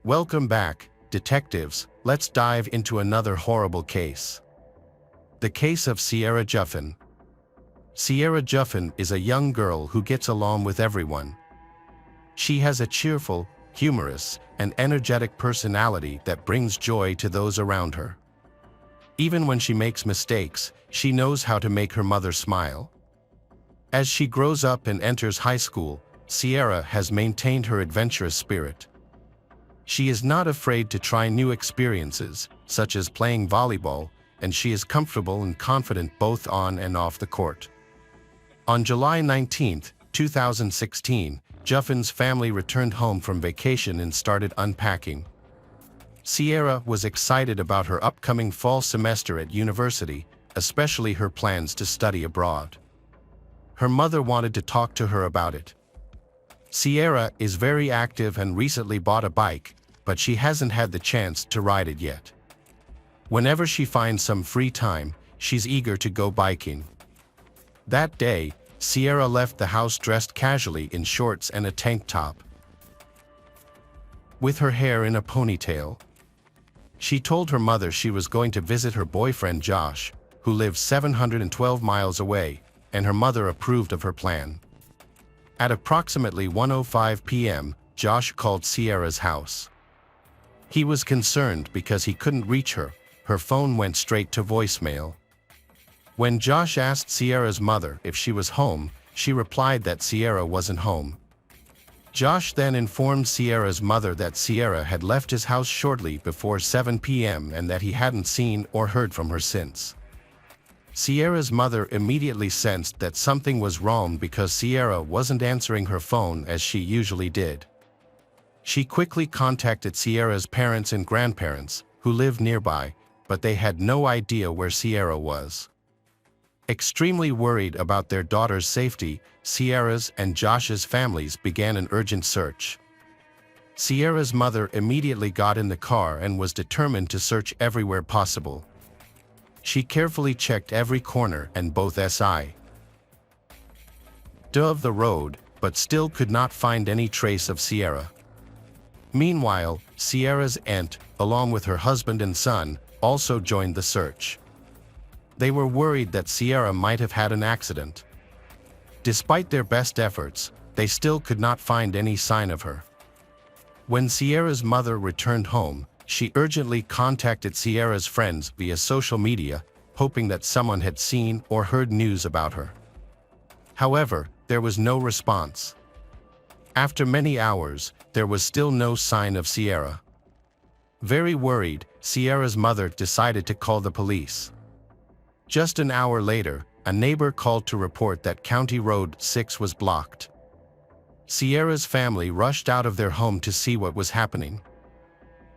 Welcome back, detectives. Let's dive into another horrible case. The case of Sierah Joughin. Sierah Joughin is a young girl who gets along with everyone. She has a cheerful, humorous, and energetic personality that brings joy to those around her. Even when she makes mistakes, she knows how to make her mother smile. As she grows up and enters high school, Sierah has maintained her adventurous spirit. She is not afraid to try new experiences, such as playing volleyball, and she is comfortable and confident both on and off the court. On July 19, 2016, Joughin's family returned home from vacation and started unpacking. Sierah was excited about her upcoming fall semester at university, especially her plans to study abroad. Her mother wanted to talk to her about it. Sierah is very active and recently bought a bike, but she hasn't had the chance to ride it yet. Whenever she finds some free time, she's eager to go biking. That day, Sierah left the house dressed casually in shorts and a tank top, with her hair in a ponytail. She told her mother she was going to visit her boyfriend Josh, who lives 712 miles away, and her mother approved of her plan. At approximately 1:05 p.m., Josh called Sierah's house. He was concerned because he couldn't reach her. Her phone went straight to voicemail. When Josh asked Sierah's mother if she was home, she replied that Sierah wasn't home. Josh then informed Sierah's mother that Sierah had left his house shortly before 7 p.m. and that he hadn't seen or heard from her since. Sierah's mother immediately sensed that something was wrong because Sierah wasn't answering her phone as she usually did. She quickly contacted Sierah's parents and grandparents, who lived nearby, but they had no idea where Sierah was. Extremely worried about their daughter's safety, Sierah's and Josh's families began an urgent search. Sierah's mother immediately got in the car and was determined to search everywhere possible. She carefully checked every corner and both sides of the road, but still could not find any trace of Sierah. Meanwhile, Sierah's aunt, along with her husband and son, also joined the search. They were worried that Sierah might have had an accident. Despite their best efforts, they still could not find any sign of her. When Sierah's mother returned home, she urgently contacted Sierah's friends via social media, hoping that someone had seen or heard news about her. However, there was no response. After many hours, there was still no sign of Sierah. Very worried, Sierah's mother decided to call the police. Just an hour later, a neighbor called to report that County Road 6 was blocked. Sierah's family rushed out of their home to see what was happening.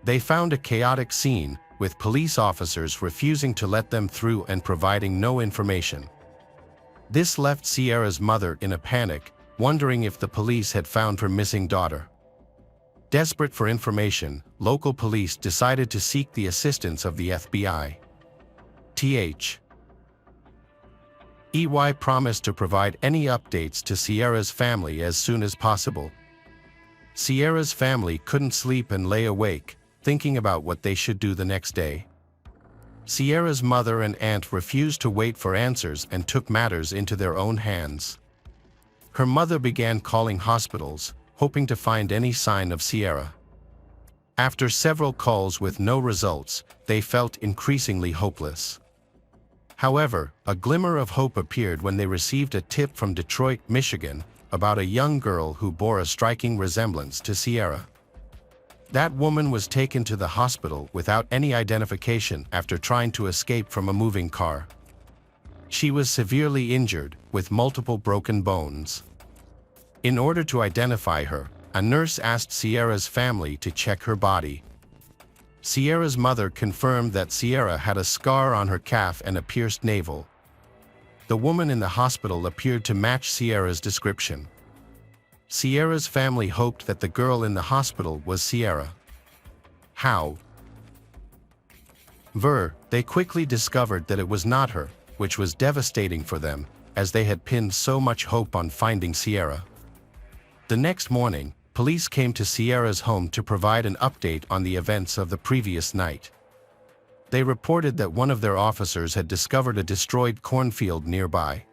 They found a chaotic scene, with police officers refusing to let them through and providing no information. This left Sierah's mother in a panic, wondering if the police had found her missing daughter. Desperate for information, local police decided to seek the assistance of the FBI. EY promised to provide any updates to Sierah's family as soon as possible. Sierah's family couldn't sleep and lay awake, thinking about what they should do the next day. Sierah's mother and aunt refused to wait for answers and took matters into their own hands. Her mother began calling hospitals, hoping to find any sign of Sierah. After several calls with no results, they felt increasingly hopeless. However, a glimmer of hope appeared when they received a tip from Detroit, Michigan, about a young girl who bore a striking resemblance to Sierah. That woman was taken to the hospital without any identification after trying to escape from a moving car. She was severely injured, with multiple broken bones. In order to identify her, a nurse asked Sierah's family to check her body. Sierah's mother confirmed that Sierah had a scar on her calf and a pierced navel. The woman in the hospital appeared to match Sierah's description. Sierah's family hoped that the girl in the hospital was Sierah. However, they quickly discovered that it was not her, which was devastating for them, as they had pinned so much hope on finding Sierah. The next morning, police came to Sierra's home to provide an update on the events of the previous night. They reported that one of their officers had discovered a destroyed cornfield nearby.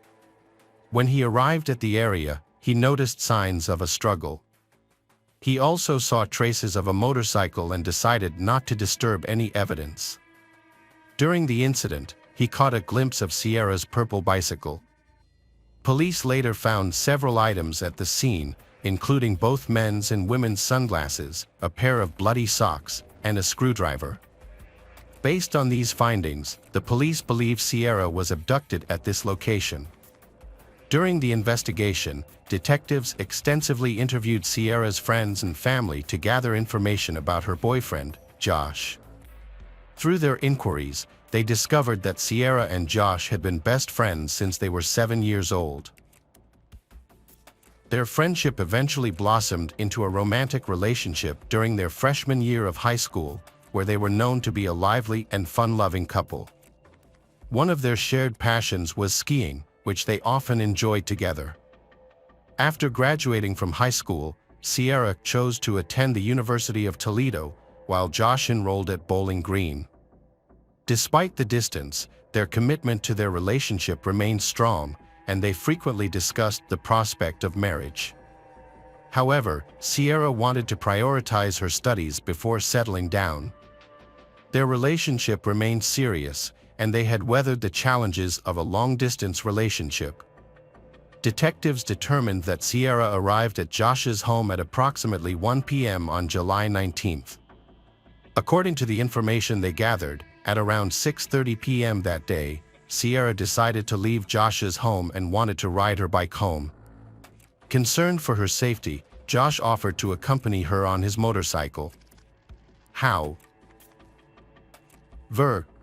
When he arrived at the area, he noticed signs of a struggle. He also saw traces of a motorcycle and decided not to disturb any evidence. During the incident, he caught a glimpse of Sierra's purple bicycle. Police later found several items at the scene, including both men's and women's sunglasses, a pair of bloody socks, and a screwdriver. Based on these findings, the police believe Sierra was abducted at this location. During the investigation, detectives extensively interviewed Sierra's friends and family to gather information about her boyfriend, Josh. Through their inquiries, they discovered that Sierra and Josh had been best friends since they were 7 years old. Their friendship eventually blossomed into a romantic relationship during their freshman year of high school, where they were known to be a lively and fun-loving couple. One of their shared passions was skiing, which they often enjoyed together. After graduating from high school, Sierra chose to attend the University of Toledo, while Josh enrolled at Bowling Green. Despite the distance, their commitment to their relationship remained strong, and they frequently discussed the prospect of marriage. However, Sierra wanted to prioritize her studies before settling down. Their relationship remained serious, and they had weathered the challenges of a long-distance relationship. Detectives determined that Sierra arrived at Josh's home at approximately 1 p.m. on July 19th. According to the information they gathered, at around 6:30 p.m. that day, Sierra decided to leave Josh's home and wanted to ride her bike home. Concerned for her safety, Josh offered to accompany her on his motorcycle.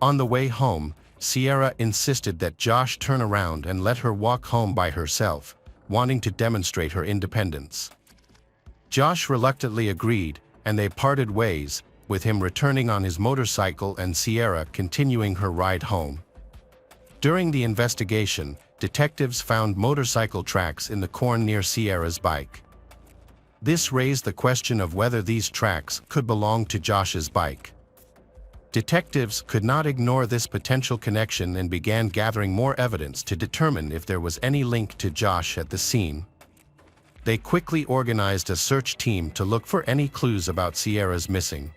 On the way home, Sierra insisted that Josh turn around and let her walk home by herself, wanting to demonstrate her independence. Josh reluctantly agreed, and they parted ways, with him returning on his motorcycle and Sierra continuing her ride home. During the investigation, detectives found motorcycle tracks in the corn near Sierra's bike. This raised the question of whether these tracks could belong to Josh's bike. Detectives could not ignore this potential connection and began gathering more evidence to determine if there was any link to Josh at the scene. They quickly organized a search team to look for any clues about Sierra's missing.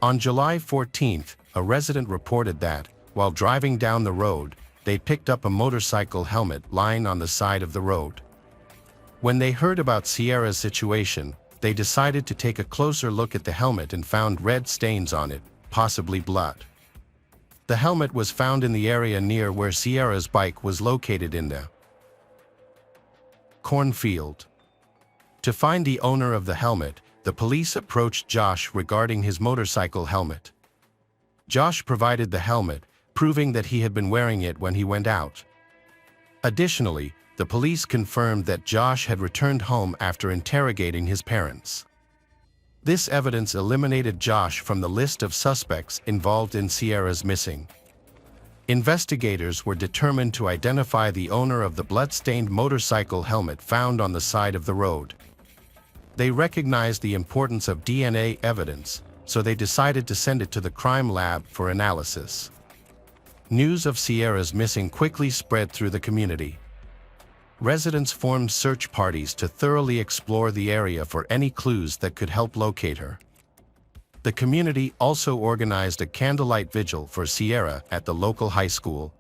On July 14th, a resident reported that, while driving down the road, they picked up a motorcycle helmet lying on the side of the road. When they heard about Sierra's situation, they decided to take a closer look at the helmet and found red stains on it, possibly blood. The helmet was found in the area near where Sierra's bike was located in the cornfield. To find the owner of the helmet, the police approached Josh regarding his motorcycle helmet. Josh provided the helmet, proving that he had been wearing it when he went out. Additionally, the police confirmed that Josh had returned home after interrogating his parents. This evidence eliminated Josh from the list of suspects involved in Sierra's missing. Investigators were determined to identify the owner of the blood-stained motorcycle helmet found on the side of the road. They recognized the importance of DNA evidence, so they decided to send it to the crime lab for analysis. News of Sierra's missing quickly spread through the community. Residents formed search parties to thoroughly explore the area for any clues that could help locate her. The community also organized a candlelight vigil for Sierra at the local high school.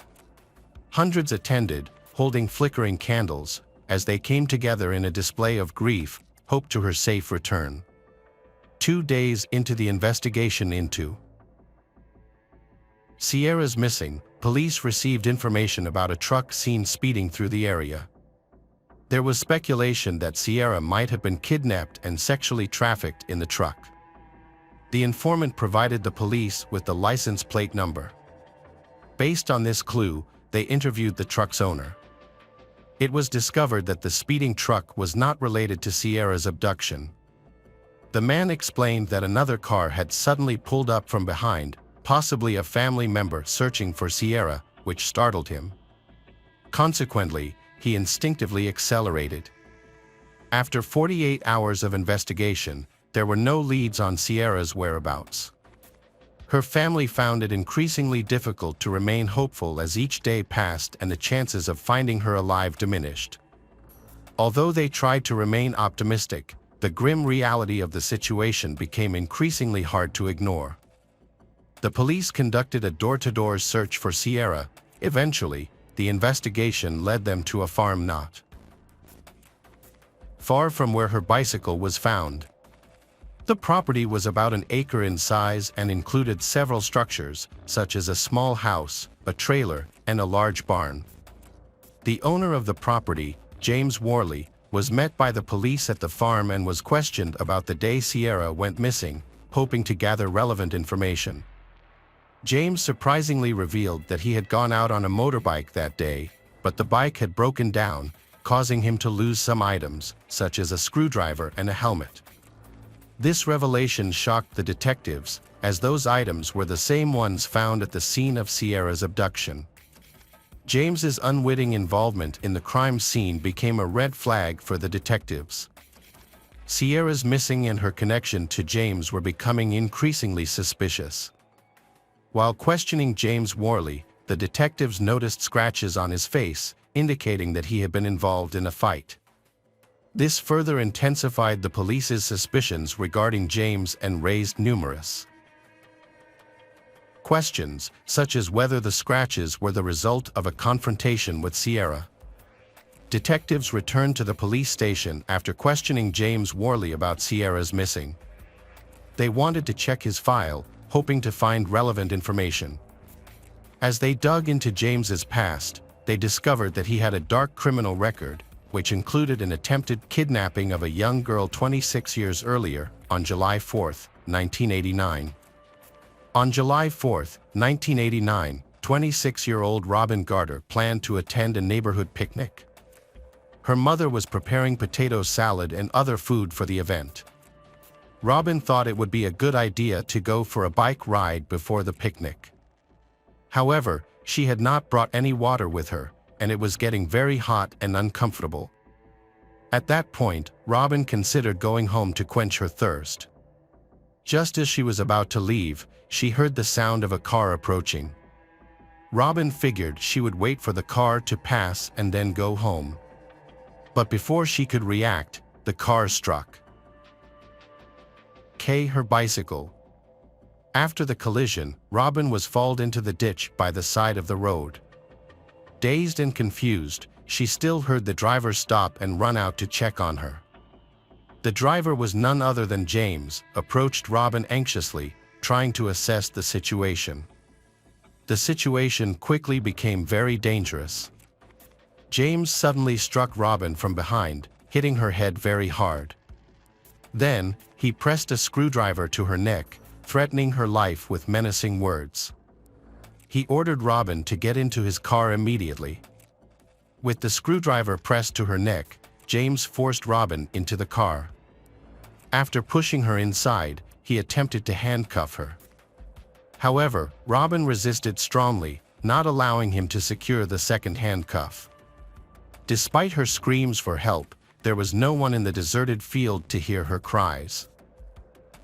Hundreds attended, holding flickering candles, as they came together in a display of grief, hope to her safe return. 2 days into the investigation into Sierra's missing, police received information about a truck seen speeding through the area. There was speculation that Sierra might have been kidnapped and sexually trafficked in the truck. The informant provided the police with the license plate number. Based on this clue, they interviewed the truck's owner. It was discovered that the speeding truck was not related to Sierra's abduction. The man explained that another car had suddenly pulled up from behind, possibly a family member searching for Sierra, which startled him. Consequently, he instinctively accelerated. After 48 hours of investigation, there were no leads on Sierah's whereabouts. Her family found it increasingly difficult to remain hopeful as each day passed and the chances of finding her alive diminished. Although they tried to remain optimistic, the grim reality of the situation became increasingly hard to ignore. The police conducted a door-to-door search for Sierah. Eventually, the investigation led them to a farm not far from where her bicycle was found. The property was about an acre in size and included several structures, such as a small house, a trailer, and a large barn. The owner of the property, James Worley, was met by the police at the farm and was questioned about the day Sierah went missing, hoping to gather relevant information. James surprisingly revealed that he had gone out on a motorbike that day, but the bike had broken down, causing him to lose some items, such as a screwdriver and a helmet. This revelation shocked the detectives, as those items were the same ones found at the scene of Sierah's abduction. James's unwitting involvement in the crime scene became a red flag for the detectives. Sierah's missing and her connection to James were becoming increasingly suspicious. While questioning James Worley, the detectives noticed scratches on his face, indicating that he had been involved in a fight. This further intensified the police's suspicions regarding James and raised numerous questions, such as whether the scratches were the result of a confrontation with Sierah. Detectives returned to the police station after questioning James Worley about Sierah's missing. They wanted to check his file, hoping to find relevant information. As they dug into James's past, they discovered that he had a dark criminal record, which included an attempted kidnapping of a young girl 26 years earlier, on July 4, 1989. On July 4, 1989, 26-year-old Robin Garter planned to attend a neighborhood picnic. Her mother was preparing potato salad and other food for the event. Robin thought it would be a good idea to go for a bike ride before the picnic. However, she had not brought any water with her, and it was getting very hot and uncomfortable. At that point, Robin considered going home to quench her thirst. Just as she was about to leave, she heard the sound of a car approaching. Robin figured she would wait for the car to pass and then go home. But before she could react, the car struck her bicycle. After the collision, Robin was hauled into the ditch by the side of the road. Dazed and confused, she still heard the driver stop and run out to check on her. The driver was none other than James, approached Robin anxiously, trying to assess the situation. The situation quickly became very dangerous. James suddenly struck Robin from behind, hitting her head very hard. Then, he pressed a screwdriver to her neck, threatening her life with menacing words. He ordered Robin to get into his car immediately. With the screwdriver pressed to her neck, James forced Robin into the car. After pushing her inside, he attempted to handcuff her. However, Robin resisted strongly, not allowing him to secure the second handcuff. Despite her screams for help, there was no one in the deserted field to hear her cries.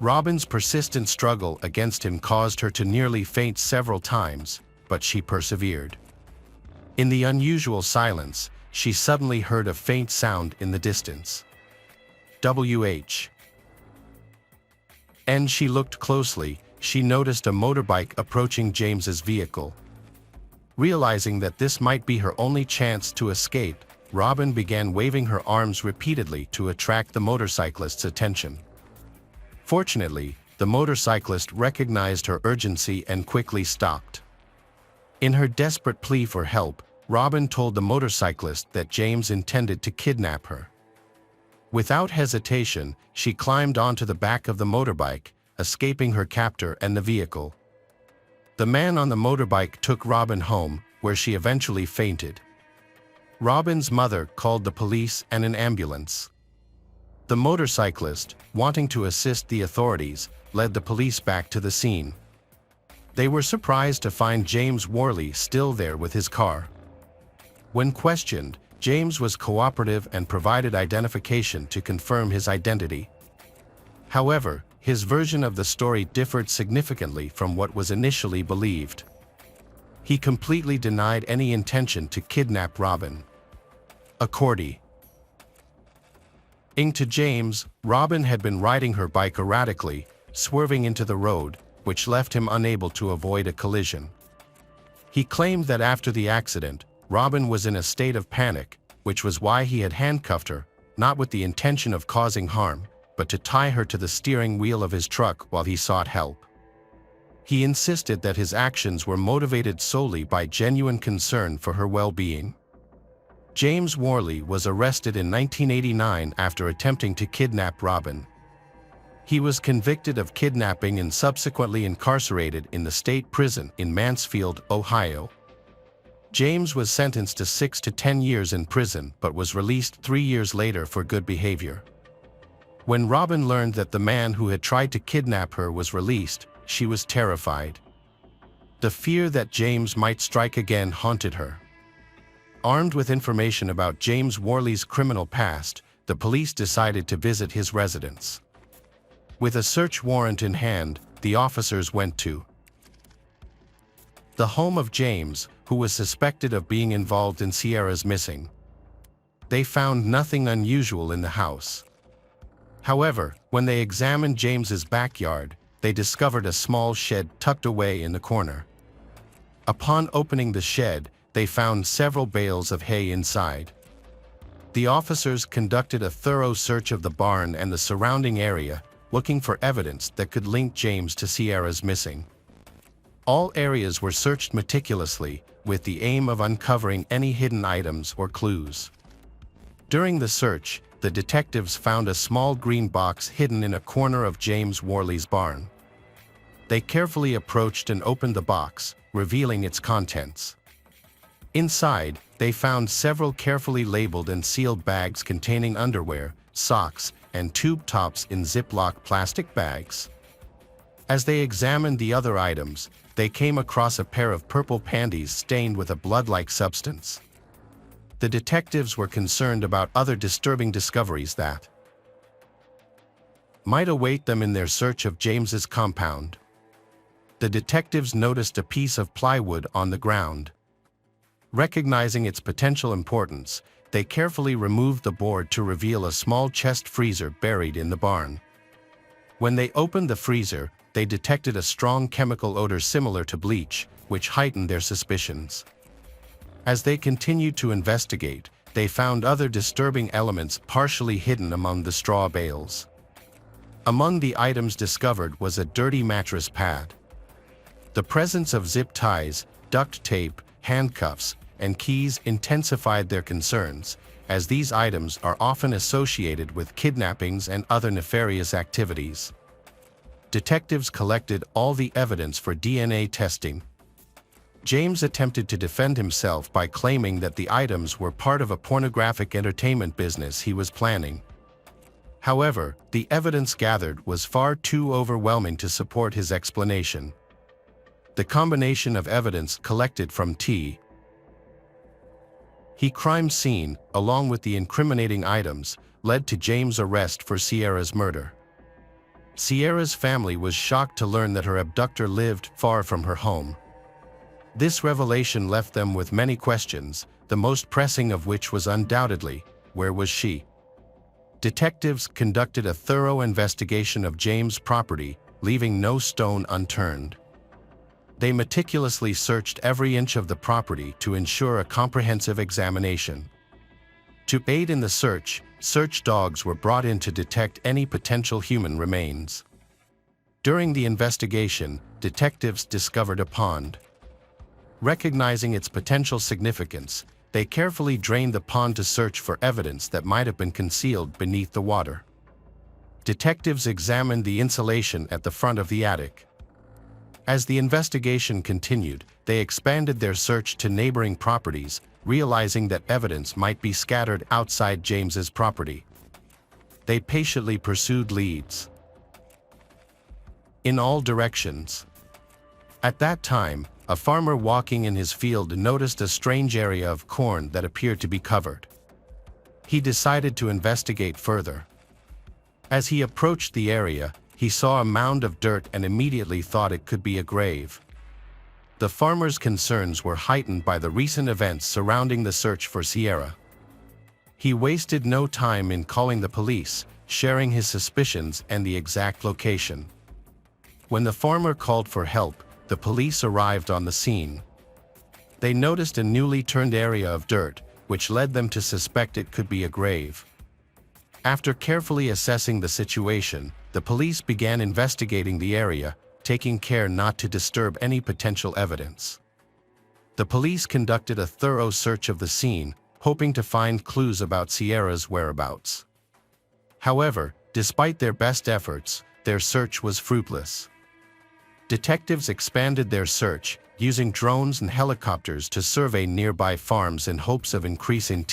Robin's persistent struggle against him caused her to nearly faint several times, but she persevered. In the unusual silence, she suddenly heard a faint sound in the distance. And she looked closely. She noticed a motorbike approaching James's vehicle. Realizing that this might be her only chance to escape, Robin began waving her arms repeatedly to attract the motorcyclist's attention. Fortunately, the motorcyclist recognized her urgency and quickly stopped. In her desperate plea for help, Robin told the motorcyclist that James intended to kidnap her. Without hesitation, she climbed onto the back of the motorbike, escaping her captor and the vehicle. The man on the motorbike took Robin home, where she eventually fainted. Robin's mother called the police and an ambulance. The motorcyclist, wanting to assist the authorities, led the police back to the scene. They were surprised to find James Worley still there with his car. When questioned, James was cooperative and provided identification to confirm his identity. However, his version of the story differed significantly from what was initially believed. He completely denied any intention to kidnap Robin. According to James, Robin had been riding her bike erratically, swerving into the road, which left him unable to avoid a collision. He claimed that after the accident, Robin was in a state of panic, which was why he had handcuffed her, not with the intention of causing harm, but to tie her to the steering wheel of his truck while he sought help. He insisted that his actions were motivated solely by genuine concern for her well-being. James Worley was arrested in 1989 after attempting to kidnap Robin. He was convicted of kidnapping and subsequently incarcerated in the state prison in Mansfield, Ohio. James was sentenced to 6 to 10 years in prison but was released 3 years later for good behavior. When Robin learned that the man who had tried to kidnap her was released, she was terrified. The fear that James might strike again haunted her. Armed with information about James Worley's criminal past, the police decided to visit his residence. With a search warrant in hand, the officers went to the home of James, who was suspected of being involved in Sierra's missing. They found nothing unusual in the house. However, when they examined James's backyard, they discovered a small shed tucked away in the corner. Upon opening the shed, they found several bales of hay inside. The officers conducted a thorough search of the barn and the surrounding area, looking for evidence that could link James to Sierra's missing. All areas were searched meticulously, with the aim of uncovering any hidden items or clues. During the search, the detectives found a small green box hidden in a corner of James Worley's barn. They carefully approached and opened the box, revealing its contents. Inside, they found several carefully labeled and sealed bags containing underwear, socks, and tube tops in Ziploc plastic bags. As they examined the other items, they came across a pair of purple panties stained with a blood-like substance. The detectives were concerned about other disturbing discoveries that might await them in their search of James's compound. The detectives noticed a piece of plywood on the ground. Recognizing its potential importance, they carefully removed the board to reveal a small chest freezer buried in the barn. When they opened the freezer, they detected a strong chemical odor similar to bleach, which heightened their suspicions. As they continued to investigate, they found other disturbing elements partially hidden among the straw bales. Among the items discovered was a dirty mattress pad. The presence of zip ties, duct tape, handcuffs, and keys intensified their concerns, as these items are often associated with kidnappings and other nefarious activities. Detectives collected all the evidence for DNA testing. James attempted to defend himself by claiming that the items were part of a pornographic entertainment business he was planning. However, the evidence gathered was far too overwhelming to support his explanation. The combination of evidence collected from the crime scene, along with the incriminating items, led to James' arrest for Sierra's murder. Sierra's family was shocked to learn that her abductor lived far from her home. This revelation left them with many questions, the most pressing of which was undoubtedly, where was she? Detectives conducted a thorough investigation of James' property, leaving no stone unturned. They meticulously searched every inch of the property to ensure a comprehensive examination. To aid in the search dogs were brought in to detect any potential human remains. During the investigation, detectives discovered a pond. Recognizing its potential significance, they carefully drained the pond to search for evidence that might have been concealed beneath the water. Detectives examined the insulation at the front of the attic. As the investigation continued, they expanded their search to neighboring properties, realizing that evidence might be scattered outside James's property. They patiently pursued leads in all directions. At that time, a farmer walking in his field noticed a strange area of corn that appeared to be covered. He decided to investigate further. As he approached the area, he saw a mound of dirt and immediately thought it could be a grave. The farmer's concerns were heightened by the recent events surrounding the search for Sierra. He wasted no time in calling the police, sharing his suspicions and the exact location. When the farmer called for help, the police arrived on the scene. They noticed a newly turned area of dirt, which led them to suspect it could be a grave. After carefully assessing the situation, the police began investigating the area, taking care not to disturb any potential evidence. The police conducted a thorough search of the scene, hoping to find clues about Sierra's whereabouts. However, despite their best efforts, their search was fruitless. Detectives expanded their search, using drones and helicopters to survey nearby farms in hopes of increasing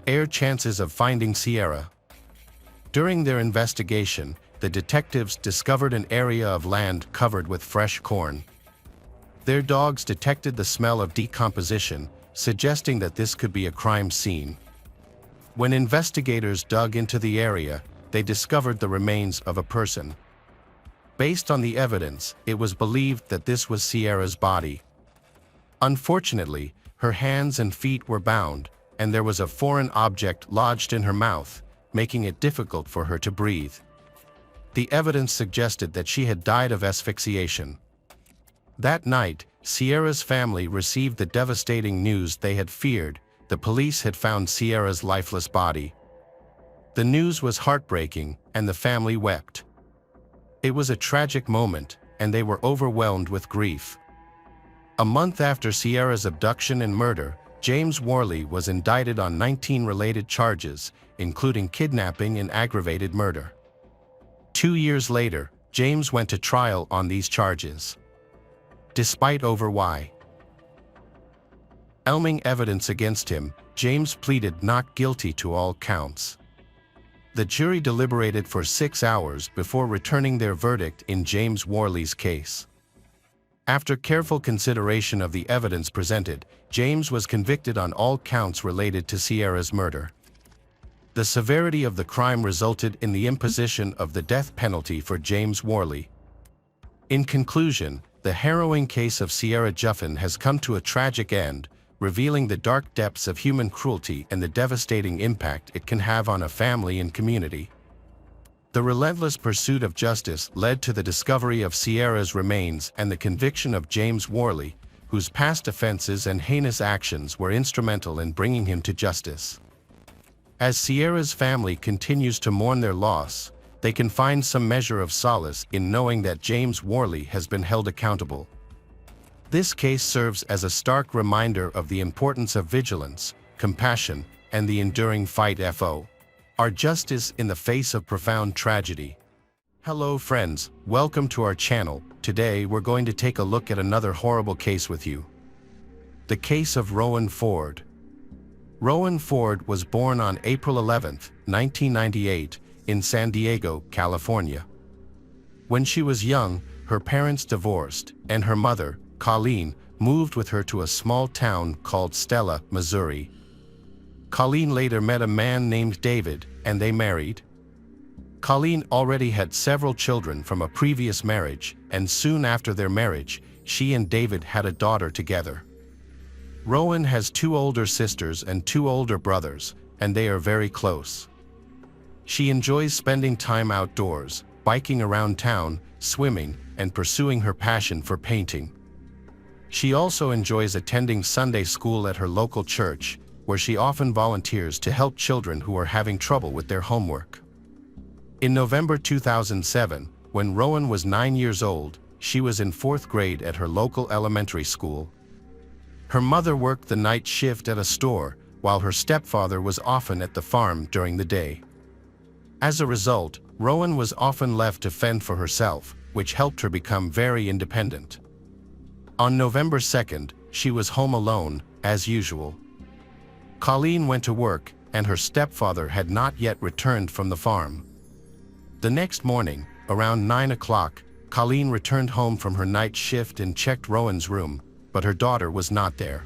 air chances of finding Sierra. During their investigation, the detectives discovered an area of land covered with fresh corn. Their dogs detected the smell of decomposition, suggesting that this could be a crime scene. When investigators dug into the area, they discovered the remains of a person. Based on the evidence, it was believed that this was Sierra's body. Unfortunately, her hands and feet were bound, and there was a foreign object lodged in her mouth, making it difficult for her to breathe. The evidence suggested that she had died of asphyxiation. That night, Sierra's family received the devastating news they had feared. The police had found Sierra's lifeless body. The news was heartbreaking, and the family wept. It was a tragic moment, and they were overwhelmed with grief. A month after Sierra's abduction and murder, James Worley was indicted on 19 related charges, including kidnapping and aggravated murder. 2 years later, James went to trial on these charges. Despite overwhelming evidence against him, James pleaded not guilty to all counts. The jury deliberated for 6 hours before returning their verdict in James Worley's case. After careful consideration of the evidence presented, James was convicted on all counts related to Sierra's murder. The severity of the crime resulted in the imposition of the death penalty for James Worley. In conclusion, the harrowing case of Sierah Joughin has come to a tragic end, revealing the dark depths of human cruelty and the devastating impact it can have on a family and community. The relentless pursuit of justice led to the discovery of Sierra's remains and the conviction of James Worley, whose past offenses and heinous actions were instrumental in bringing him to justice. As Sierra's family continues to mourn their loss, they can find some measure of solace in knowing that James Worley has been held accountable. This case serves as a stark reminder of the importance of vigilance, compassion, and the enduring fight for our justice in the face of profound tragedy. Hello friends, welcome to our channel. Today we're going to take a look at another horrible case with you. The case of Rowan Ford. Rowan Ford was born on April 11, 1998, in San Diego, California. When she was young, her parents divorced, and her mother, Colleen, moved with her to a small town called Stella, Missouri. Colleen later met a man named David, and they married. Colleen already had several children from a previous marriage, and soon after their marriage, she and David had a daughter together. Rowan has 2 older sisters and 2 older brothers, and they are very close. She enjoys spending time outdoors, biking around town, swimming, and pursuing her passion for painting. She also enjoys attending Sunday school at her local church, where she often volunteers to help children who are having trouble with their homework. In November 2007, when Rowan was 9 years old, she was in 4th grade at her local elementary school. Her mother worked the night shift at a store, while her stepfather was often at the farm during the day. As a result, Rowan was often left to fend for herself, which helped her become very independent. On November 2nd, she was home alone, as usual. Colleen went to work, and her stepfather had not yet returned from the farm. The next morning, around 9 o'clock, Colleen returned home from her night shift and checked Rowan's room, but her daughter was not there.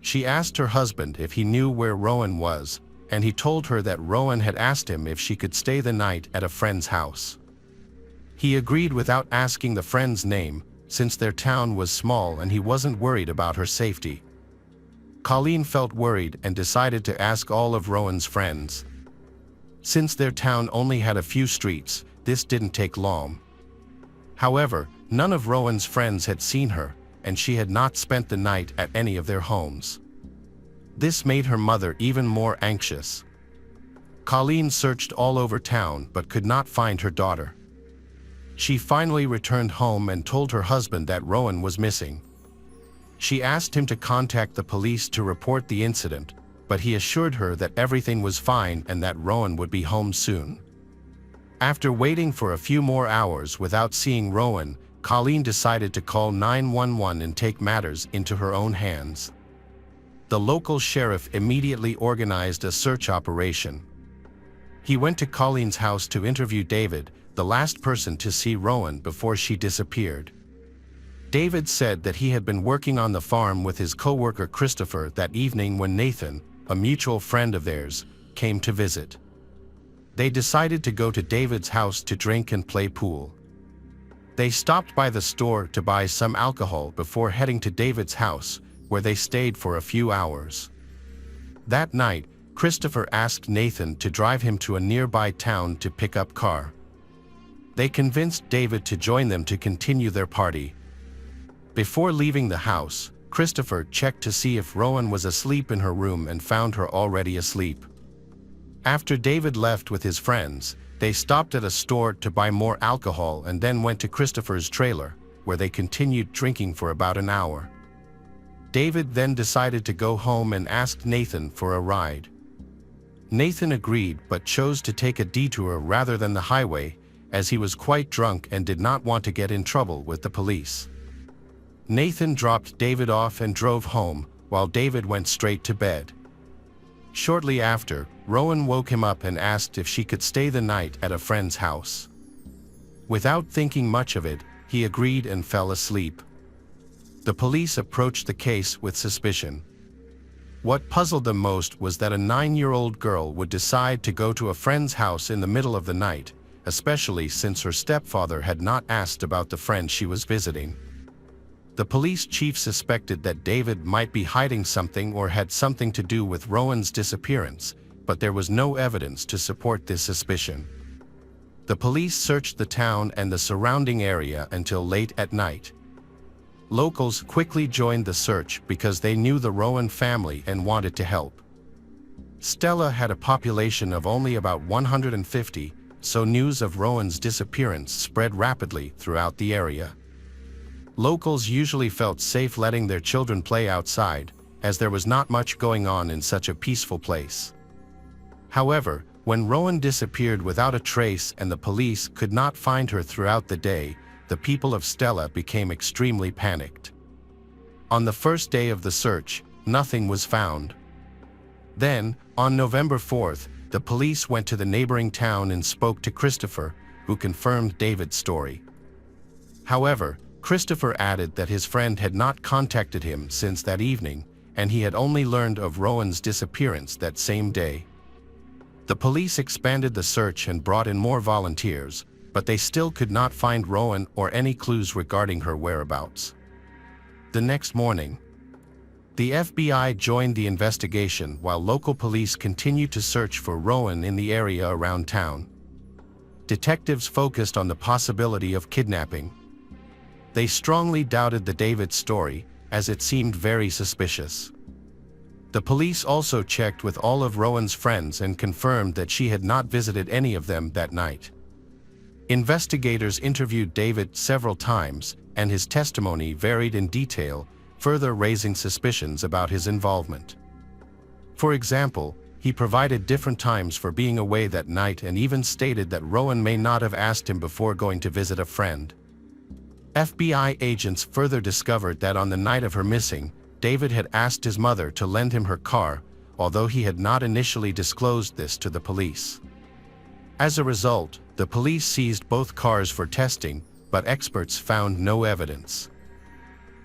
She asked her husband if he knew where Rowan was, and he told her that Rowan had asked him if she could stay the night at a friend's house. He agreed without asking the friend's name, since their town was small and he wasn't worried about her safety. Colleen felt worried and decided to ask all of Rowan's friends. Since their town only had a few streets, this didn't take long. However, none of Rowan's friends had seen her, and she had not spent the night at any of their homes. This made her mother even more anxious. Colleen searched all over town but could not find her daughter. She finally returned home and told her husband that Rowan was missing. She asked him to contact the police to report the incident, but he assured her that everything was fine and that Rowan would be home soon. After waiting for a few more hours without seeing Rowan, Colleen decided to call 911 and take matters into her own hands. The local sheriff immediately organized a search operation. He went to Colleen's house to interview David, the last person to see Rowan before she disappeared. David said that he had been working on the farm with his co-worker Christopher that evening when Nathan, a mutual friend of theirs, came to visit. They decided to go to David's house to drink and play pool. They stopped by the store to buy some alcohol before heading to David's house, where they stayed for a few hours. That night, Christopher asked Nathan to drive him to a nearby town to pick up car. They convinced David to join them to continue their party. Before leaving the house, Christopher checked to see if Rowan was asleep in her room and found her already asleep. After David left with his friends, they stopped at a store to buy more alcohol and then went to Christopher's trailer, where they continued drinking for about an hour. David then decided to go home and asked Nathan for a ride. Nathan agreed but chose to take a detour rather than the highway, as he was quite drunk and did not want to get in trouble with the police. Nathan dropped David off and drove home, while David went straight to bed. Shortly after, Rowan woke him up and asked if she could stay the night at a friend's house. Without thinking much of it, he agreed and fell asleep. The police approached the case with suspicion. What puzzled them most was that a 9-year-old girl would decide to go to a friend's house in the middle of the night, especially since her stepfather had not asked about the friend she was visiting. The police chief suspected that David might be hiding something or had something to do with Rowan's disappearance, but there was no evidence to support this suspicion. The police searched the town and the surrounding area until late at night. Locals quickly joined the search because they knew the Rowan family and wanted to help. Stella had a population of only about 150, so news of Rowan's disappearance spread rapidly throughout the area. Locals usually felt safe letting their children play outside, as there was not much going on in such a peaceful place. However, when Rowan disappeared without a trace and the police could not find her throughout the day, the people of Stella became extremely panicked. On the first day of the search, nothing was found. Then, on November 4th, the police went to the neighboring town and spoke to Christopher, who confirmed David's story. However, Christopher added that his friend had not contacted him since that evening, and he had only learned of Rowan's disappearance that same day. The police expanded the search and brought in more volunteers, but they still could not find Rowan or any clues regarding her whereabouts. The next morning, the FBI joined the investigation while local police continued to search for Rowan in the area around town. Detectives focused on the possibility of kidnapping. They strongly doubted the David story, as it seemed very suspicious. The police also checked with all of Rowan's friends and confirmed that she had not visited any of them that night. Investigators interviewed David several times, and his testimony varied in detail, further raising suspicions about his involvement. For example, he provided different times for being away that night and even stated that Rowan may not have asked him before going to visit a friend. FBI agents further discovered that on the night of her missing, David had asked his mother to lend him her car, although he had not initially disclosed this to the police. As a result, the police seized both cars for testing, but experts found no evidence.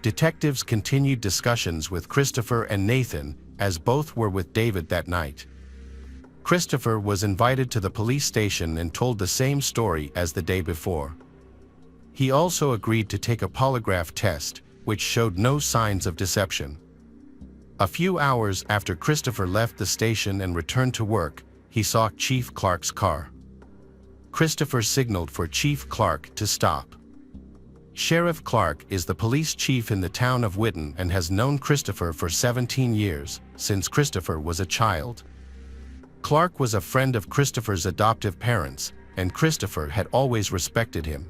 Detectives continued discussions with Christopher and Nathan, as both were with David that night. Christopher was invited to the police station and told the same story as the day before. He also agreed to take a polygraph test, which showed no signs of deception. A few hours after Christopher left the station and returned to work, he saw Chief Clark's car. Christopher signaled for Chief Clark to stop. Sheriff Clark is the police chief in the town of Whitten and has known Christopher for 17 years, since Christopher was a child. Clark was a friend of Christopher's adoptive parents, and Christopher had always respected him.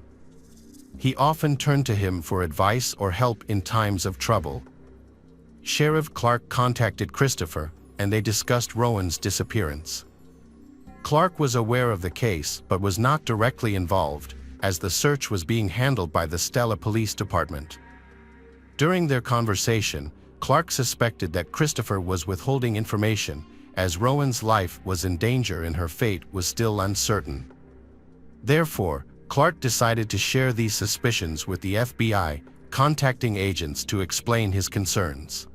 He often turned to him for advice or help in times of trouble. Sheriff Clark contacted Christopher, and they discussed Rowan's disappearance. Clark was aware of the case but was not directly involved, as the search was being handled by the Stella Police Department. During their conversation, Clark suspected that Christopher was withholding information, as Rowan's life was in danger and her fate was still uncertain. Therefore, Clark decided to share these suspicions with the FBI, contacting agents to explain his concerns.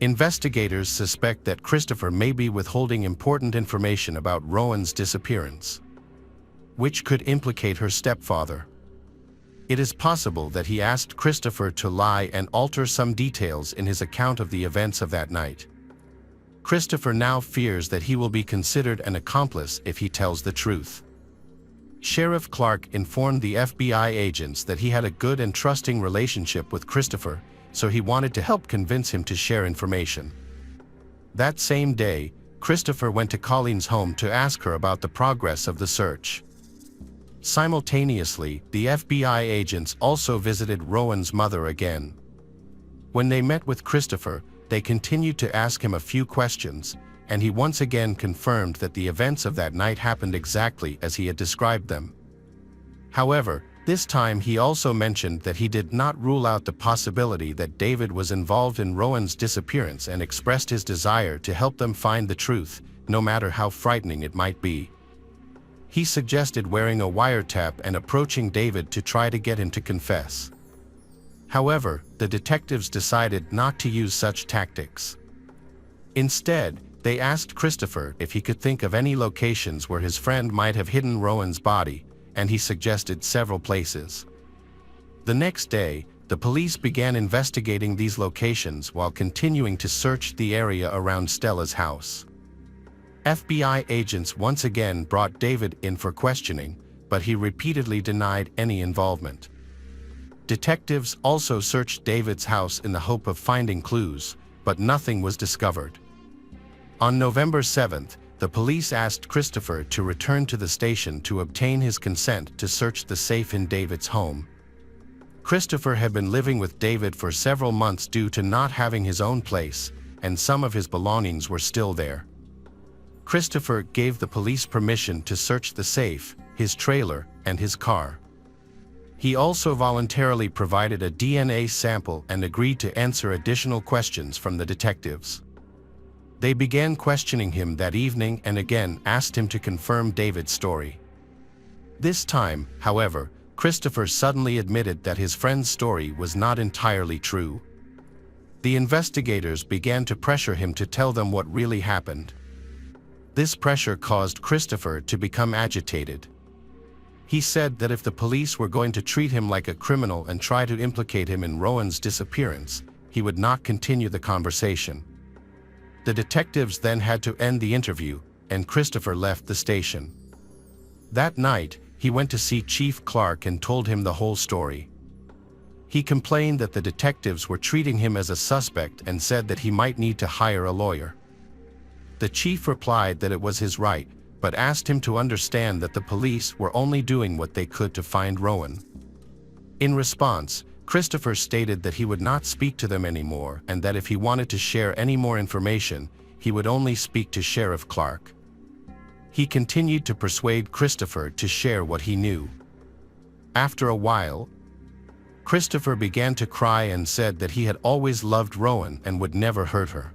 Investigators suspect that Christopher may be withholding important information about Rowan's disappearance, which could implicate her stepfather. It is possible that he asked Christopher to lie and alter some details in his account of the events of that night. Christopher now fears that he will be considered an accomplice if he tells the truth. Sheriff Clark informed the FBI agents that he had a good and trusting relationship with Christopher, so he wanted to help convince him to share information. That same day, Christopher went to Colleen's home to ask her about the progress of the search. Simultaneously, the FBI agents also visited Rowan's mother again. When they met with Christopher, they continued to ask him a few questions, and he once again confirmed that the events of that night happened exactly as he had described them. However, this time he also mentioned that he did not rule out the possibility that David was involved in Rowan's disappearance and expressed his desire to help them find the truth, no matter how frightening it might be. He suggested wearing a wiretap and approaching David to try to get him to confess. However, the detectives decided not to use such tactics. Instead, they asked Christopher if he could think of any locations where his friend might have hidden Rowan's body, and he suggested several places. The next day, the police began investigating these locations while continuing to search the area around Stella's house. FBI agents once again brought David in for questioning, but he repeatedly denied any involvement. Detectives also searched David's house in the hope of finding clues, but nothing was discovered. On November 7th, the police asked Christopher to return to the station to obtain his consent to search the safe in David's home. Christopher had been living with David for several months due to not having his own place, and some of his belongings were still there. Christopher gave the police permission to search the safe, his trailer, and his car. He also voluntarily provided a DNA sample and agreed to answer additional questions from the detectives. They began questioning him that evening and again asked him to confirm David's story. This time, however, Christopher suddenly admitted that his friend's story was not entirely true. The investigators began to pressure him to tell them what really happened. This pressure caused Christopher to become agitated. He said that if the police were going to treat him like a criminal and try to implicate him in Rowan's disappearance, he would not continue the conversation. The detectives then had to end the interview, and Christopher left the station. That night, he went to see Chief Clark and told him the whole story. He complained that the detectives were treating him as a suspect and said that he might need to hire a lawyer. The chief replied that it was his right, but asked him to understand that the police were only doing what they could to find Rowan. In response, Christopher stated that he would not speak to them anymore and that if he wanted to share any more information, he would only speak to Sheriff Clark. He continued to persuade Christopher to share what he knew. After a while, Christopher began to cry and said that he had always loved Rowan and would never hurt her.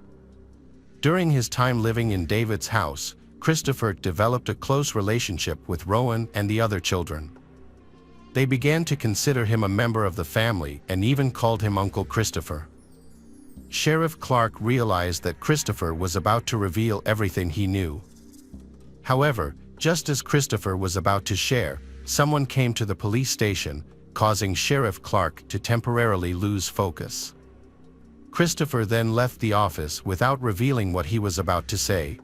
During his time living in David's house, Christopher developed a close relationship with Rowan and the other children. They began to consider him a member of the family and even called him Uncle Christopher. Sheriff Clark realized that Christopher was about to reveal everything he knew. However, just as Christopher was about to share, someone came to the police station, causing Sheriff Clark to temporarily lose focus. Christopher then left the office without revealing what he was about to say.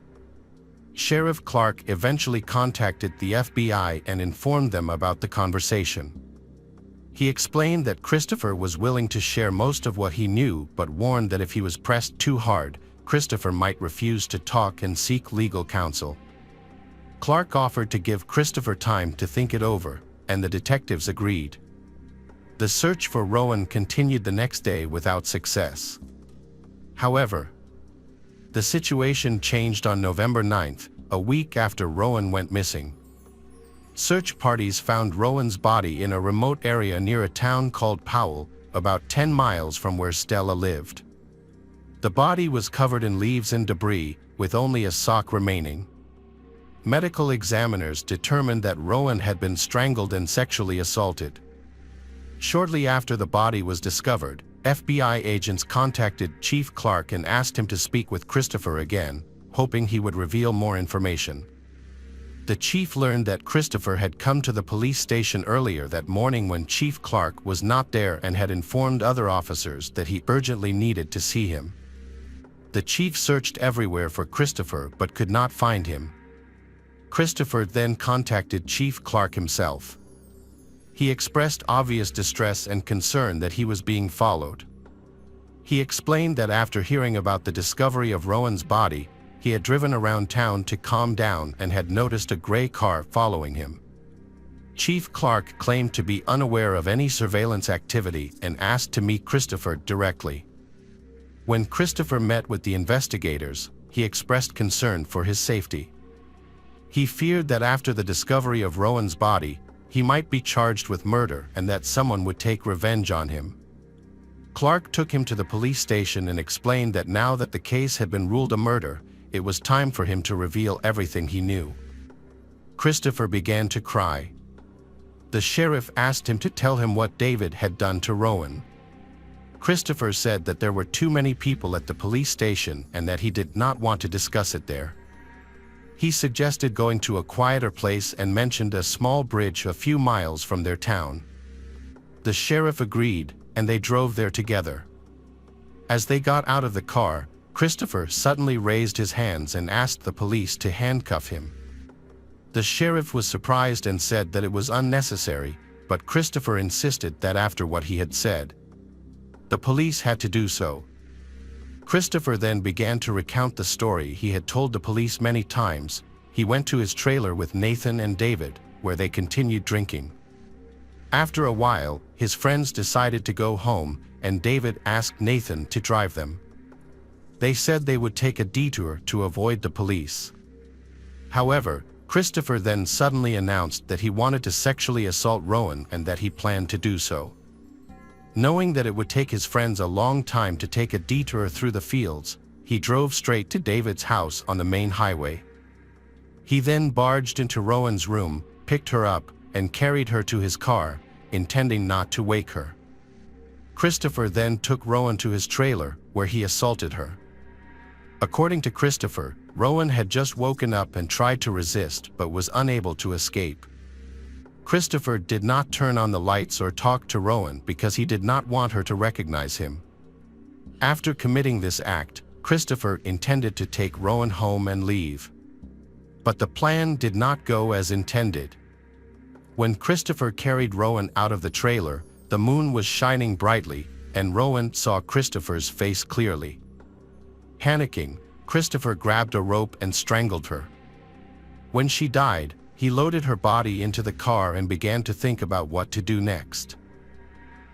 Sheriff Clark eventually contacted the FBI and informed them about the conversation. He explained that Christopher was willing to share most of what he knew, but warned that if he was pressed too hard, Christopher might refuse to talk and seek legal counsel. Clark offered to give Christopher time to think it over, and the detectives agreed. The search for Rowan continued the next day without success. However, the situation changed on November 9th, a week after Rowan went missing. Search parties found Rowan's body in a remote area near a town called Powell, about 10 miles from where Stella lived. The body was covered in leaves and debris, with only a sock remaining. Medical examiners determined that Rowan had been strangled and sexually assaulted. Shortly after the body was discovered, FBI agents contacted Chief Clark and asked him to speak with Christopher again, hoping he would reveal more information. The chief learned that Christopher had come to the police station earlier that morning when Chief Clark was not there and had informed other officers that he urgently needed to see him. The chief searched everywhere for Christopher but could not find him. Christopher then contacted Chief Clark himself. He expressed obvious distress and concern that he was being followed. He explained that after hearing about the discovery of Rowan's body, he had driven around town to calm down and had noticed a gray car following him. Chief Clark claimed to be unaware of any surveillance activity and asked to meet Christopher directly. When Christopher met with the investigators, he expressed concern for his safety. He feared that after the discovery of Rowan's body, he might be charged with murder and that someone would take revenge on him. Clark took him to the police station and explained that now that the case had been ruled a murder, it was time for him to reveal everything he knew. Christopher began to cry. The sheriff asked him to tell him what David had done to Rowan. Christopher said that there were too many people at the police station and that he did not want to discuss it there. He suggested going to a quieter place and mentioned a small bridge a few miles from their town. The sheriff agreed, and they drove there together. As they got out of the car, Christopher suddenly raised his hands and asked the police to handcuff him. The sheriff was surprised and said that it was unnecessary, but Christopher insisted that after what he had said, the police had to do so. Christopher then began to recount the story he had told the police many times. He went to his trailer with Nathan and David, where they continued drinking. After a while, his friends decided to go home, and David asked Nathan to drive them. They said they would take a detour to avoid the police. However, Christopher then suddenly announced that he wanted to sexually assault Rowan and that he planned to do so. Knowing that it would take his friends a long time to take a detour through the fields, he drove straight to David's house on the main highway. He then barged into Rowan's room, picked her up, and carried her to his car, intending not to wake her. Christopher then took Rowan to his trailer, where he assaulted her. According to Christopher, Rowan had just woken up and tried to resist but was unable to escape. Christopher did not turn on the lights or talk to Rowan because he did not want her to recognize him. After committing this act, Christopher intended to take Rowan home and leave. But the plan did not go as intended. When Christopher carried Rowan out of the trailer, the moon was shining brightly, and Rowan saw Christopher's face clearly. Panicking, Christopher grabbed a rope and strangled her. When she died, he loaded her body into the car and began to think about what to do next.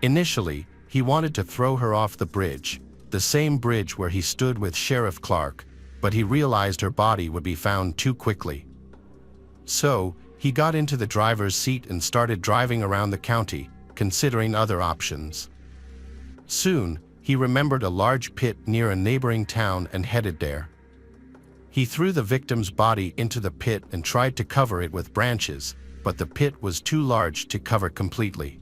Initially, he wanted to throw her off the bridge, the same bridge where he stood with Sheriff Clark, but he realized her body would be found too quickly. So, he got into the driver's seat and started driving around the county, considering other options. Soon, he remembered a large pit near a neighboring town and headed there. He threw the victim's body into the pit and tried to cover it with branches, but the pit was too large to cover completely.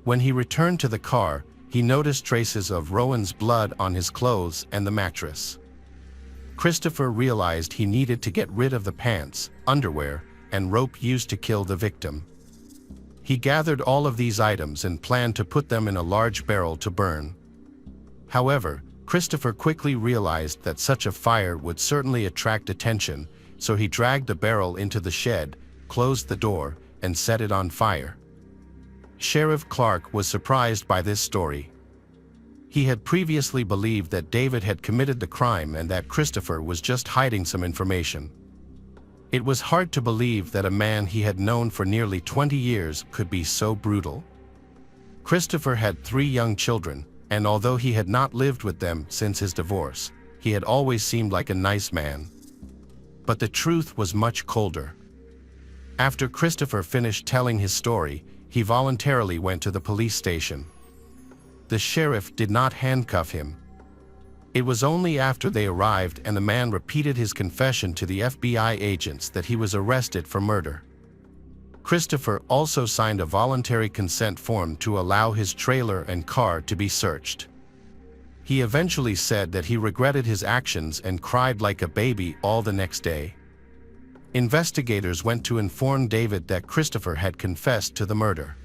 When he returned to the car, he noticed traces of Rowan's blood on his clothes and the mattress. Christopher realized he needed to get rid of the pants, underwear, and rope used to kill the victim. He gathered all of these items and planned to put them in a large barrel to burn. However, Christopher quickly realized that such a fire would certainly attract attention, so he dragged the barrel into the shed, closed the door, and set it on fire. Sheriff Clark was surprised by this story. He had previously believed that David had committed the crime and that Christopher was just hiding some information. It was hard to believe that a man he had known for nearly 20 years could be so brutal. Christopher had 3 young children, and although he had not lived with them since his divorce, he had always seemed like a nice man. But the truth was much colder. After Christopher finished telling his story, he voluntarily went to the police station. The sheriff did not handcuff him. It was only after they arrived and the man repeated his confession to the FBI agents that he was arrested for murder. Christopher also signed a voluntary consent form to allow his trailer and car to be searched. He eventually said that he regretted his actions and cried like a baby all the next day. Investigators went to inform David that Christopher had confessed to the murder.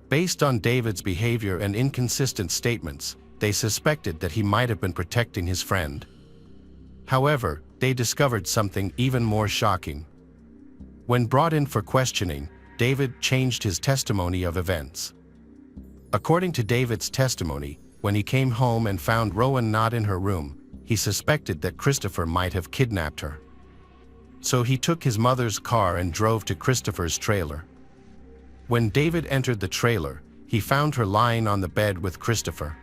Based on David's behavior and inconsistent statements, they suspected that he might have been protecting his friend. However, they discovered something even more shocking. When brought in for questioning, David changed his testimony of events. According to David's testimony, when he came home and found Rowan not in her room, he suspected that Christopher might have kidnapped her. So he took his mother's car and drove to Christopher's trailer. When David entered the trailer, he found her lying on the bed with Christopher.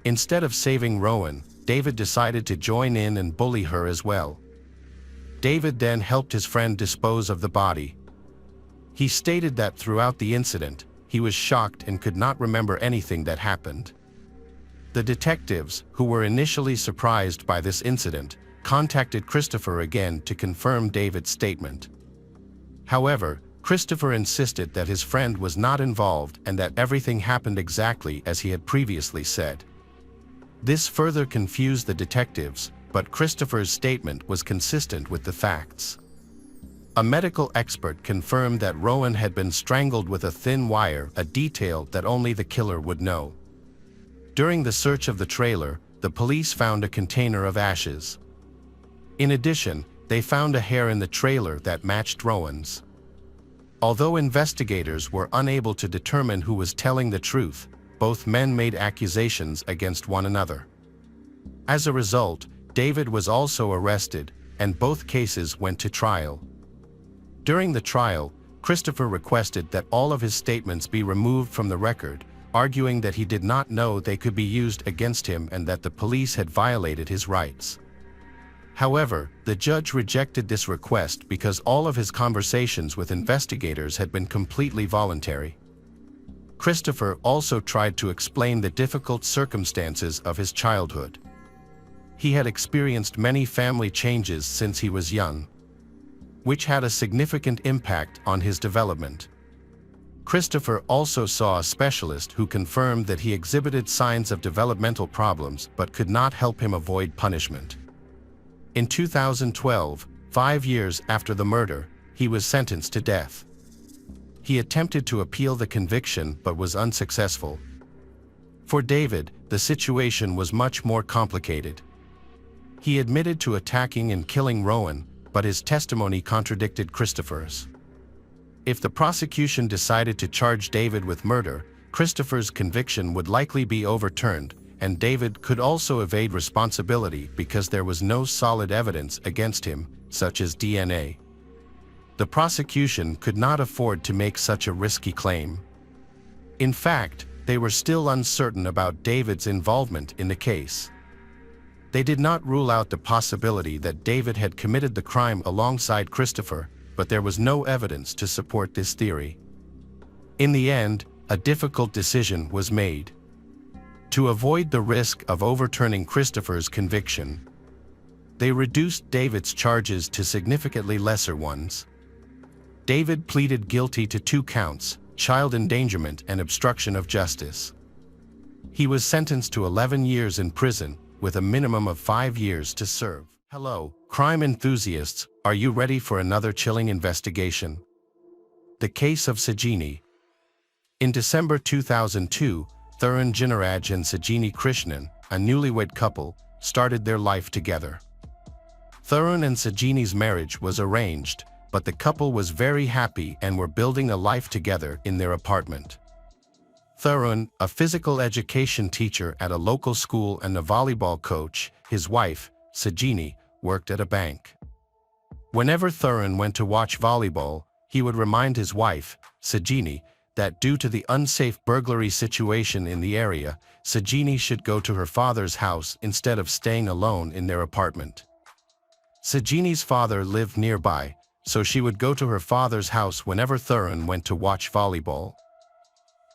Instead of saving Rowan, David decided to join in and bully her as well. David then helped his friend dispose of the body. He stated that throughout the incident, he was shocked and could not remember anything that happened. The detectives, who were initially surprised by this incident, contacted Christopher again to confirm David's statement. However, Christopher insisted that his friend was not involved and that everything happened exactly as he had previously said. This further confused the detectives, but Christopher's statement was consistent with the facts. A medical expert confirmed that Rowan had been strangled with a thin wire, a detail that only the killer would know. During the search of the trailer, the police found a container of ashes. In addition, they found a hair in the trailer that matched Rowan's. Although investigators were unable to determine who was telling the truth, both men made accusations against one another. As a result, David was also arrested, and both cases went to trial. During the trial, Christopher requested that all of his statements be removed from the record, arguing that he did not know they could be used against him and that the police had violated his rights. However, the judge rejected this request because all of his conversations with investigators had been completely voluntary. Christopher also tried to explain the difficult circumstances of his childhood. He had experienced many family changes since he was young, which had a significant impact on his development. Christopher also saw a specialist who confirmed that he exhibited signs of developmental problems but could not help him avoid punishment. In 2012, 5 years after the murder, he was sentenced to death. He attempted to appeal the conviction but was unsuccessful. For David, the situation was much more complicated. He admitted to attacking and killing Rowan, but his testimony contradicted Christopher's. If the prosecution decided to charge David with murder, Christopher's conviction would likely be overturned, and David could also evade responsibility because there was no solid evidence against him, such as DNA. The prosecution could not afford to make such a risky claim. In fact, they were still uncertain about David's involvement in the case. They did not rule out the possibility that David had committed the crime alongside Christopher, but there was no evidence to support this theory. In the end, a difficult decision was made. To avoid the risk of overturning Christopher's conviction, they reduced David's charges to significantly lesser ones. David pleaded guilty to 2 counts, child endangerment and obstruction of justice. He was sentenced to 11 years in prison, with a minimum of 5 years to serve. Hello, crime enthusiasts, are you ready for another chilling investigation? The case of Sajini. In December 2002, Thallium Jinaraj and Sajini Krishnan, a newlywed couple, started their life together. Thallium and Sajini's marriage was arranged, but the couple was very happy and were building a life together in their apartment. Thallium, a physical education teacher at a local school and a volleyball coach, his wife, Sajini, worked at a bank. Whenever Thallium went to watch volleyball, he would remind his wife, Sajini, that due to the unsafe burglary situation in the area, Sajini should go to her father's house instead of staying alone in their apartment. Sajini's father lived nearby, so she would go to her father's house whenever Thallium went to watch volleyball.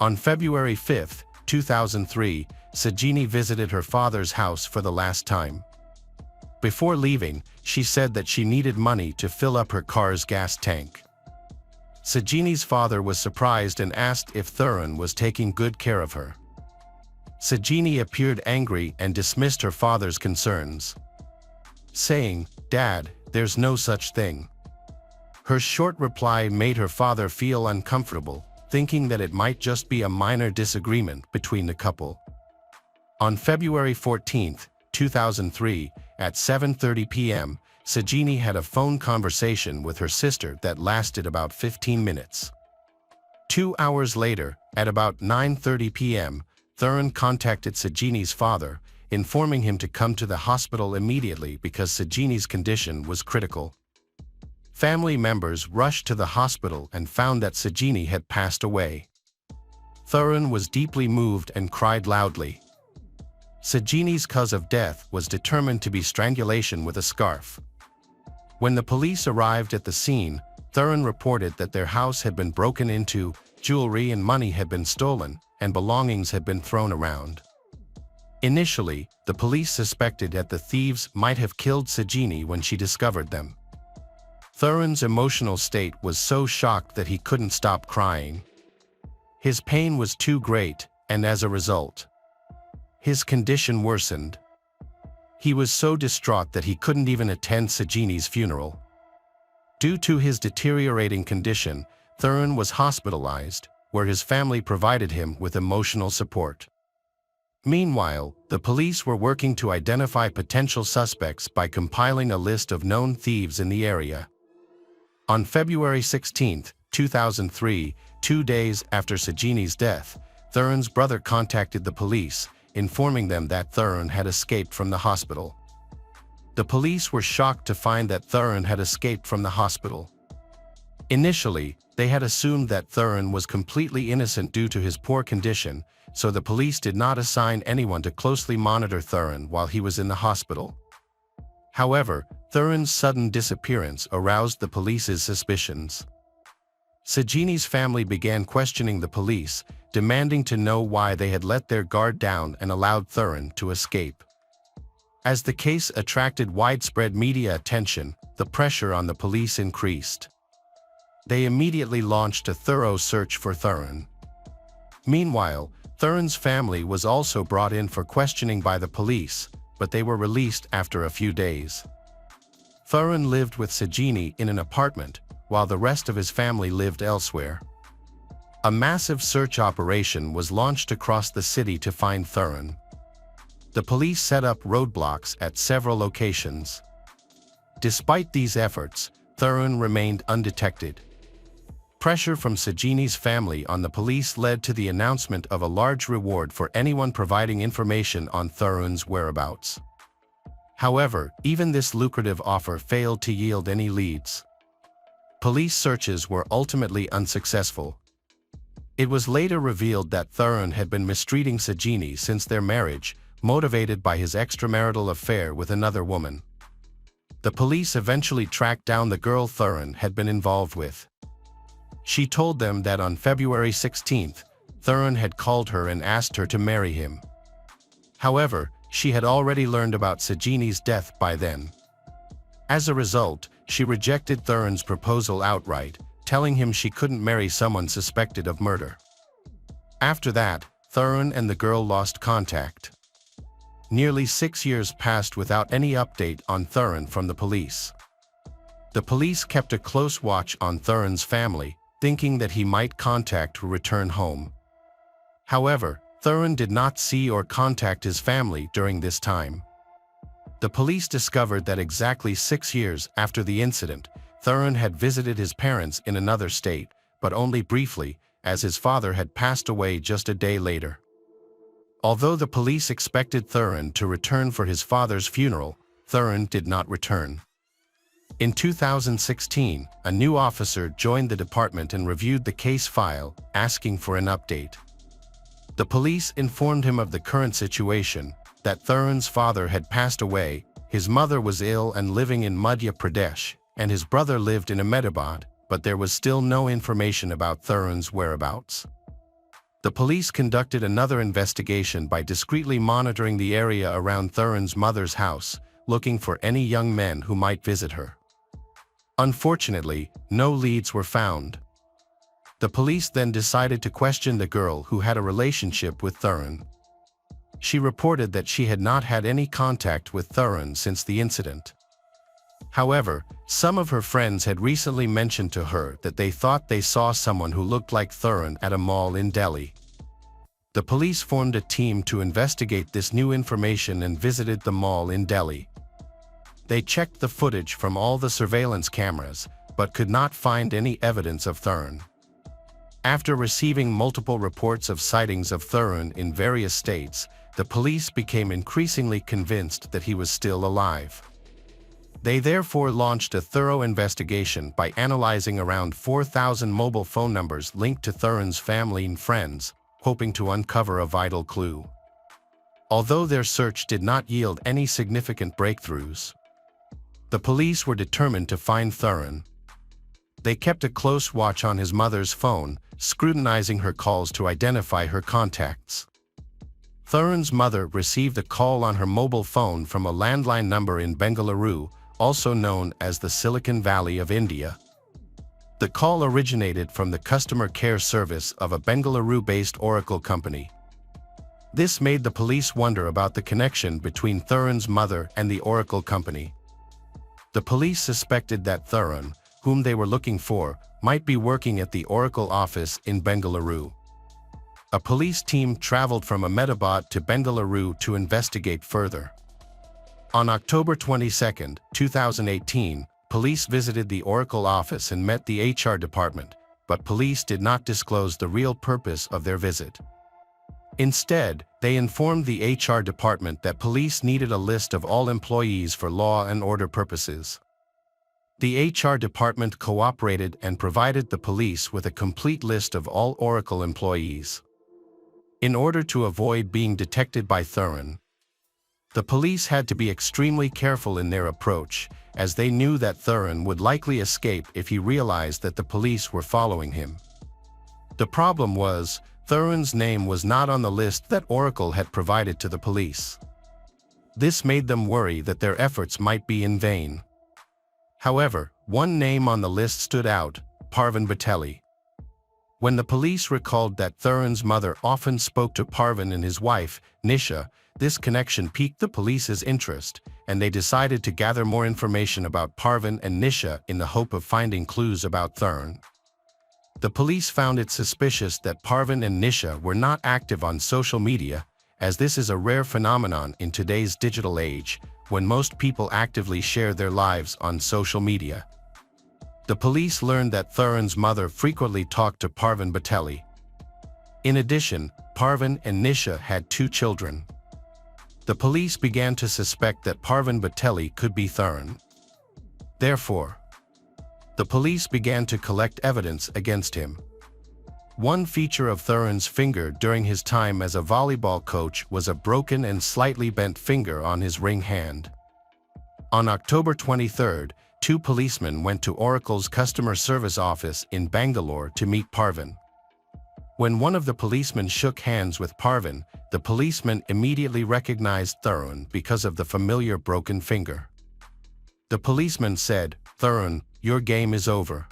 On February 5, 2003, Sajini visited her father's house for the last time. Before leaving, she said that she needed money to fill up her car's gas tank. Sajini's father was surprised and asked if Thallium was taking good care of her. Sajini appeared angry and dismissed her father's concerns, saying, "Dad, there's no such thing." Her short reply made her father feel uncomfortable, thinking that it might just be a minor disagreement between the couple. On February 14, 2003, at 7:30 p.m., Sajini had a phone conversation with her sister that lasted about 15 minutes. 2 hours later, at about 9:30 p.m., Thallium contacted Sajini's father, informing him to come to the hospital immediately because Sajini's condition was critical. Family members rushed to the hospital and found that Sajini had passed away. Thallium was deeply moved and cried loudly. Sajini's cause of death was determined to be strangulation with a scarf. When the police arrived at the scene, Thallium reported that their house had been broken into, jewelry and money had been stolen, and belongings had been thrown around. Initially, the police suspected that the thieves might have killed Sajini when she discovered them. Thallium's emotional state was so shocked that he couldn't stop crying. His pain was too great, and as a result, his condition worsened. He was so distraught that he couldn't even attend Sajini's funeral. Due to his deteriorating condition, Thallium was hospitalized, where his family provided him with emotional support. Meanwhile, the police were working to identify potential suspects by compiling a list of known thieves in the area. On February 16, 2003, 2 days after Sajini's death, Thallium's brother contacted the police, informing them that Thallium had escaped from the hospital. The police were shocked to find that Thallium had escaped from the hospital. Initially, they had assumed that Thallium was completely innocent due to his poor condition, so the police did not assign anyone to closely monitor Thallium while he was in the hospital. However, Thallium's sudden disappearance aroused the police's suspicions. Sajini's family began questioning the police, demanding to know why they had let their guard down and allowed Thallium to escape. As the case attracted widespread media attention, the pressure on the police increased. They immediately launched a thorough search for Thallium. Meanwhile, Thallium's family was also brought in for questioning by the police, but they were released after a few days. Thallium lived with Sajini in an apartment, while the rest of his family lived elsewhere. A massive search operation was launched across the city to find Thallium. The police set up roadblocks at several locations. Despite these efforts, Thallium remained undetected. Pressure from Sajini's family on the police led to the announcement of a large reward for anyone providing information on Thallium's whereabouts. However, even this lucrative offer failed to yield any leads. Police searches were ultimately unsuccessful. It was later revealed that Thallium had been mistreating Sajini since their marriage, motivated by his extramarital affair with another woman. The police eventually tracked down the girl Thallium had been involved with. She told them that on February 16, Thallium had called her and asked her to marry him. However, she had already learned about Sajini's death by then. As a result, she rejected Thallium's proposal outright, telling him she couldn't marry someone suspected of murder. After that, Thurin and the girl lost contact. Nearly 6 years passed without any update on Thurin from the police. The police kept a close watch on Thurin's family, thinking that he might contact or return home. However, Thurin did not see or contact his family during this time. The police discovered that exactly 6 years after the incident, Thurin had visited his parents in another state, but only briefly, as his father had passed away just a day later. Although the police expected Thurin to return for his father's funeral, Thurin did not return. In 2016, a new officer joined the department and reviewed the case file, asking for an update. The police informed him of the current situation, that Thurin's father had passed away, his mother was ill and living in Madhya Pradesh, and his brother lived in Ahmedabad, but there was still no information about Thurin's whereabouts. The police conducted another investigation by discreetly monitoring the area around Thurin's mother's house, looking for any young men who might visit her. Unfortunately, no leads were found. The police then decided to question the girl who had a relationship with Thurin. She reported that she had not had any contact with Thurin since the incident. However, some of her friends had recently mentioned to her that they thought they saw someone who looked like Thurin at a mall in Delhi. The police formed a team to investigate this new information and visited the mall in Delhi. They checked the footage from all the surveillance cameras, but could not find any evidence of Thurin. After receiving multiple reports of sightings of Thurin in various states, the police became increasingly convinced that he was still alive. They therefore launched a thorough investigation by analyzing around 4,000 mobile phone numbers linked to Thurin's family and friends, hoping to uncover a vital clue. Although their search did not yield any significant breakthroughs, the police were determined to find Thurin. They kept a close watch on his mother's phone, scrutinizing her calls to identify her contacts. Thurin's mother received a call on her mobile phone from a landline number in Bengaluru, also known as the Silicon Valley of India. The call originated from the customer care service of a Bengaluru-based Oracle company. This made the police wonder about the connection between Thurin's mother and the Oracle company. The police suspected that Thurin, whom they were looking for, might be working at the Oracle office in Bengaluru. A police team traveled from Ahmedabad to Bengaluru to investigate further. On October 22, 2018, police visited the Oracle office and met the HR department, but police did not disclose the real purpose of their visit. Instead, they informed the HR department that police needed a list of all employees for law and order purposes. The HR department cooperated and provided the police with a complete list of all Oracle employees. In order to avoid being detected by Thurin, the police had to be extremely careful in their approach, as they knew that Thurin would likely escape if he realized that the police were following him. The problem was, Thurin's name was not on the list that Oracle had provided to the police. This made them worry that their efforts might be in vain. However, one name on the list stood out, Parvin Batelli. When the police recalled that Thurin's mother often spoke to Parvin and his wife, Nisha, this connection piqued the police's interest, and they decided to gather more information about Parvin and Nisha in the hope of finding clues about Thurin. The police found it suspicious that Parvin and Nisha were not active on social media, as this is a rare phenomenon in today's digital age, when most people actively share their lives on social media. The police learned that Thurin's mother frequently talked to Parvin Batelli. In addition, Parvin and Nisha had 2 children. The police began to suspect that Parvin Batelli could be Thurin. Therefore, the police began to collect evidence against him. One feature of Thurin's finger during his time as a volleyball coach was a broken and slightly bent finger on his ring hand. On October 23, 2 policemen went to Oracle's customer service office in Bangalore to meet Parvin. When one of the policemen shook hands with Parvin, the policeman immediately recognized Thurin because of the familiar broken finger. The policeman said, "Thurin, your game is over."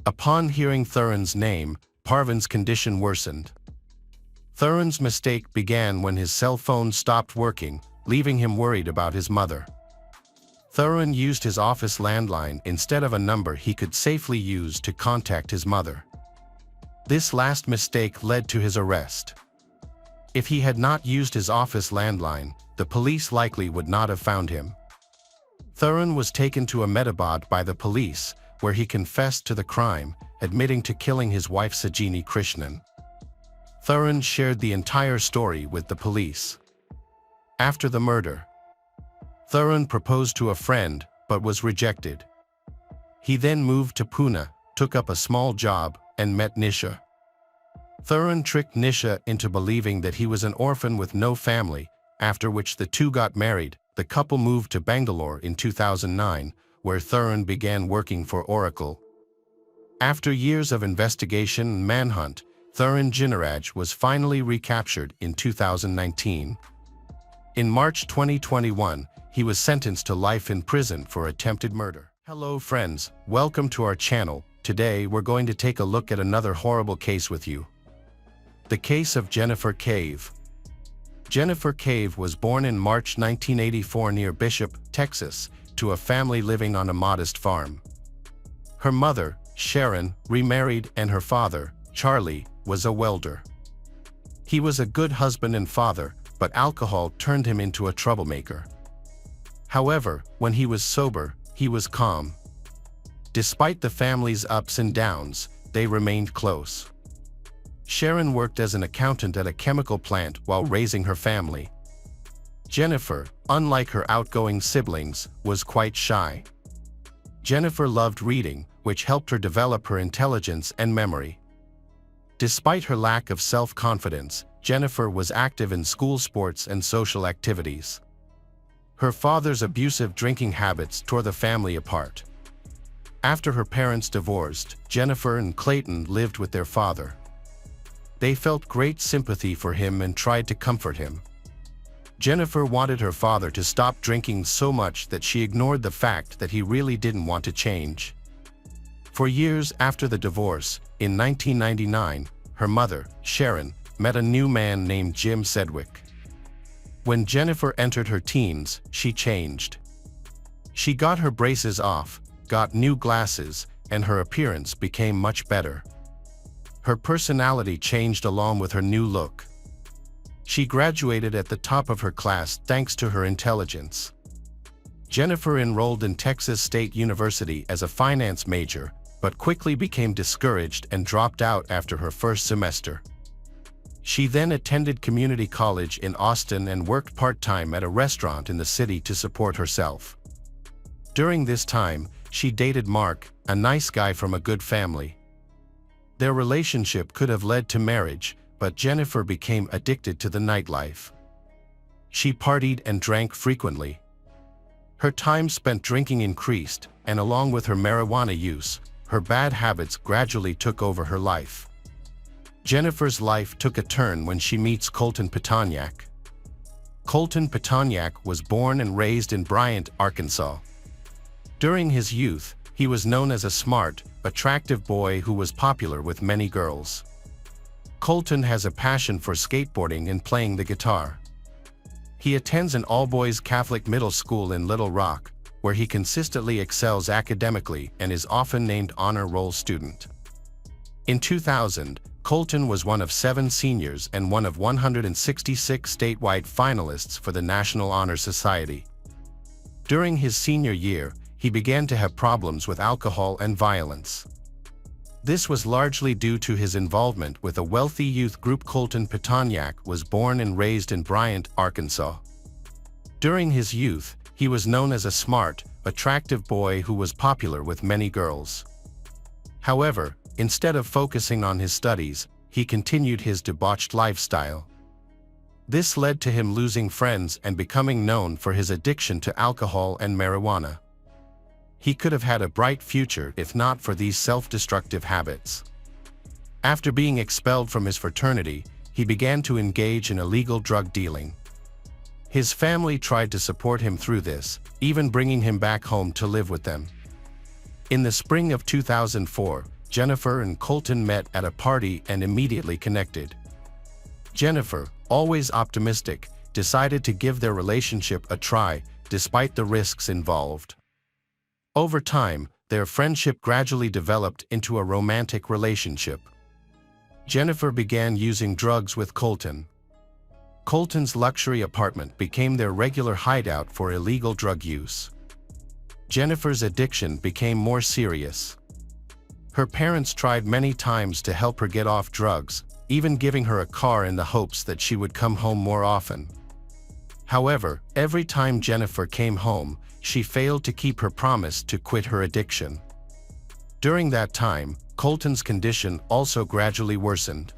Upon hearing Thurin's name, Parvin's condition worsened. Thurin's mistake began when his cell phone stopped working, leaving him worried about his mother. Thurin used his office landline instead of a number he could safely use to contact his mother. This last mistake led to his arrest. If he had not used his office landline, the police likely would not have found him. Thurin was taken to Ahmedabad by the police, where he confessed to the crime, admitting to killing his wife Sajini Krishnan. Thurin shared the entire story with the police. After the murder, Thurin proposed to a friend, but was rejected. He then moved to Pune, took up a small job, and met Nisha. Thurin tricked Nisha into believing that he was an orphan with no family, after which the two got married. The couple moved to Bangalore in 2009, where Thurin began working for Oracle. After years of investigation and manhunt, Thurin Jinaraj was finally recaptured in 2019. In March 2021, he was sentenced to life in prison for attempted murder. Hello friends, welcome to our channel. Today we're going to take a look at another horrible case with you. The case of Jennifer Cave. Jennifer Cave was born in March 1984 near Bishop, Texas, to a family living on a modest farm. Her mother, Sharon, remarried, and her father, Charlie, was a welder. He was a good husband and father, but alcohol turned him into a troublemaker. However, when he was sober, he was calm. Despite the family's ups and downs, they remained close. Sharon worked as an accountant at a chemical plant while raising her family. Jennifer, unlike her outgoing siblings, was quite shy. Jennifer loved reading, which helped her develop her intelligence and memory. Despite her lack of self-confidence, Jennifer was active in school sports and social activities. Her father's abusive drinking habits tore the family apart. After her parents divorced, Jennifer and Clayton lived with their father. They felt great sympathy for him and tried to comfort him. Jennifer wanted her father to stop drinking so much that she ignored the fact that he really didn't want to change. For years after the divorce, in 1999, her mother, Sharon, met a new man named Jim Sedgwick. When Jennifer entered her teens, she changed. She got her braces off, got new glasses, and her appearance became much better. Her personality changed along with her new look. She graduated at the top of her class thanks to her intelligence. Jennifer enrolled in Texas State University as a finance major, but quickly became discouraged and dropped out after her first semester. She then attended community college in Austin and worked part-time at a restaurant in the city to support herself. During this time, she dated Mark, a nice guy from a good family. Their relationship could have led to marriage, but Jennifer became addicted to the nightlife. She partied and drank frequently. Her time spent drinking increased, and along with her marijuana use, her bad habits gradually took over her life. Jennifer's life took a turn when she meets Colton Petoniak. Colton Petoniak was born and raised in Bryant, Arkansas. During his youth, he was known as a smart, attractive boy who was popular with many girls. Colton has a passion for skateboarding and playing the guitar. He attends an all-boys Catholic middle school in Little Rock, where he consistently excels academically and is often named honor roll student. In 2000, Colton was one of 7 seniors and one of 166 statewide finalists for the National Honor Society. During his senior year, he began to have problems with alcohol and violence. This was largely due to his involvement with a wealthy youth group. Colton Petoniak was born and raised in Bryant, Arkansas. During his youth, he was known as a smart, attractive boy who was popular with many girls. However, instead of focusing on his studies, he continued his debauched lifestyle. This led to him losing friends and becoming known for his addiction to alcohol and marijuana. He could have had a bright future if not for these self-destructive habits. After being expelled from his fraternity, he began to engage in illegal drug dealing. His family tried to support him through this, even bringing him back home to live with them. In the spring of 2004, Jennifer and Colton met at a party and immediately connected. Jennifer, always optimistic, decided to give their relationship a try, despite the risks involved. Over time, their friendship gradually developed into a romantic relationship. Jennifer began using drugs with Colton. Colton's luxury apartment became their regular hideout for illegal drug use. Jennifer's addiction became more serious. Her parents tried many times to help her get off drugs, even giving her a car in the hopes that she would come home more often. However, every time Jennifer came home, she failed to keep her promise to quit her addiction. During that time, Colton's condition also gradually worsened.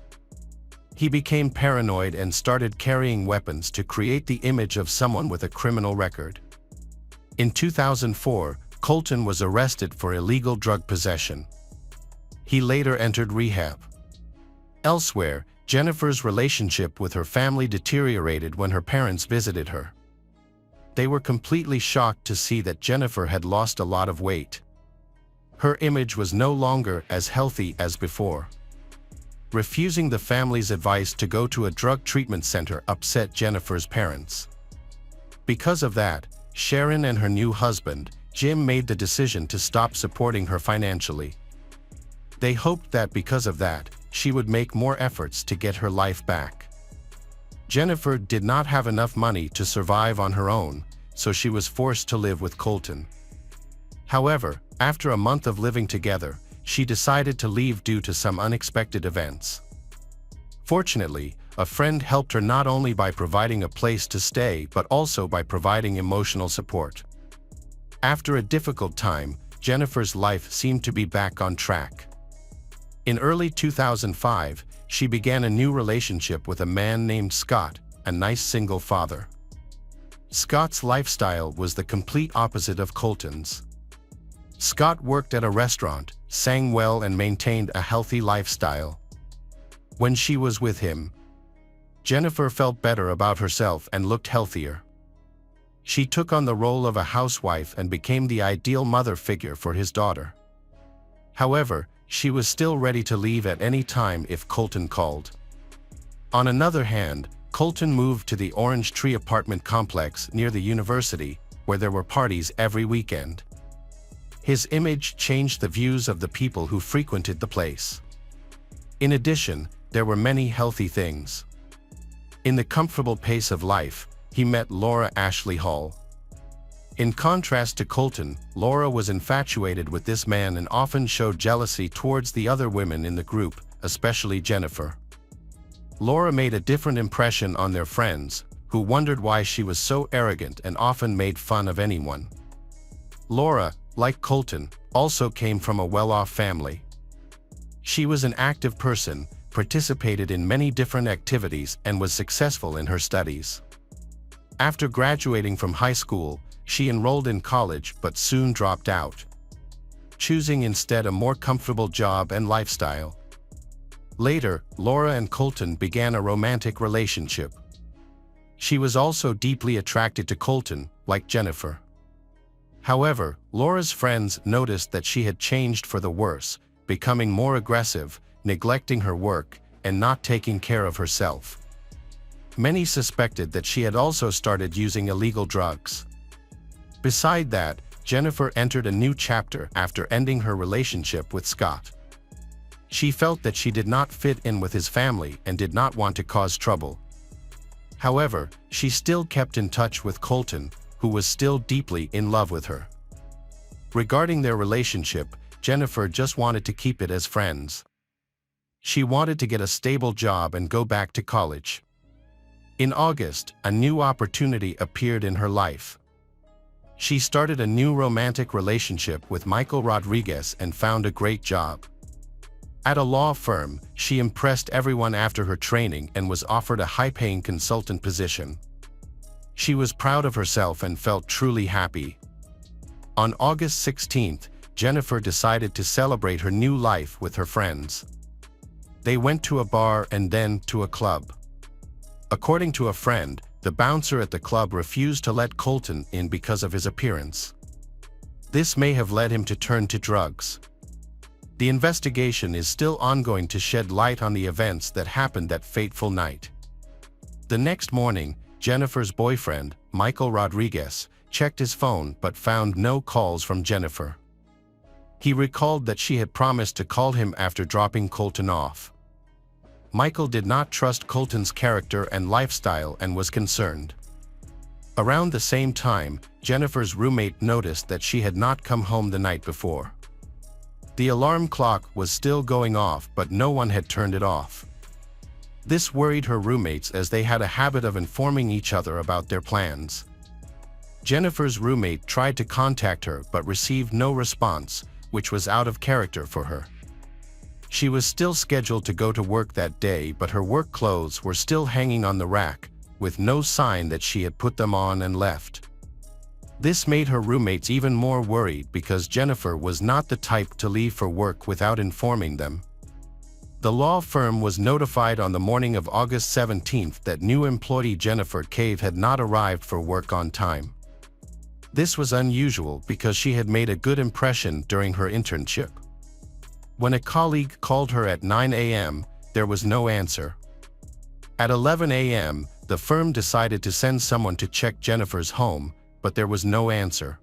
He became paranoid and started carrying weapons to create the image of someone with a criminal record. In 2004, Colton was arrested for illegal drug possession. He later entered rehab. Elsewhere, Jennifer's relationship with her family deteriorated when her parents visited her. They were completely shocked to see that Jennifer had lost a lot of weight. Her image was no longer as healthy as before. Refusing the family's advice to go to a drug treatment center upset Jennifer's parents. Because of that, Sharon and her new husband, Jim, made the decision to stop supporting her financially. They hoped that because of that, she would make more efforts to get her life back. Jennifer did not have enough money to survive on her own, so she was forced to live with Colton. However, after a month of living together, she decided to leave due to some unexpected events. Fortunately, a friend helped her not only by providing a place to stay but also by providing emotional support. After a difficult time, Jennifer's life seemed to be back on track. In early 2005, she began a new relationship with a man named Scott, a nice single father. Scott's lifestyle was the complete opposite of Colton's. Scott worked at a restaurant, sang well, and maintained a healthy lifestyle. When she was with him, Jennifer felt better about herself and looked healthier. She took on the role of a housewife and became the ideal mother figure for his daughter. However, she was still ready to leave at any time if Colton called. On another hand, Colton moved to the Orange Tree apartment complex near the university, where there were parties every weekend. His image changed the views of the people who frequented the place. In addition, there were many healthy things. In the comfortable pace of life, he met Laura Ashley Hall. In contrast to Colton, Laura was infatuated with this man and often showed jealousy towards the other women in the group, especially Jennifer. Laura made a different impression on their friends, who wondered why she was so arrogant and often made fun of anyone. Laura, like Colton, also came from a well-off family. She was an active person, participated in many different activities, and was successful in her studies. After graduating from high school, she enrolled in college but soon dropped out, choosing instead a more comfortable job and lifestyle. Later, Laura and Colton began a romantic relationship. She was also deeply attracted to Colton, like Jennifer. However, Laura's friends noticed that she had changed for the worse, becoming more aggressive, neglecting her work, and not taking care of herself. Many suspected that she had also started using illegal drugs. Beside that, Jennifer entered a new chapter after ending her relationship with Scott. She felt that she did not fit in with his family and did not want to cause trouble. However, she still kept in touch with Colton, who was still deeply in love with her. Regarding their relationship, Jennifer just wanted to keep it as friends. She wanted to get a stable job and go back to college. In August, a new opportunity appeared in her life. She started a new romantic relationship with Michael Rodriguez and found a great job. At a law firm, she impressed everyone after her training and was offered a high-paying consultant position. She was proud of herself and felt truly happy. On August 16th, Jennifer decided to celebrate her new life with her friends. They went to a bar and then to a club. According to a friend, the bouncer at the club refused to let Colton in because of his appearance. This may have led him to turn to drugs. The investigation is still ongoing to shed light on the events that happened that fateful night. The next morning, Jennifer's boyfriend, Michael Rodriguez, checked his phone but found no calls from Jennifer. He recalled that she had promised to call him after dropping Colton off. Michael did not trust Colton's character and lifestyle and was concerned. Around the same time, Jennifer's roommate noticed that she had not come home the night before. The alarm clock was still going off, but no one had turned it off. This worried her roommates as they had a habit of informing each other about their plans. Jennifer's roommate tried to contact her but received no response, which was out of character for her. She was still scheduled to go to work that day, but her work clothes were still hanging on the rack, with no sign that she had put them on and left. This made her roommates even more worried because Jennifer was not the type to leave for work without informing them. The law firm was notified on the morning of August 17th that new employee Jennifer Cave had not arrived for work on time. This was unusual because she had made a good impression during her internship. When a colleague called her at 9 a.m., there was no answer. At 11 a.m., the firm decided to send someone to check Jennifer's home, but there was no answer.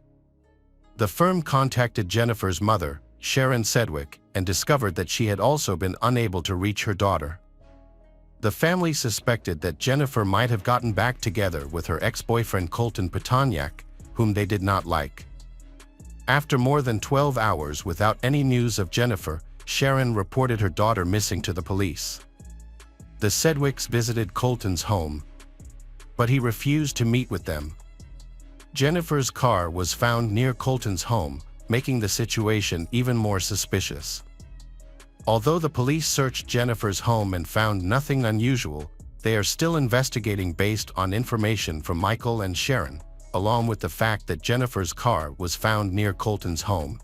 The firm contacted Jennifer's mother, Sharon Sedgwick, and discovered that she had also been unable to reach her daughter. The family suspected that Jennifer might have gotten back together with her ex-boyfriend Colton Patagnac, whom they did not like. After more than 12 hours without any news of Jennifer, Sharon reported her daughter missing to the police. The Sedgwicks visited Colton's home, but he refused to meet with them. Jennifer's car was found near Colton's home, making the situation even more suspicious. Although the police searched Jennifer's home and found nothing unusual, they are still investigating based on information from Michael and Sharon, along with the fact that Jennifer's car was found near Colton's home.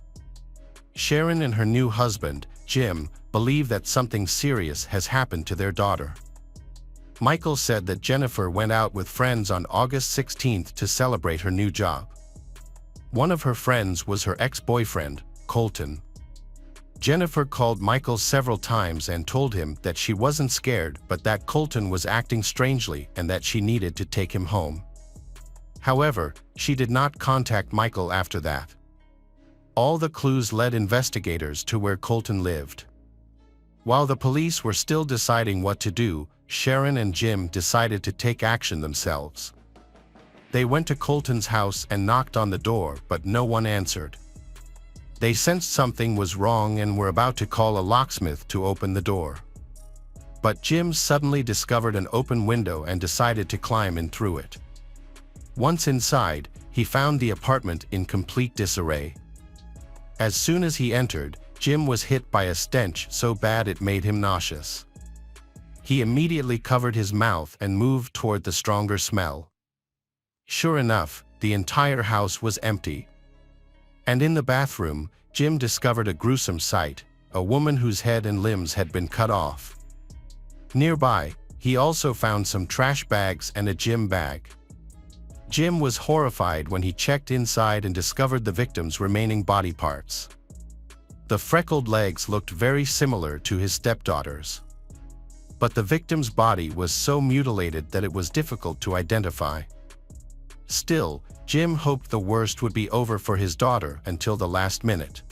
Sharon and her new husband, Jim, believe that something serious has happened to their daughter. Michael said that Jennifer went out with friends on August 16th to celebrate her new job. One of her friends was her ex-boyfriend, Colton. Jennifer called Michael several times and told him that she wasn't scared but that Colton was acting strangely and that she needed to take him home. However, she did not contact Michael after that. All the clues led investigators to where Colton lived. While the police were still deciding what to do, Sharon and Jim decided to take action themselves. They went to Colton's house and knocked on the door, but no one answered. They sensed something was wrong and were about to call a locksmith to open the door. But Jim suddenly discovered an open window and decided to climb in through it. Once inside, he found the apartment in complete disarray. As soon as he entered, Jim was hit by a stench so bad it made him nauseous. He immediately covered his mouth and moved toward the stronger smell. Sure enough, the entire house was empty. And in the bathroom, Jim discovered a gruesome sight, a woman whose head and limbs had been cut off. Nearby, he also found some trash bags and a gym bag. Jim was horrified when he checked inside and discovered the victim's remaining body parts. The freckled legs looked very similar to his stepdaughter's. But the victim's body was so mutilated that it was difficult to identify. Still, Jim hoped the worst would be over for his daughter until the last minute.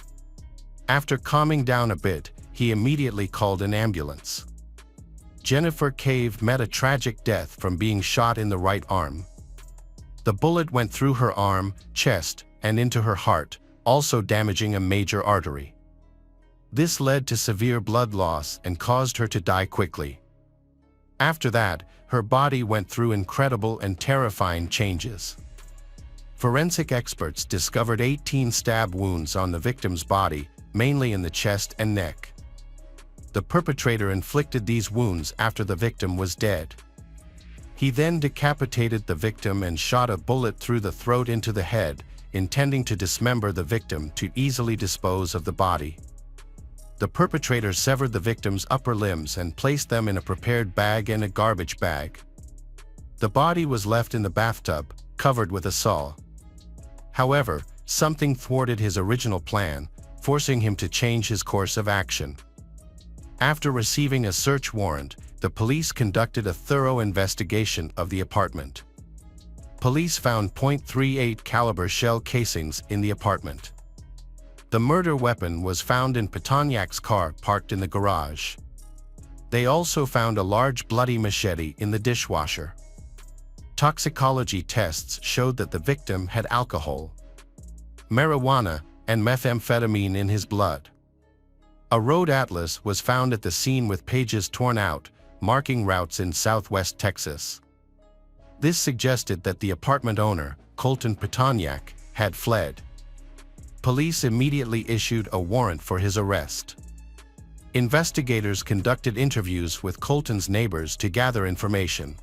After calming down a bit, he immediately called an ambulance. Jennifer Cave met a tragic death from being shot in the right arm. The bullet went through her arm, chest, and into her heart, also damaging a major artery. This led to severe blood loss and caused her to die quickly. After that, her body went through incredible and terrifying changes. Forensic experts discovered 18 stab wounds on the victim's body, mainly in the chest and neck. The perpetrator inflicted these wounds after the victim was dead. He then decapitated the victim and shot a bullet through the throat into the head, intending to dismember the victim to easily dispose of the body. The perpetrator severed the victim's upper limbs and placed them in a prepared bag and a garbage bag. The body was left in the bathtub, covered with a saw. However, something thwarted his original plan. forcing him to change his course of action. After receiving a search warrant, the police conducted a thorough investigation of the apartment. Police found .38 caliber shell casings in the apartment. The murder weapon was found in Petoniak's car parked in the garage. They also found a large bloody machete in the dishwasher. Toxicology tests showed that the victim had alcohol, marijuana, and methamphetamine in his blood. A road atlas was found at the scene with pages torn out, marking routes in southwest Texas. This suggested that the apartment owner, Colton Petoniak, had fled. Police immediately issued a warrant for his arrest. Investigators conducted interviews with Colton's neighbors to gather information.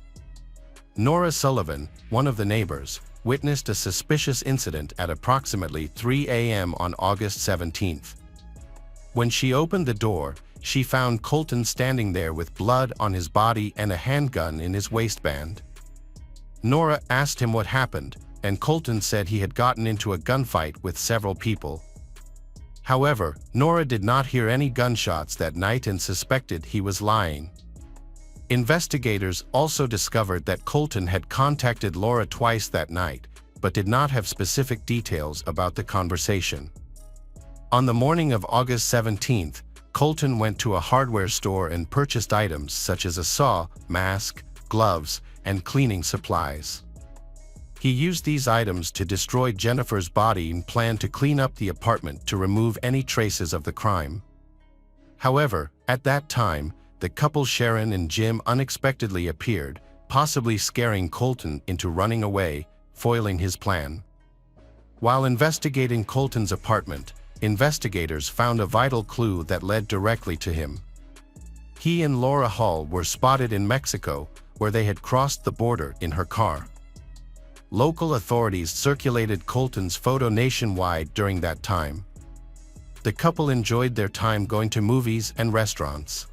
Nora Sullivan, one of the neighbors, witnessed a suspicious incident at approximately 3 a.m. on August 17. When she opened the door, she found Colton standing there with blood on his body and a handgun in his waistband. Nora asked him what happened, and Colton said he had gotten into a gunfight with several people. However, Nora did not hear any gunshots that night and suspected he was lying. Investigators also discovered that Colton had contacted Laura twice that night, but did not have specific details about the conversation. On the morning of August 17, Colton went to a hardware store and purchased items such as a saw, mask, gloves, and cleaning supplies. He used these items to destroy Jennifer's body and planned to clean up the apartment to remove any traces of the crime. However, at that time, the couple Sharon and Jim unexpectedly appeared, possibly scaring Colton into running away, foiling his plan. While investigating Colton's apartment, investigators found a vital clue that led directly to him. He and Laura Hall were spotted in Mexico, where they had crossed the border in her car. Local authorities circulated Colton's photo nationwide during that time. The couple enjoyed their time going to movies and restaurants.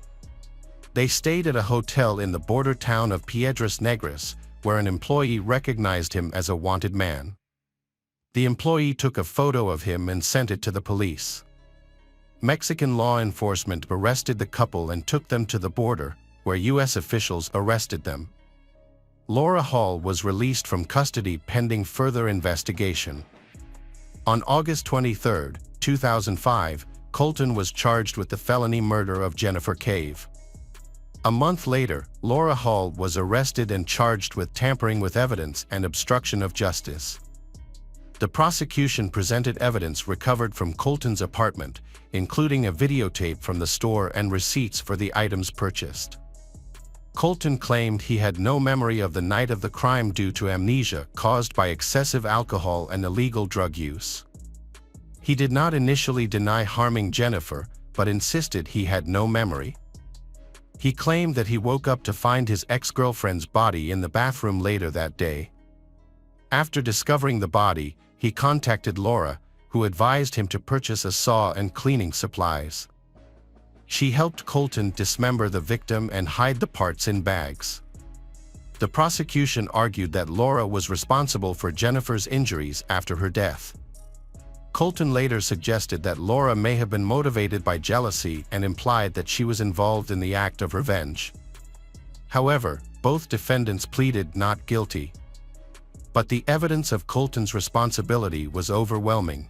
They stayed at a hotel in the border town of Piedras Negras, where an employee recognized him as a wanted man. The employee took a photo of him and sent it to the police. Mexican law enforcement arrested the couple and took them to the border, where U.S. officials arrested them. Laura Hall was released from custody pending further investigation. On August 23, 2005, Colton was charged with the felony murder of Jennifer Cave. A month later, Laura Hall was arrested and charged with tampering with evidence and obstruction of justice. The prosecution presented evidence recovered from Colton's apartment, including a videotape from the store and receipts for the items purchased. Colton claimed he had no memory of the night of the crime due to amnesia caused by excessive alcohol and illegal drug use. He did not initially deny harming Jennifer, but insisted he had no memory. He claimed that he woke up to find his ex-girlfriend's body in the bathroom later that day. After discovering the body, he contacted Laura, who advised him to purchase a saw and cleaning supplies. She helped Colton dismember the victim and hide the parts in bags. The prosecution argued that Laura was responsible for Jennifer's injuries after her death. Colton later suggested that Laura may have been motivated by jealousy and implied that she was involved in the act of revenge. However, both defendants pleaded not guilty. But the evidence of Colton's responsibility was overwhelming.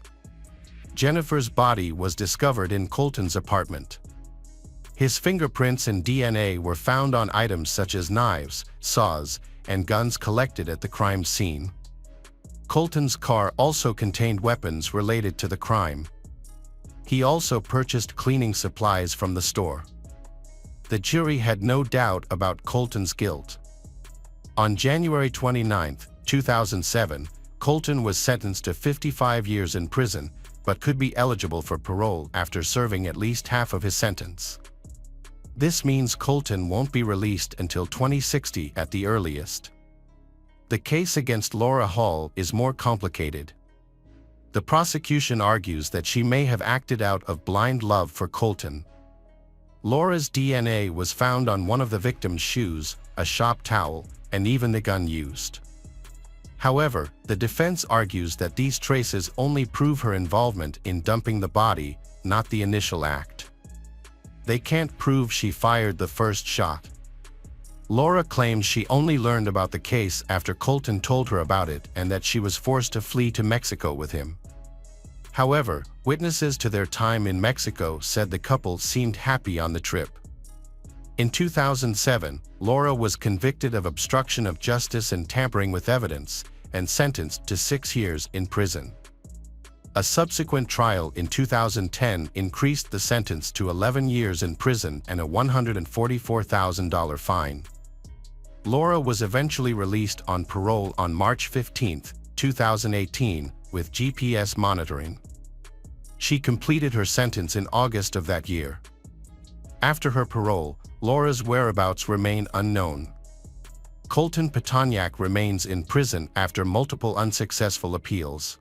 Jennifer's body was discovered in Colton's apartment. His fingerprints and DNA were found on items such as knives, saws, and guns collected at the crime scene. Colton's car also contained weapons related to the crime. He also purchased cleaning supplies from the store. The jury had no doubt about Colton's guilt. On January 29, 2007, Colton was sentenced to 55 years in prison, but could be eligible for parole after serving at least half of his sentence. This means Colton won't be released until 2060 at the earliest. The case against Laura Hall is more complicated. The prosecution argues that she may have acted out of blind love for Colton. Laura's DNA was found on one of the victim's shoes, a shop towel, and even the gun used. However, the defense argues that these traces only prove her involvement in dumping the body, not the initial act. They can't prove she fired the first shot. Laura claims she only learned about the case after Colton told her about it and that she was forced to flee to Mexico with him. However, witnesses to their time in Mexico said the couple seemed happy on the trip. In 2007, Laura was convicted of obstruction of justice and tampering with evidence, and sentenced to 6 years in prison. A subsequent trial in 2010 increased the sentence to 11 years in prison and a $144,000 fine. Laura was eventually released on parole on March 15, 2018, with GPS monitoring. She completed her sentence in August of that year. After her parole, Laura's whereabouts remain unknown. Colton Petoniak remains in prison after multiple unsuccessful appeals.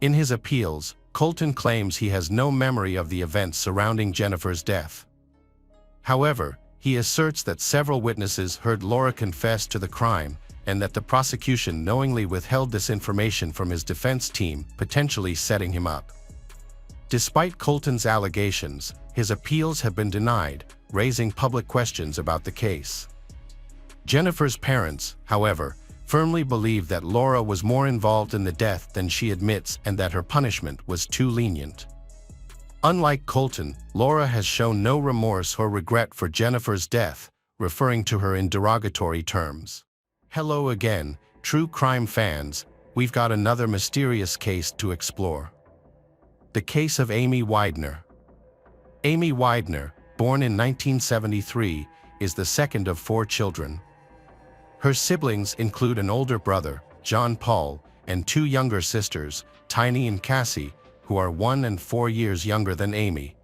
In his appeals, Colton claims he has no memory of the events surrounding Jennifer's death. However, he asserts that several witnesses heard Laura confess to the crime and that the prosecution knowingly withheld this information from his defense team, potentially setting him up. Despite Colton's allegations, his appeals have been denied, raising public questions about the case. Jennifer's parents, however, firmly believe that Laura was more involved in the death than she admits and that her punishment was too lenient. Unlike Colton, Laura has shown no remorse or regret for Jennifer's death, referring to her in derogatory terms. Hello again, true crime fans, we've got another mysterious case to explore. The case of Amy Widner. Amy Widner, born in 1973, is the second of 4 children. Her siblings include an older brother, John Paul, and 2 younger sisters, Tiny and Cassie, who are 1 and 4 years younger than Amy.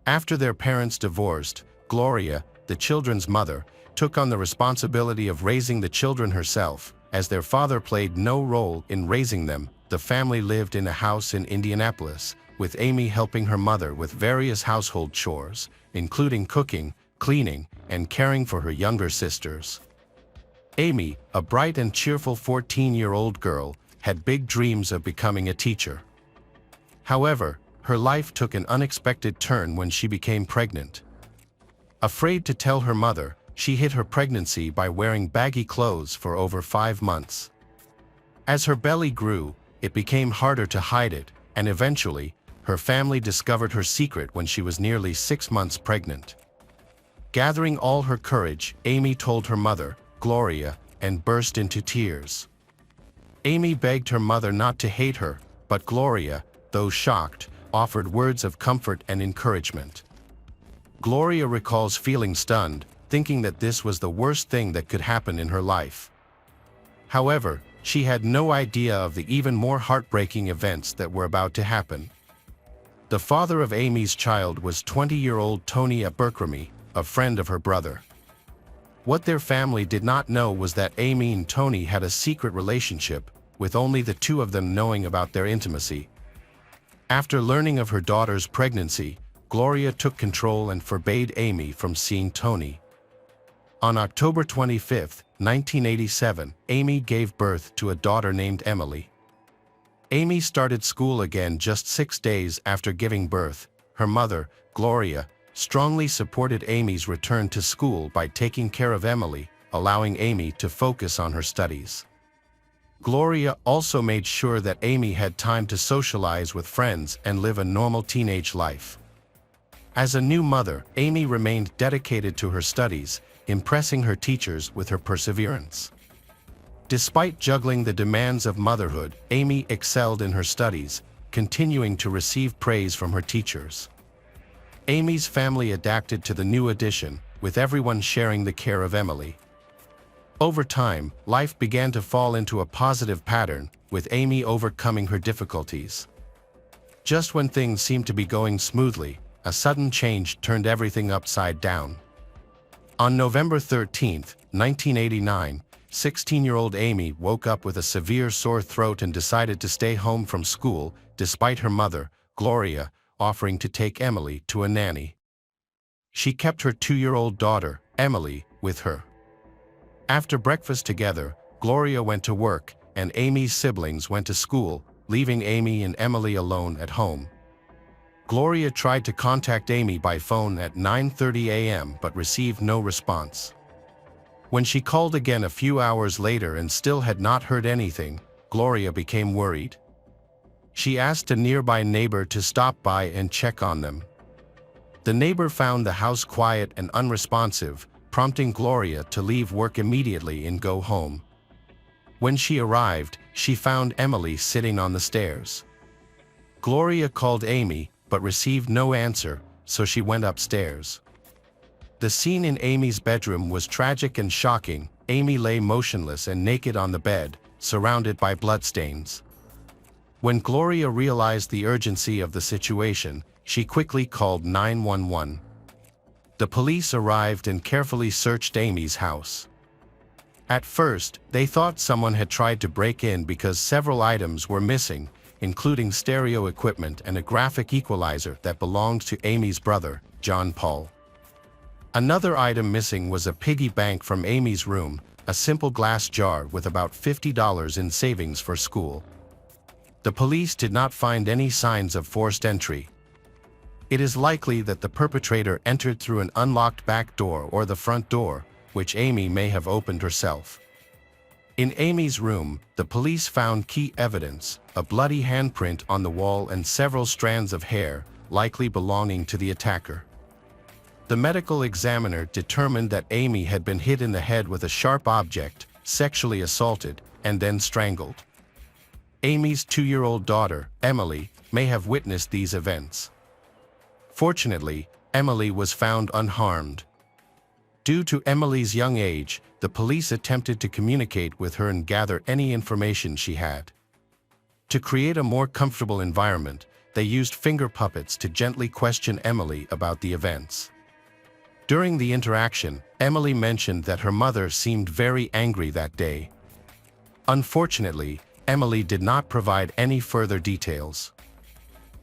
After their parents divorced, Gloria, the children's mother, took on the responsibility of raising the children herself. As their father played no role in raising them, the family lived in a house in Indianapolis, with Amy helping her mother with various household chores, including cooking, cleaning, and caring for her younger sisters. Amy, a bright and cheerful 14-year-old girl, had big dreams of becoming a teacher. However, her life took an unexpected turn when she became pregnant. Afraid to tell her mother, she hid her pregnancy by wearing baggy clothes for over 5 months. As her belly grew, it became harder to hide it, and eventually, her family discovered her secret when she was nearly 6 months pregnant. Gathering all her courage, Amy told her mother, Gloria, and burst into tears. Amy begged her mother not to hate her, but Gloria, though shocked, offered words of comfort and encouragement. Gloria recalls feeling stunned, thinking that this was the worst thing that could happen in her life. However, she had no idea of the even more heartbreaking events that were about to happen. The father of Amy's child was 20-year-old Tony Abercrombie, a friend of her brother. What their family did not know was that Amy and Tony had a secret relationship, with only the 2 of them knowing about their intimacy. After learning of her daughter's pregnancy, Gloria took control and forbade Amy from seeing Tony. On October 25, 1987, Amy gave birth to a daughter named Emily. Amy started school again just 6 days after giving birth. Her mother, Gloria, strongly supported Amy's return to school by taking care of Emily, allowing Amy to focus on her studies. Gloria also made sure that Amy had time to socialize with friends and live a normal teenage life. As a new mother, Amy remained dedicated to her studies, impressing her teachers with her perseverance. Despite juggling the demands of motherhood, Amy excelled in her studies, continuing to receive praise from her teachers. Amy's family adapted to the new addition, with everyone sharing the care of Emily. Over time, life began to fall into a positive pattern, with Amy overcoming her difficulties. Just when things seemed to be going smoothly, a sudden change turned everything upside down. On November 13, 1989, 16-year-old Amy woke up with a severe sore throat and decided to stay home from school, despite her mother, Gloria, offering to take Emily to a nanny. She kept her 2-year-old daughter, Emily, with her. After breakfast together, Gloria went to work, and Amy's siblings went to school, leaving Amy and Emily alone at home. Gloria tried to contact Amy by phone at 9:30 a.m. but received no response. When she called again a few hours later and still had not heard anything, Gloria became worried. She asked a nearby neighbor to stop by and check on them. The neighbor found the house quiet and unresponsive, prompting Gloria to leave work immediately and go home. When she arrived, she found Emily sitting on the stairs. Gloria called Amy, but received no answer, so she went upstairs. The scene in Amy's bedroom was tragic and shocking. Amy lay motionless and naked on the bed, surrounded by bloodstains. When Gloria realized the urgency of the situation, she quickly called 911. The police arrived and carefully searched Amy's house. At first, they thought someone had tried to break in because several items were missing, including stereo equipment and a graphic equalizer that belonged to Amy's brother, John Paul. Another item missing was a piggy bank from Amy's room, a simple glass jar with about $50 in savings for school. The police did not find any signs of forced entry. It is likely that the perpetrator entered through an unlocked back door or the front door, which Amy may have opened herself. In Amy's room, the police found key evidence, a bloody handprint on the wall and several strands of hair, likely belonging to the attacker. The medical examiner determined that Amy had been hit in the head with a sharp object, sexually assaulted, and then strangled. Amy's 2-year-old daughter, Emily, may have witnessed these events. Fortunately, Emily was found unharmed. Due to Emily's young age, the police attempted to communicate with her and gather any information she had. To create a more comfortable environment, they used finger puppets to gently question Emily about the events. During the interaction, Emily mentioned that her mother seemed very angry that day. Unfortunately, Emily did not provide any further details.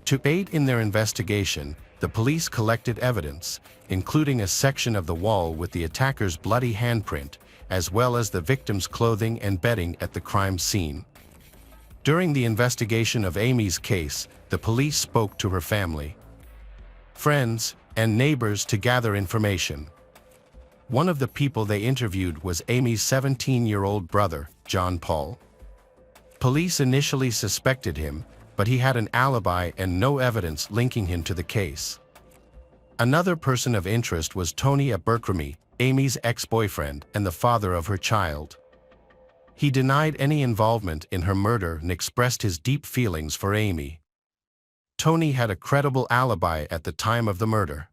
To aid in their investigation, the police collected evidence, including a section of the wall with the attacker's bloody handprint, as well as the victim's clothing and bedding at the crime scene. During the investigation of Amy's case, the police spoke to her family, friends, and neighbors to gather information. One of the people they interviewed was Amy's 17-year-old brother, John Paul. Police initially suspected him, but he had an alibi and no evidence linking him to the case. Another person of interest was Tony Abercrombie, Amy's ex-boyfriend and the father of her child. He denied any involvement in her murder and expressed his deep feelings for Amy. Tony had a credible alibi at the time of the murder.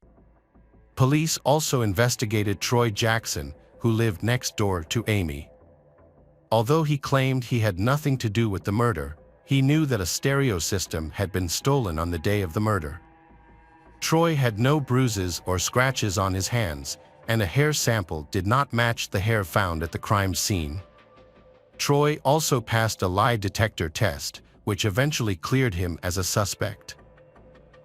Police also investigated Troy Jackson, who lived next door to Amy. Although he claimed he had nothing to do with the murder, he knew that a stereo system had been stolen on the day of the murder. Troy had no bruises or scratches on his hands, and a hair sample did not match the hair found at the crime scene. Troy also passed a lie detector test, which eventually cleared him as a suspect.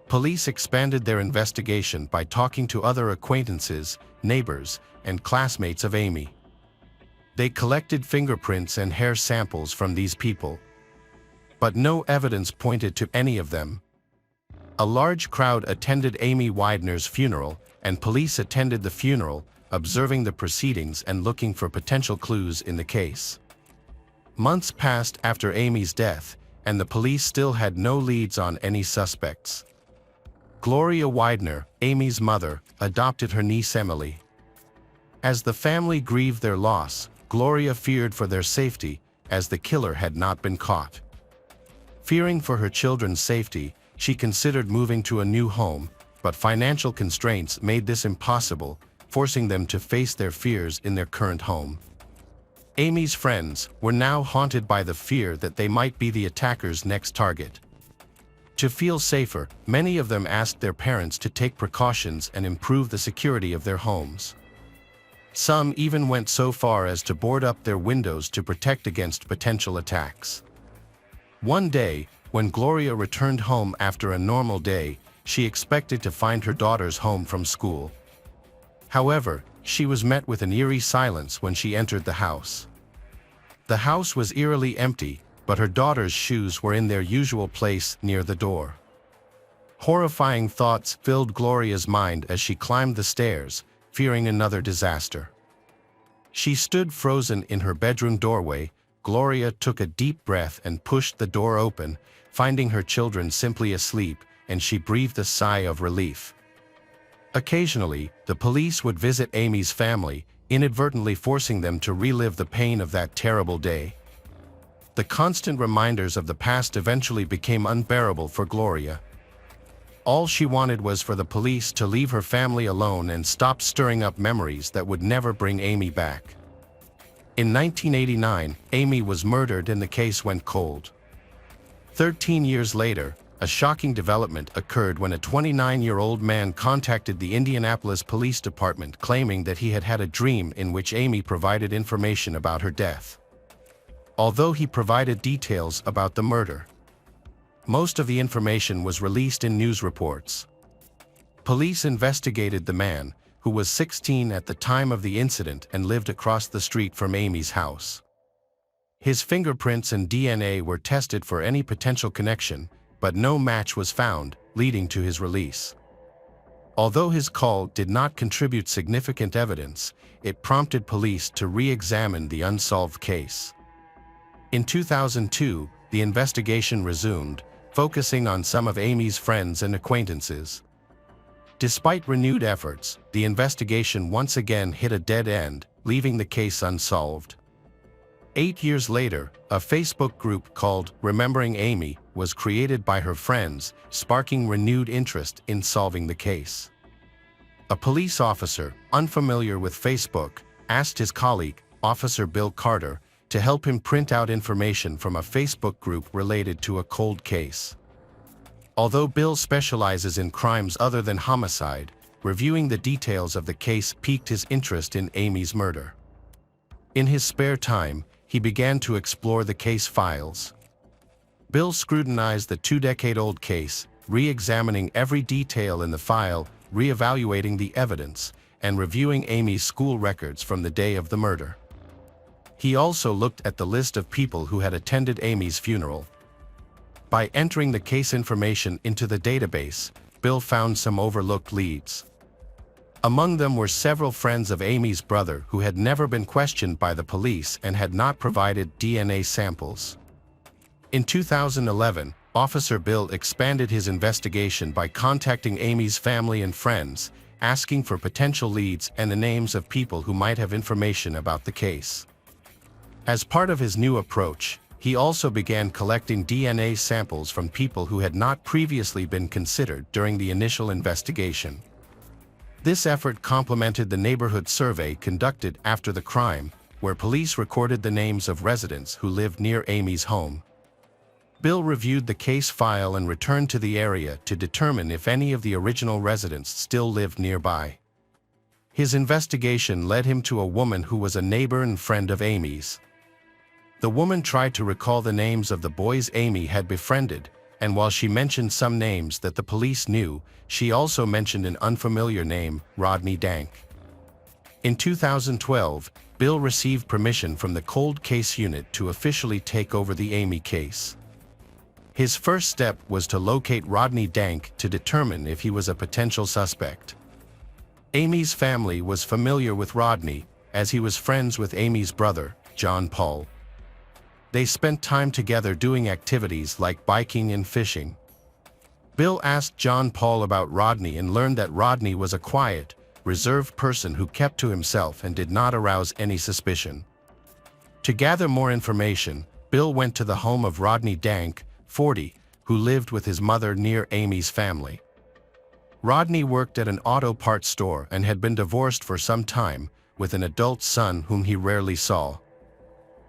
Police expanded their investigation by talking to other acquaintances, neighbors, and classmates of Amy. They collected fingerprints and hair samples from these people, but no evidence pointed to any of them. A large crowd attended Amy Widner's funeral, and police attended the funeral, observing the proceedings and looking for potential clues in the case. Months passed after Amy's death, and the police still had no leads on any suspects. Gloria Widner, Amy's mother, adopted her niece Emily. As the family grieved their loss, Gloria feared for their safety, as the killer had not been caught. Fearing for her children's safety, she considered moving to a new home, but financial constraints made this impossible, forcing them to face their fears in their current home. Amy's friends were now haunted by the fear that they might be the attacker's next target. To feel safer, many of them asked their parents to take precautions and improve the security of their homes. Some even went so far as to board up their windows to protect against potential attacks. One day, when Gloria returned home after a normal day, she expected to find her daughters home from school. However, she was met with an eerie silence when she entered the house. The house was eerily empty, but her daughters' shoes were in their usual place near the door. Horrifying thoughts filled Gloria's mind as she climbed the stairs, fearing another disaster. She stood frozen in her bedroom doorway. Gloria took a deep breath and pushed the door open, finding her children simply asleep, and she breathed a sigh of relief. Occasionally, the police would visit Amy's family, inadvertently forcing them to relive the pain of that terrible day. The constant reminders of the past eventually became unbearable for Gloria. All she wanted was for the police to leave her family alone and stop stirring up memories that would never bring Amy back. In 1989, Amy was murdered and the case went cold. 13 years later, a shocking development occurred when a 29-year-old man contacted the Indianapolis Police Department claiming that he had had a dream in which Amy provided information about her death. Although he provided details about the murder, most of the information was released in news reports. Police investigated the man, who was 16 at the time of the incident and lived across the street from Amy's house. His fingerprints and DNA were tested for any potential connection, but no match was found, leading to his release. Although his call did not contribute significant evidence, it prompted police to re-examine the unsolved case. In 2002, the investigation resumed, focusing on some of Amy's friends and acquaintances. Despite renewed efforts, the investigation once again hit a dead end, leaving the case unsolved. 8 years later, a Facebook group called Remembering Amy was created by her friends, sparking renewed interest in solving the case. A police officer, unfamiliar with Facebook, asked his colleague, Officer Bill Carter, to help him print out information from a Facebook group related to a cold case. Although Bill specializes in crimes other than homicide, reviewing the details of the case piqued his interest in Amy's murder. In his spare time, he began to explore the case files. Bill scrutinized the 2-decade-old case, re-examining every detail in the file, re-evaluating the evidence, and reviewing Amy's school records from the day of the murder. He also looked at the list of people who had attended Amy's funeral. By entering the case information into the database, Bill found some overlooked leads. Among them were several friends of Amy's brother who had never been questioned by the police and had not provided DNA samples. In 2011, Officer Bill expanded his investigation by contacting Amy's family and friends, asking for potential leads and the names of people who might have information about the case. As part of his new approach, he also began collecting DNA samples from people who had not previously been considered during the initial investigation. This effort complemented the neighborhood survey conducted after the crime, where police recorded the names of residents who lived near Amy's home. Bill reviewed the case file and returned to the area to determine if any of the original residents still lived nearby. His investigation led him to a woman who was a neighbor and friend of Amy's. The woman tried to recall the names of the boys Amy had befriended, and while she mentioned some names that the police knew, she also mentioned an unfamiliar name, Rodney Dank. In 2012, Bill received permission from the Cold Case Unit to officially take over the Amy case. His first step was to locate Rodney Dank to determine if he was a potential suspect. Amy's family was familiar with Rodney, as he was friends with Amy's brother, John Paul. They spent time together doing activities like biking and fishing. Bill asked John Paul about Rodney and learned that Rodney was a quiet, reserved person who kept to himself and did not arouse any suspicion. To gather more information, Bill went to the home of Rodney Dank, 40, who lived with his mother near Amy's family. Rodney worked at an auto parts store and had been divorced for some time, with an adult son whom he rarely saw.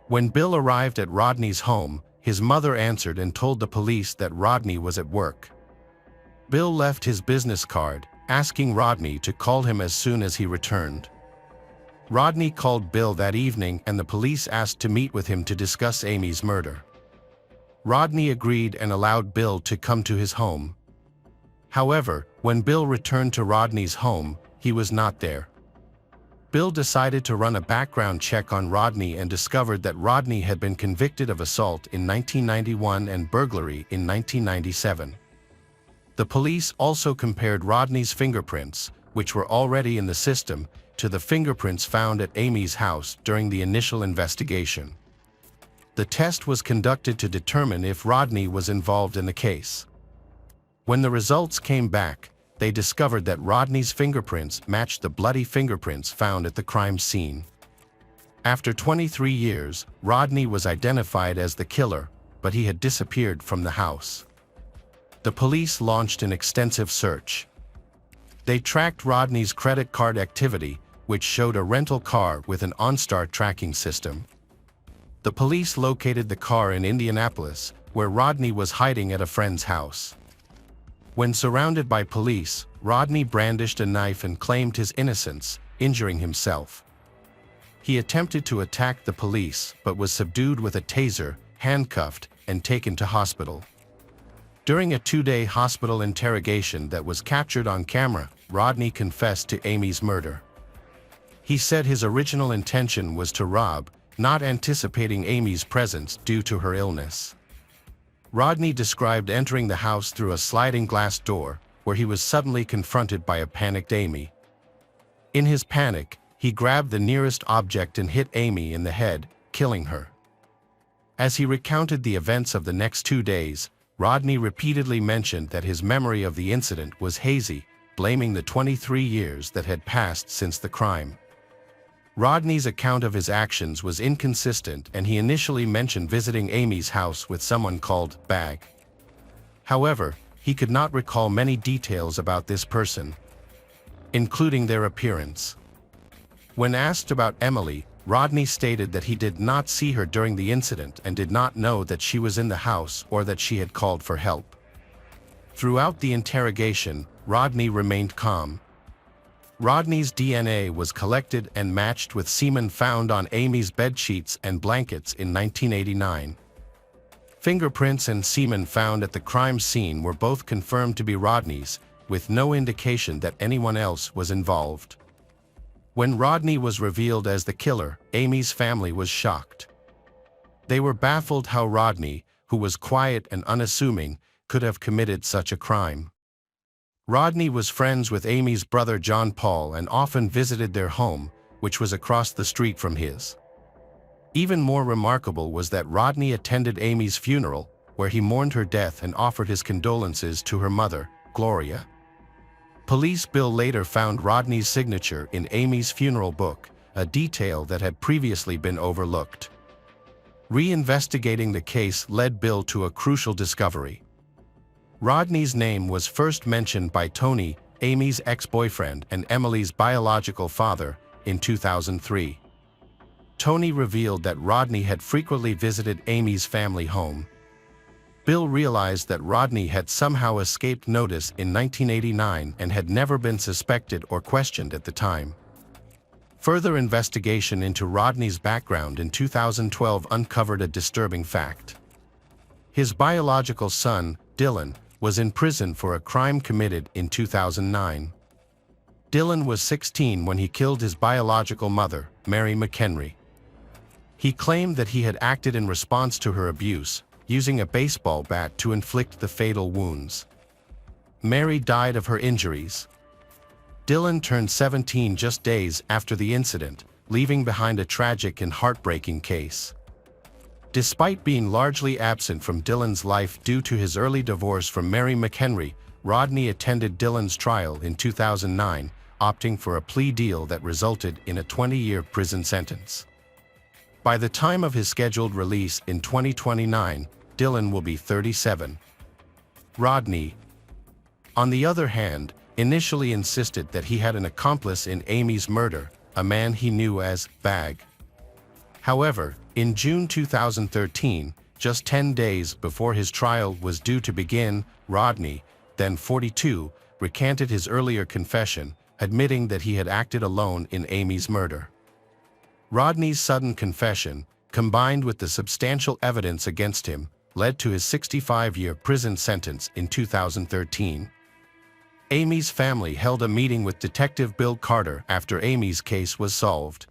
When Bill arrived at Rodney's home, his mother answered and told the police that Rodney was at work. Bill left his business card, asking Rodney to call him as soon as he returned. Rodney called Bill that evening and the police asked to meet with him to discuss Amy's murder. Rodney agreed and allowed Bill to come to his home. However, when Bill returned to Rodney's home, he was not there. Bill decided to run a background check on Rodney and discovered that Rodney had been convicted of assault in 1991 and burglary in 1997. The police also compared Rodney's fingerprints, which were already in the system, to the fingerprints found at Amy's house during the initial investigation. The test was conducted to determine if Rodney was involved in the case. When the results came back, they discovered that Rodney's fingerprints matched the bloody fingerprints found at the crime scene. After 23 years, Rodney was identified as the killer, but he had disappeared from the house. The police launched an extensive search. They tracked Rodney's credit card activity, which showed a rental car with an OnStar tracking system. The police located the car in Indianapolis, where Rodney was hiding at a friend's house. When surrounded by police, Rodney brandished a knife and claimed his innocence, injuring himself. He attempted to attack the police, but was subdued with a taser, handcuffed, and taken to hospital. During a 2-day hospital interrogation that was captured on camera, Rodney confessed to Amy's murder. He said his original intention was to rob, not anticipating Amy's presence due to her illness. Rodney described entering the house through a sliding glass door, where he was suddenly confronted by a panicked Amy. In his panic, he grabbed the nearest object and hit Amy in the head, killing her. As he recounted the events of the next 2 days, Rodney repeatedly mentioned that his memory of the incident was hazy, blaming the 23 years that had passed since the crime. Rodney's account of his actions was inconsistent, and he initially mentioned visiting Amy's house with someone called Bag. However, he could not recall many details about this person, including their appearance. When asked about Emily, Rodney stated that he did not see her during the incident and did not know that she was in the house or that she had called for help. Throughout the interrogation, Rodney remained calm. Rodney's DNA was collected and matched with semen found on Amy's bedsheets and blankets in 1989. Fingerprints and semen found at the crime scene were both confirmed to be Rodney's, with no indication that anyone else was involved. When Rodney was revealed as the killer, Amy's family was shocked. They were baffled how Rodney, who was quiet and unassuming, could have committed such a crime. Rodney was friends with Amy's brother John Paul and often visited their home, which was across the street from his. Even more remarkable was that Rodney attended Amy's funeral, where he mourned her death and offered his condolences to her mother, Gloria. Police bill later found Rodney's signature in Amy's funeral book, a detail that had previously been overlooked. Reinvestigating the case led Bill to a crucial discovery. Rodney's name was first mentioned by Tony, Amy's ex-boyfriend and Emily's biological father, in 2003. Tony revealed that Rodney had frequently visited Amy's family home. Bill realized that Rodney had somehow escaped notice in 1989 and had never been suspected or questioned at the time. Further investigation into Rodney's background in 2012 uncovered a disturbing fact. His biological son, Dylan, was in prison for a crime committed in 2009. Dylan was 16 when he killed his biological mother, Mary McHenry. He claimed that he had acted in response to her abuse, using a baseball bat to inflict the fatal wounds. Mary died of her injuries. Dylan turned 17 just days after the incident, leaving behind a tragic and heartbreaking case. Despite being largely absent from Dylan's life due to his early divorce from Mary McHenry, Rodney attended Dylan's trial in 2009, opting for a plea deal that resulted in a 20-year prison sentence. By the time of his scheduled release in 2029, Dylan will be 37. Rodney, on the other hand, initially insisted that he had an accomplice in Amy's murder, a man he knew as Bag. However, in June 2013, just 10 days before his trial was due to begin, Rodney, then 42, recanted his earlier confession, admitting that he had acted alone in Amy's murder. Rodney's sudden confession, combined with the substantial evidence against him, led to his 65-year prison sentence in 2013. Amy's family held a meeting with Detective Bill Carter after Amy's case was solved.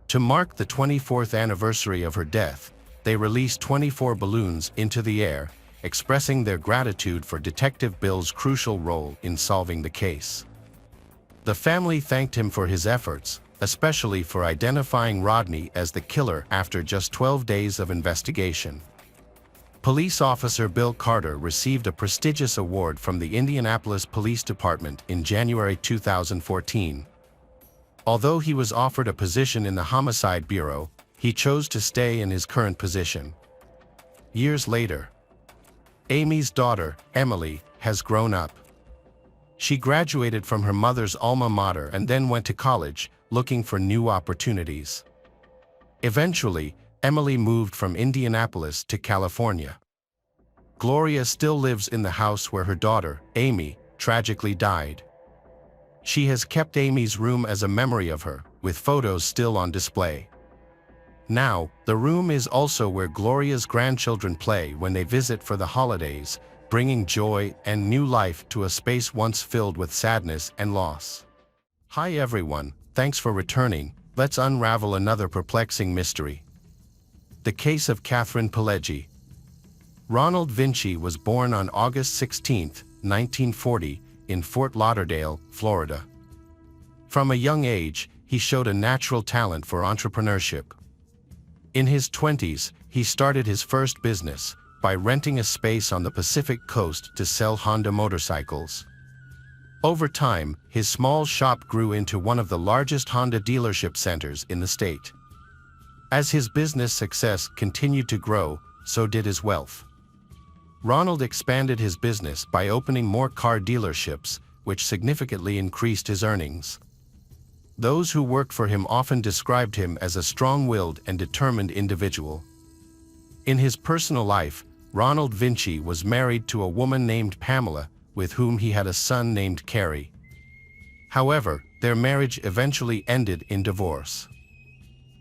To mark the 24th anniversary of her death, they released 24 balloons into the air, expressing their gratitude for Detective Bill's crucial role in solving the case. The family thanked him for his efforts, especially for identifying Rodney as the killer after just 12 days of investigation. Police officer Bill Carter received a prestigious award from the Indianapolis Police Department in January 2014. Although he was offered a position in the Homicide Bureau, he chose to stay in his current position. Years later, Amy's daughter, Emily, has grown up. She graduated from her mother's alma mater and then went to college, looking for new opportunities. Eventually, Emily moved from Indianapolis to California. Gloria still lives in the house where her daughter, Amy, tragically died. She has kept Amy's room as a memory of her, with photos still on display. Now, the room is also where Gloria's grandchildren play when they visit for the holidays, bringing joy and new life to a space once filled with sadness and loss. Hi everyone, thanks for returning. Let's unravel another perplexing mystery. The case of Catherine Pileggi. Ronald Vinci was born on August 16, 1940, in Fort Lauderdale, Florida. From a young age, he showed a natural talent for entrepreneurship. In his 20s, he started his first business by renting a space on the Pacific Coast to sell Honda motorcycles. Over time, his small shop grew into one of the largest Honda dealership centers in the state. As his business success continued to grow, so did his wealth. Ronald expanded his business by opening more car dealerships, which significantly increased his earnings. Those who worked for him often described him as a strong-willed and determined individual. In his personal life, Ronald Vinci was married to a woman named Pamela, with whom he had a son named Carey. However, their marriage eventually ended in divorce.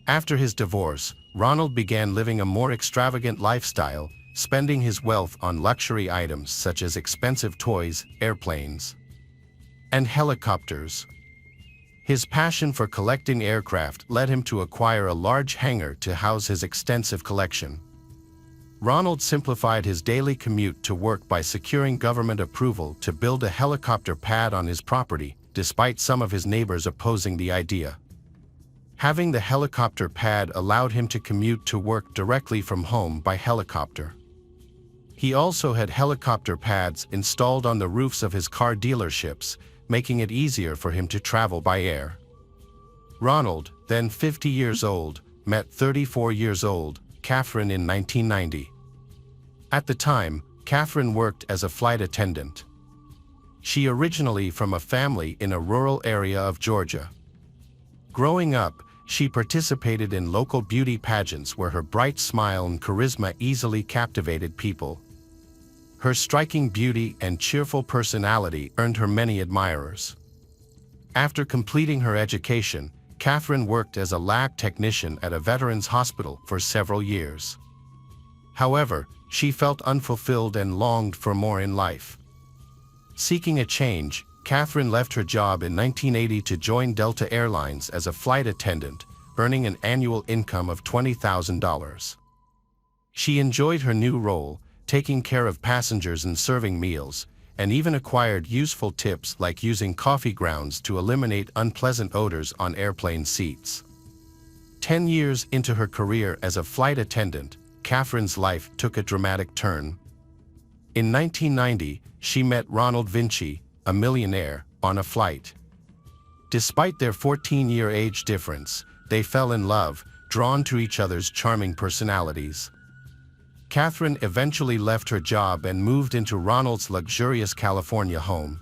After his divorce, Ronald began living a more extravagant lifestyle, spending his wealth on luxury items such as expensive toys, airplanes, and helicopters. His passion for collecting aircraft led him to acquire a large hangar to house his extensive collection. Ronald simplified his daily commute to work by securing government approval to build a helicopter pad on his property, despite some of his neighbors opposing the idea. Having the helicopter pad allowed him to commute to work directly from home by helicopter. He also had helicopter pads installed on the roofs of his car dealerships, making it easier for him to travel by air. Ronald, then 50 years old, met 34 years old Catherine in 1990. At the time, Catherine worked as a flight attendant. She originally from a family in a rural area of Georgia. Growing up, she participated in local beauty pageants where her bright smile and charisma easily captivated people. Her striking beauty and cheerful personality earned her many admirers. After completing her education, Catherine worked as a lab technician at a veterans hospital for several years. However, she felt unfulfilled and longed for more in life. Seeking a change, Catherine left her job in 1980 to join Delta Airlines as a flight attendant, earning an annual income of $20,000. She enjoyed her new role, taking care of passengers and serving meals, and even acquired useful tips like using coffee grounds to eliminate unpleasant odors on airplane seats. 10 years into her career as a flight attendant, Catherine's life took a dramatic turn. In 1990, she met Ronald Vinci, a millionaire, on a flight. Despite their 14-year age difference, they fell in love, drawn to each other's charming personalities. Catherine eventually left her job and moved into Ronald's luxurious California home.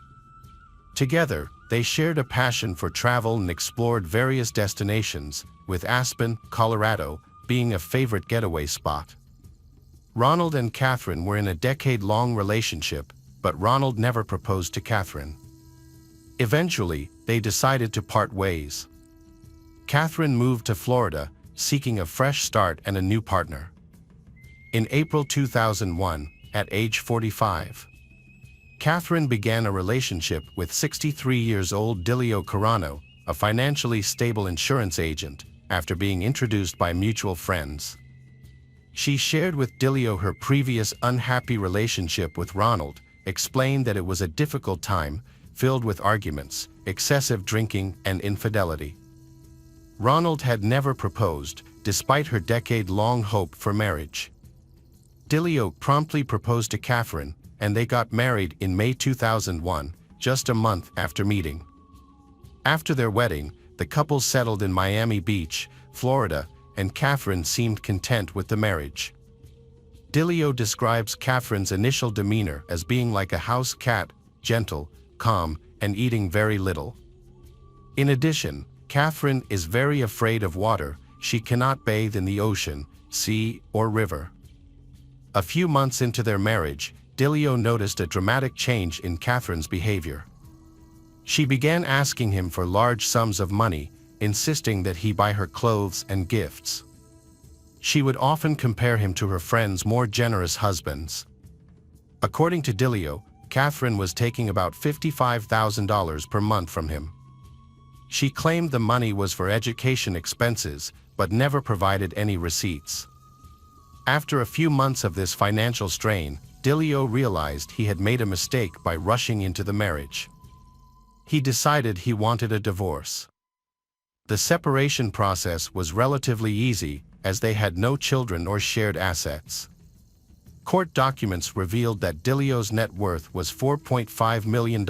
Together, they shared a passion for travel and explored various destinations, with Aspen, Colorado, being a favorite getaway spot. Ronald and Catherine were in a decade-long relationship, but Ronald never proposed to Catherine. Eventually, they decided to part ways. Catherine moved to Florida, seeking a fresh start and a new partner. In April 2001, at age 45, Catherine began a relationship with 63 years old Dilio Carano, a financially stable insurance agent, after being introduced by mutual friends. She shared with Dilio her previous unhappy relationship with Ronald, explained that it was a difficult time, filled with arguments, excessive drinking, and infidelity. Ronald had never proposed, despite her decade-long hope for marriage. Dilio promptly proposed to Catherine, and they got married in May 2001, just a month after meeting. After their wedding, the couple settled in Miami Beach, Florida, and Catherine seemed content with the marriage. Dilio describes Catherine's initial demeanor as being like a house cat, gentle, calm, and eating very little. In addition, Catherine is very afraid of water. She cannot bathe in the ocean, sea, or river. A few months into their marriage, Dilio noticed a dramatic change in Catherine's behavior. She began asking him for large sums of money, insisting that he buy her clothes and gifts. She would often compare him to her friends' more generous husbands. According to Dilio, Catherine was taking about $55,000 per month from him. She claimed the money was for education expenses, but never provided any receipts. After a few months of this financial strain, Dilio realized he had made a mistake by rushing into the marriage. He decided he wanted a divorce. The separation process was relatively easy, as they had no children or shared assets. Court documents revealed that Dilio's net worth was $4.5 million,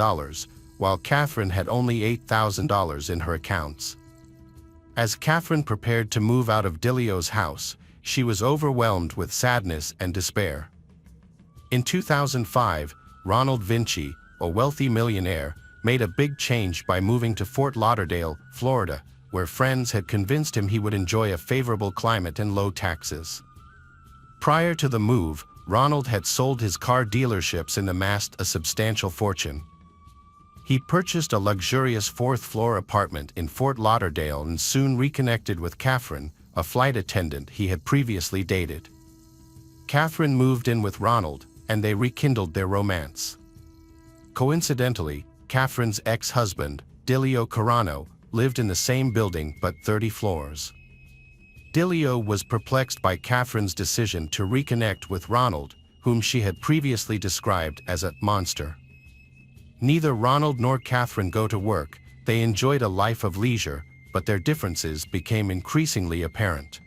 while Catherine had only $8,000 in her accounts. As Catherine prepared to move out of Dilio's house, she was overwhelmed with sadness and despair. In 2005, Ronald Vinci, a wealthy millionaire, made a big change by moving to Fort Lauderdale, Florida, where friends had convinced him he would enjoy a favorable climate and low taxes. Prior to the move, Ronald had sold his car dealerships and amassed a substantial fortune. He purchased a luxurious fourth-floor apartment in Fort Lauderdale and soon reconnected with Catherine, a flight attendant he had previously dated. Catherine moved in with Ronald, and they rekindled their romance. Coincidentally, Catherine's ex-husband, Dilio Carano, lived in the same building but 30 floors. Dilio was perplexed by Catherine's decision to reconnect with Ronald, whom she had previously described as a monster. Neither Ronald nor Catherine go to work. They enjoyed a life of leisure, but their differences became increasingly apparent.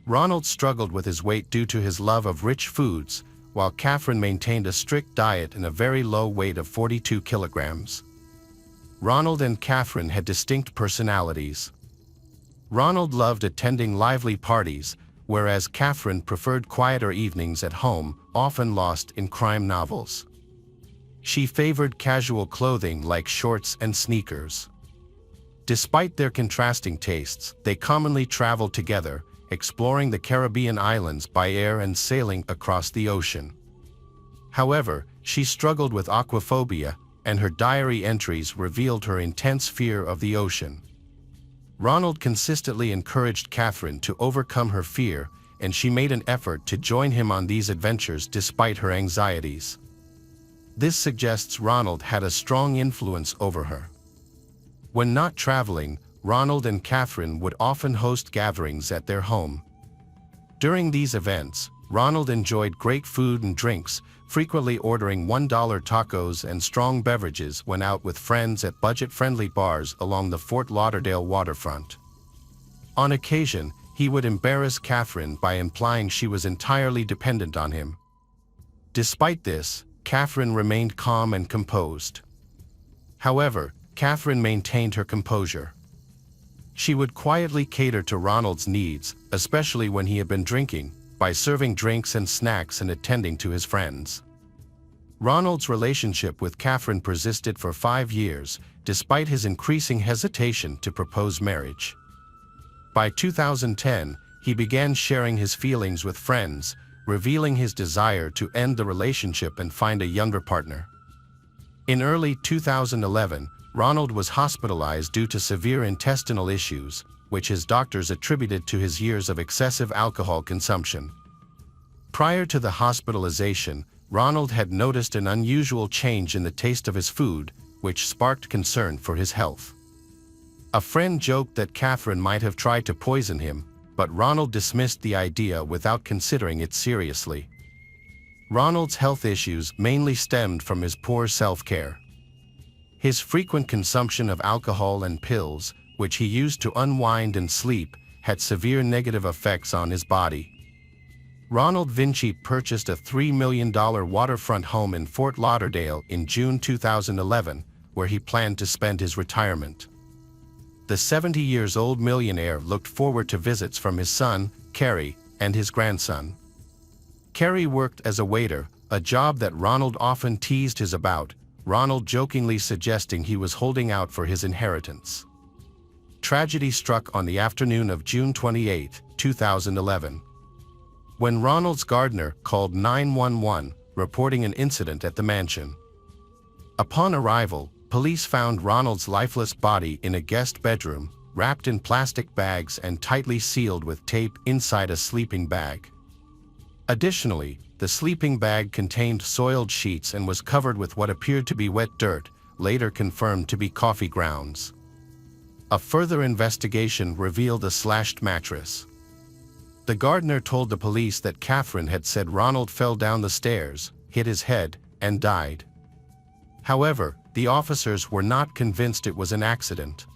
Ronald struggled with his weight due to his love of rich foods, while Catherine maintained a strict diet and a very low weight of 42 kilograms. Ronald and Catherine had distinct personalities. Ronald loved attending lively parties, whereas Catherine preferred quieter evenings at home, often lost in crime novels. She favored casual clothing like shorts and sneakers. Despite their contrasting tastes, they commonly traveled together, exploring the Caribbean islands by air and sailing across the ocean. However, she struggled with aquaphobia, and her diary entries revealed her intense fear of the ocean. Ronald consistently encouraged Catherine to overcome her fear, and she made an effort to join him on these adventures despite her anxieties. This suggests Ronald had a strong influence over her. When not traveling, Ronald and Catherine would often host gatherings at their home. During these events, Ronald enjoyed great food and drinks, frequently ordering $1 tacos and strong beverages when out with friends at budget-friendly bars along the Fort Lauderdale waterfront. On occasion, he would embarrass Catherine by implying she was entirely dependent on him. Despite this, Catherine remained calm and composed. However, Catherine maintained her composure. She would quietly cater to Ronald's needs, especially when he had been drinking, by serving drinks and snacks and attending to his friends. Ronald's relationship with Catherine persisted for 5 years, despite his increasing hesitation to propose marriage. By 2010, he began sharing his feelings with friends, revealing his desire to end the relationship and find a younger partner. In early 2011, Ronald was hospitalized due to severe intestinal issues, which his doctors attributed to his years of excessive alcohol consumption. Prior to the hospitalization, Ronald had noticed an unusual change in the taste of his food, which sparked concern for his health. A friend joked that Catherine might have tried to poison him, but Ronald dismissed the idea without considering it seriously. Ronald's health issues mainly stemmed from his poor self-care. His frequent consumption of alcohol and pills, which he used to unwind and sleep, had severe negative effects on his body. Ronald Vinci purchased a $3 million waterfront home in Fort Lauderdale in June 2011, where he planned to spend his retirement. The 70-year-old millionaire looked forward to visits from his son, Kerry, and his grandson. Kerry worked as a waiter, a job that Ronald often teased his about, Ronald jokingly suggesting he was holding out for his inheritance. Tragedy struck on the afternoon of June 28, 2011. When Ronald's gardener called 911, reporting an incident at the mansion. Upon arrival, police found Ronald's lifeless body in a guest bedroom, wrapped in plastic bags and tightly sealed with tape inside a sleeping bag. Additionally, the sleeping bag contained soiled sheets and was covered with what appeared to be wet dirt, later confirmed to be coffee grounds. A further investigation revealed a slashed mattress. The gardener told the police that Catherine had said Ronald fell down the stairs, hit his head, and died. However, the officers were not convinced it was an accident.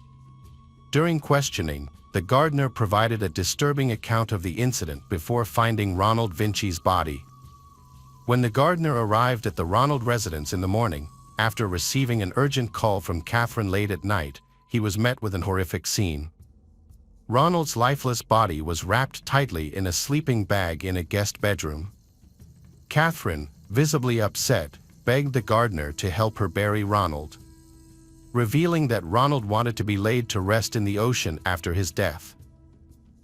During questioning, the gardener provided a disturbing account of the incident before finding Ronald Vinci's body. When the gardener arrived at the Ronald residence in the morning, after receiving an urgent call from Catherine late at night, he was met with an horrific scene. Ronald's lifeless body was wrapped tightly in a sleeping bag in a guest bedroom. Catherine, visibly upset, begged the gardener to help her bury Ronald, revealing that Ronald wanted to be laid to rest in the ocean after his death.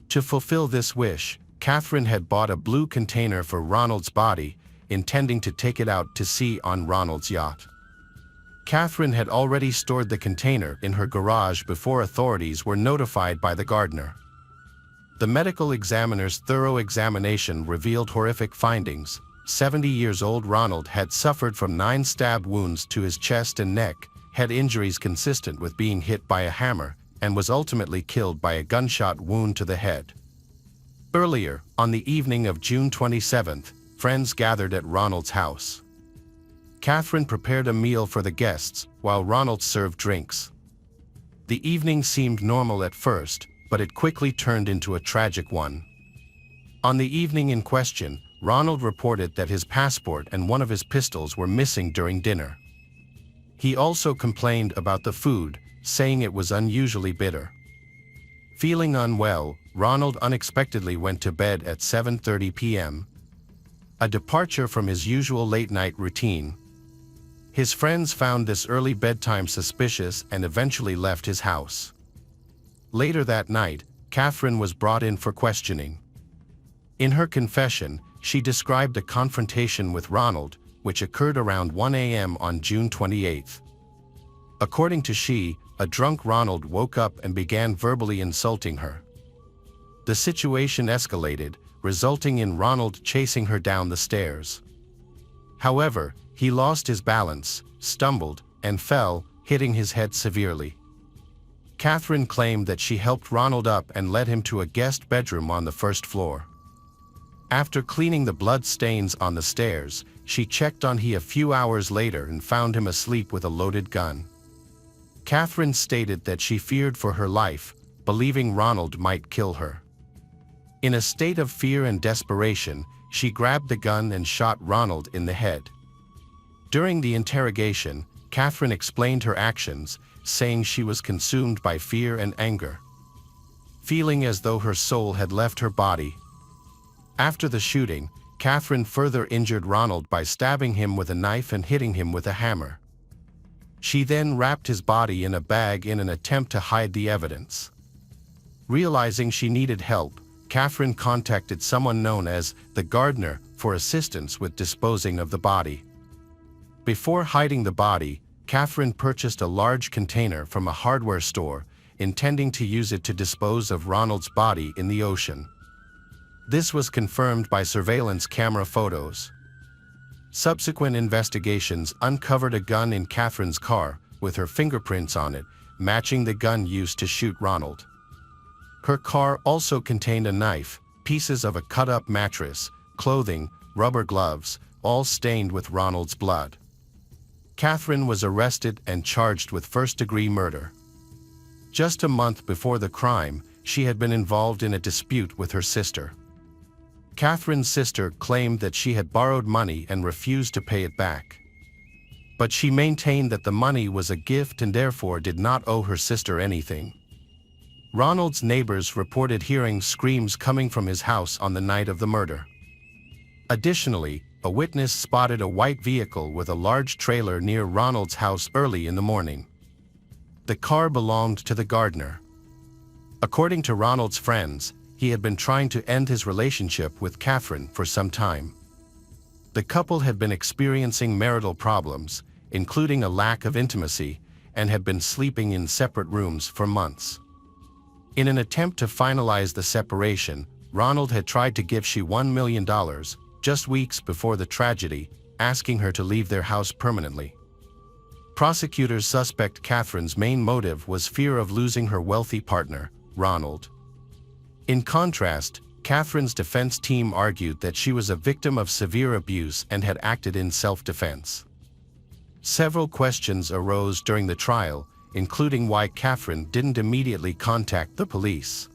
To fulfill this wish, Catherine had bought a blue container for Ronald's body, intending to take it out to sea on Ronald's yacht. Catherine had already stored the container in her garage before authorities were notified by the gardener. The medical examiner's thorough examination revealed horrific findings. 70-year-old Ronald had suffered from 9 stab wounds to his chest and neck, had injuries consistent with being hit by a hammer, and was ultimately killed by a gunshot wound to the head. Earlier, on the evening of June 27, friends gathered at Ronald's house. Catherine prepared a meal for the guests, while Ronald served drinks. The evening seemed normal at first, but it quickly turned into a tragic one. On the evening in question, Ronald reported that his passport and one of his pistols were missing during dinner. He also complained about the food, saying it was unusually bitter. Feeling unwell, Ronald unexpectedly went to bed at 7:30 p.m. A departure from his usual late-night routine. His friends found this early bedtime suspicious and eventually left his house. Later that night, Catherine was brought in for questioning. In her confession, she described a confrontation with Ronald, which occurred around 1 a.m. on June 28. According to she, a drunk Ronald woke up and began verbally insulting her. The situation escalated, resulting in Ronald chasing her down the stairs. However, he lost his balance, stumbled, and fell, hitting his head severely. Catherine claimed that she helped Ronald up and led him to a guest bedroom on the first floor. After cleaning the blood stains on the stairs, she checked on him a few hours later and found him asleep with a loaded gun. Catherine stated that she feared for her life, believing Ronald might kill her. In a state of fear and desperation, she grabbed the gun and shot Ronald in the head. During the interrogation, Catherine explained her actions, saying she was consumed by fear and anger, feeling as though her soul had left her body. After the shooting, Catherine further injured Ronald by stabbing him with a knife and hitting him with a hammer. She then wrapped his body in a bag in an attempt to hide the evidence. Realizing she needed help, Catherine contacted someone known as the gardener for assistance with disposing of the body. Before hiding the body, Catherine purchased a large container from a hardware store, intending to use it to dispose of Ronald's body in the ocean. This was confirmed by surveillance camera photos. Subsequent investigations uncovered a gun in Catherine's car, with her fingerprints on it, matching the gun used to shoot Ronald. Her car also contained a knife, pieces of a cut-up mattress, clothing, rubber gloves, all stained with Ronald's blood. Catherine was arrested and charged with first-degree murder. Just a month before the crime, she had been involved in a dispute with her sister. Catherine's sister claimed that she had borrowed money and refused to pay it back. But she maintained that the money was a gift and therefore did not owe her sister anything. Ronald's neighbors reported hearing screams coming from his house on the night of the murder. Additionally, a witness spotted a white vehicle with a large trailer near Ronald's house early in the morning. The car belonged to the gardener. According to Ronald's friends, he had been trying to end his relationship with Catherine for some time. The couple had been experiencing marital problems, including a lack of intimacy, and had been sleeping in separate rooms for months. In an attempt to finalize the separation, Ronald had tried to give she $1 million, just weeks before the tragedy, asking her to leave their house permanently. Prosecutors suspect Catherine's main motive was fear of losing her wealthy partner, Ronald. In contrast, Catherine's defense team argued that she was a victim of severe abuse and had acted in self-defense. Several questions arose during the trial, including why Catherine didn't immediately contact the police,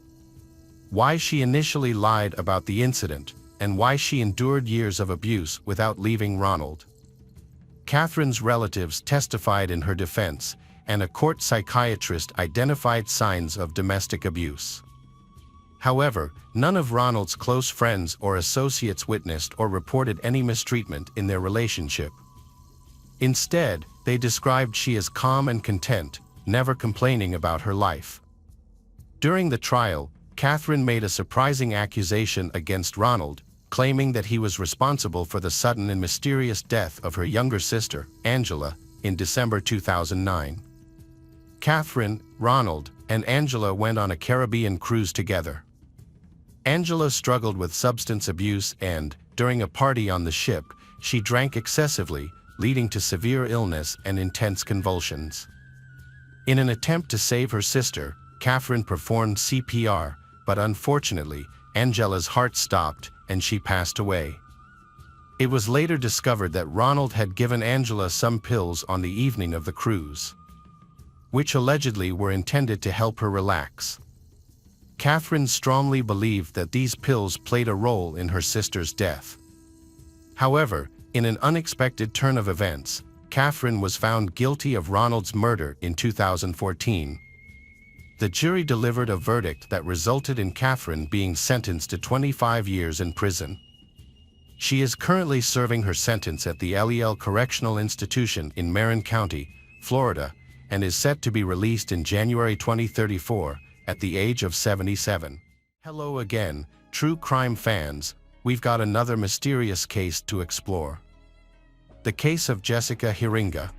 why she initially lied about the incident, and why she endured years of abuse without leaving Ronald. Catherine's relatives testified in her defense, and a court psychiatrist identified signs of domestic abuse. However, none of Ronald's close friends or associates witnessed or reported any mistreatment in their relationship. Instead, they described she as calm and content, never complaining about her life. During the trial, Catherine made a surprising accusation against Ronald, claiming that he was responsible for the sudden and mysterious death of her younger sister, Angela, in December 2009. Catherine, Ronald, and Angela went on a Caribbean cruise together. Angela struggled with substance abuse and, during a party on the ship, she drank excessively, leading to severe illness and intense convulsions. In an attempt to save her sister, Catherine performed CPR, but unfortunately, Angela's heart stopped and she passed away. It was later discovered that Ronald had given Angela some pills on the evening of the cruise, which allegedly were intended to help her relax. Catherine strongly believed that these pills played a role in her sister's death. However, in an unexpected turn of events, Catherine was found guilty of Ronald's murder in 2014. The jury delivered a verdict that resulted in Catherine being sentenced to 25 years in prison. She is currently serving her sentence at the LEL Correctional Institution in Marin County, Florida, and is set to be released in January 2034, at the age of 77. Hello again, true crime fans, we've got another mysterious case to explore. The case of Jessica Heringa.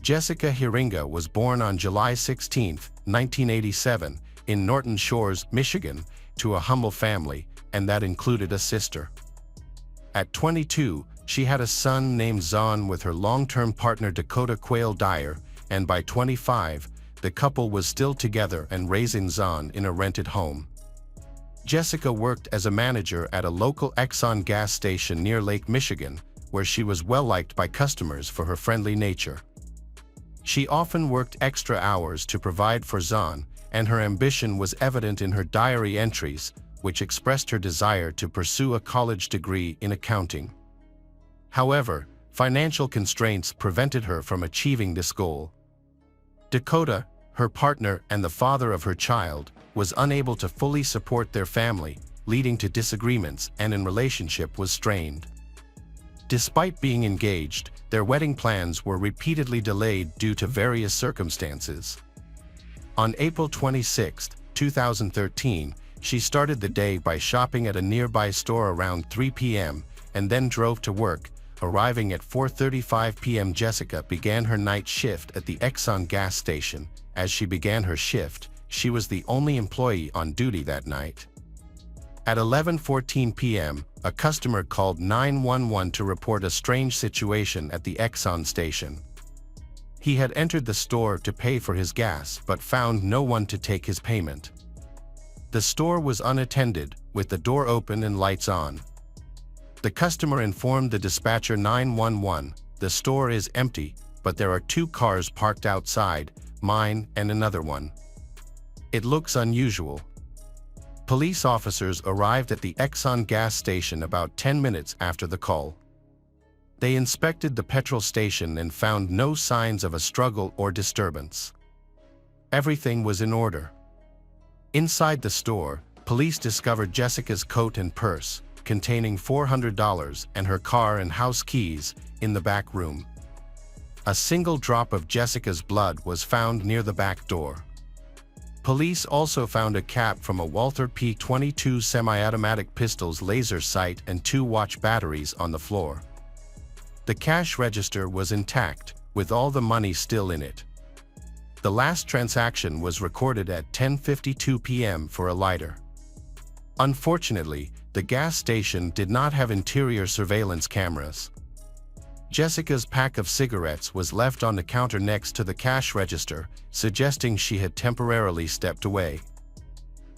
Jessica Heringa was born on July 16, 1987, in Norton Shores, Michigan, to a humble family, and that included a sister. At 22, she had a son named Zahn with her long-term partner Dakota Quayle Dyer, and by 25, the couple was still together and raising Zahn in a rented home. Jessica worked as a manager at a local Exxon gas station near Lake Michigan, where she was well-liked by customers for her friendly nature. She often worked extra hours to provide for Zahn, and her ambition was evident in her diary entries, which expressed her desire to pursue a college degree in accounting. However, financial constraints prevented her from achieving this goal. Dakota, her partner and the father of her child, was unable to fully support their family, leading to disagreements, and their relationship was strained. Despite being engaged, their wedding plans were repeatedly delayed due to various circumstances. On April 26, 2013, she started the day by shopping at a nearby store around 3 p.m. and then drove to work. Arriving at 4:35 p.m., Jessica began her night shift at the Exxon gas station. As she began her shift, she was the only employee on duty that night. At 11:14 p.m., a customer called 911 to report a strange situation at the Exxon station. He had entered the store to pay for his gas but found no one to take his payment. The store was unattended, with the door open and lights on. The customer informed the dispatcher 911, "The store is empty, but there are 2 cars parked outside, mine and another one. It looks unusual." Police officers arrived at the Exxon gas station about 10 minutes after the call. They inspected the petrol station and found no signs of a struggle or disturbance. Everything was in order. Inside the store, police discovered Jessica's coat and purse, containing $400, and her car and house keys, in the back room. A single drop of Jessica's blood was found near the back door. Police also found a cap from a Walther P22 semi-automatic pistol's laser sight and 2 watch batteries on the floor. The cash register was intact, with all the money still in it. The last transaction was recorded at 10:52 p.m. for a lighter. Unfortunately, the gas station did not have interior surveillance cameras. Jessica's pack of cigarettes was left on the counter next to the cash register, suggesting she had temporarily stepped away.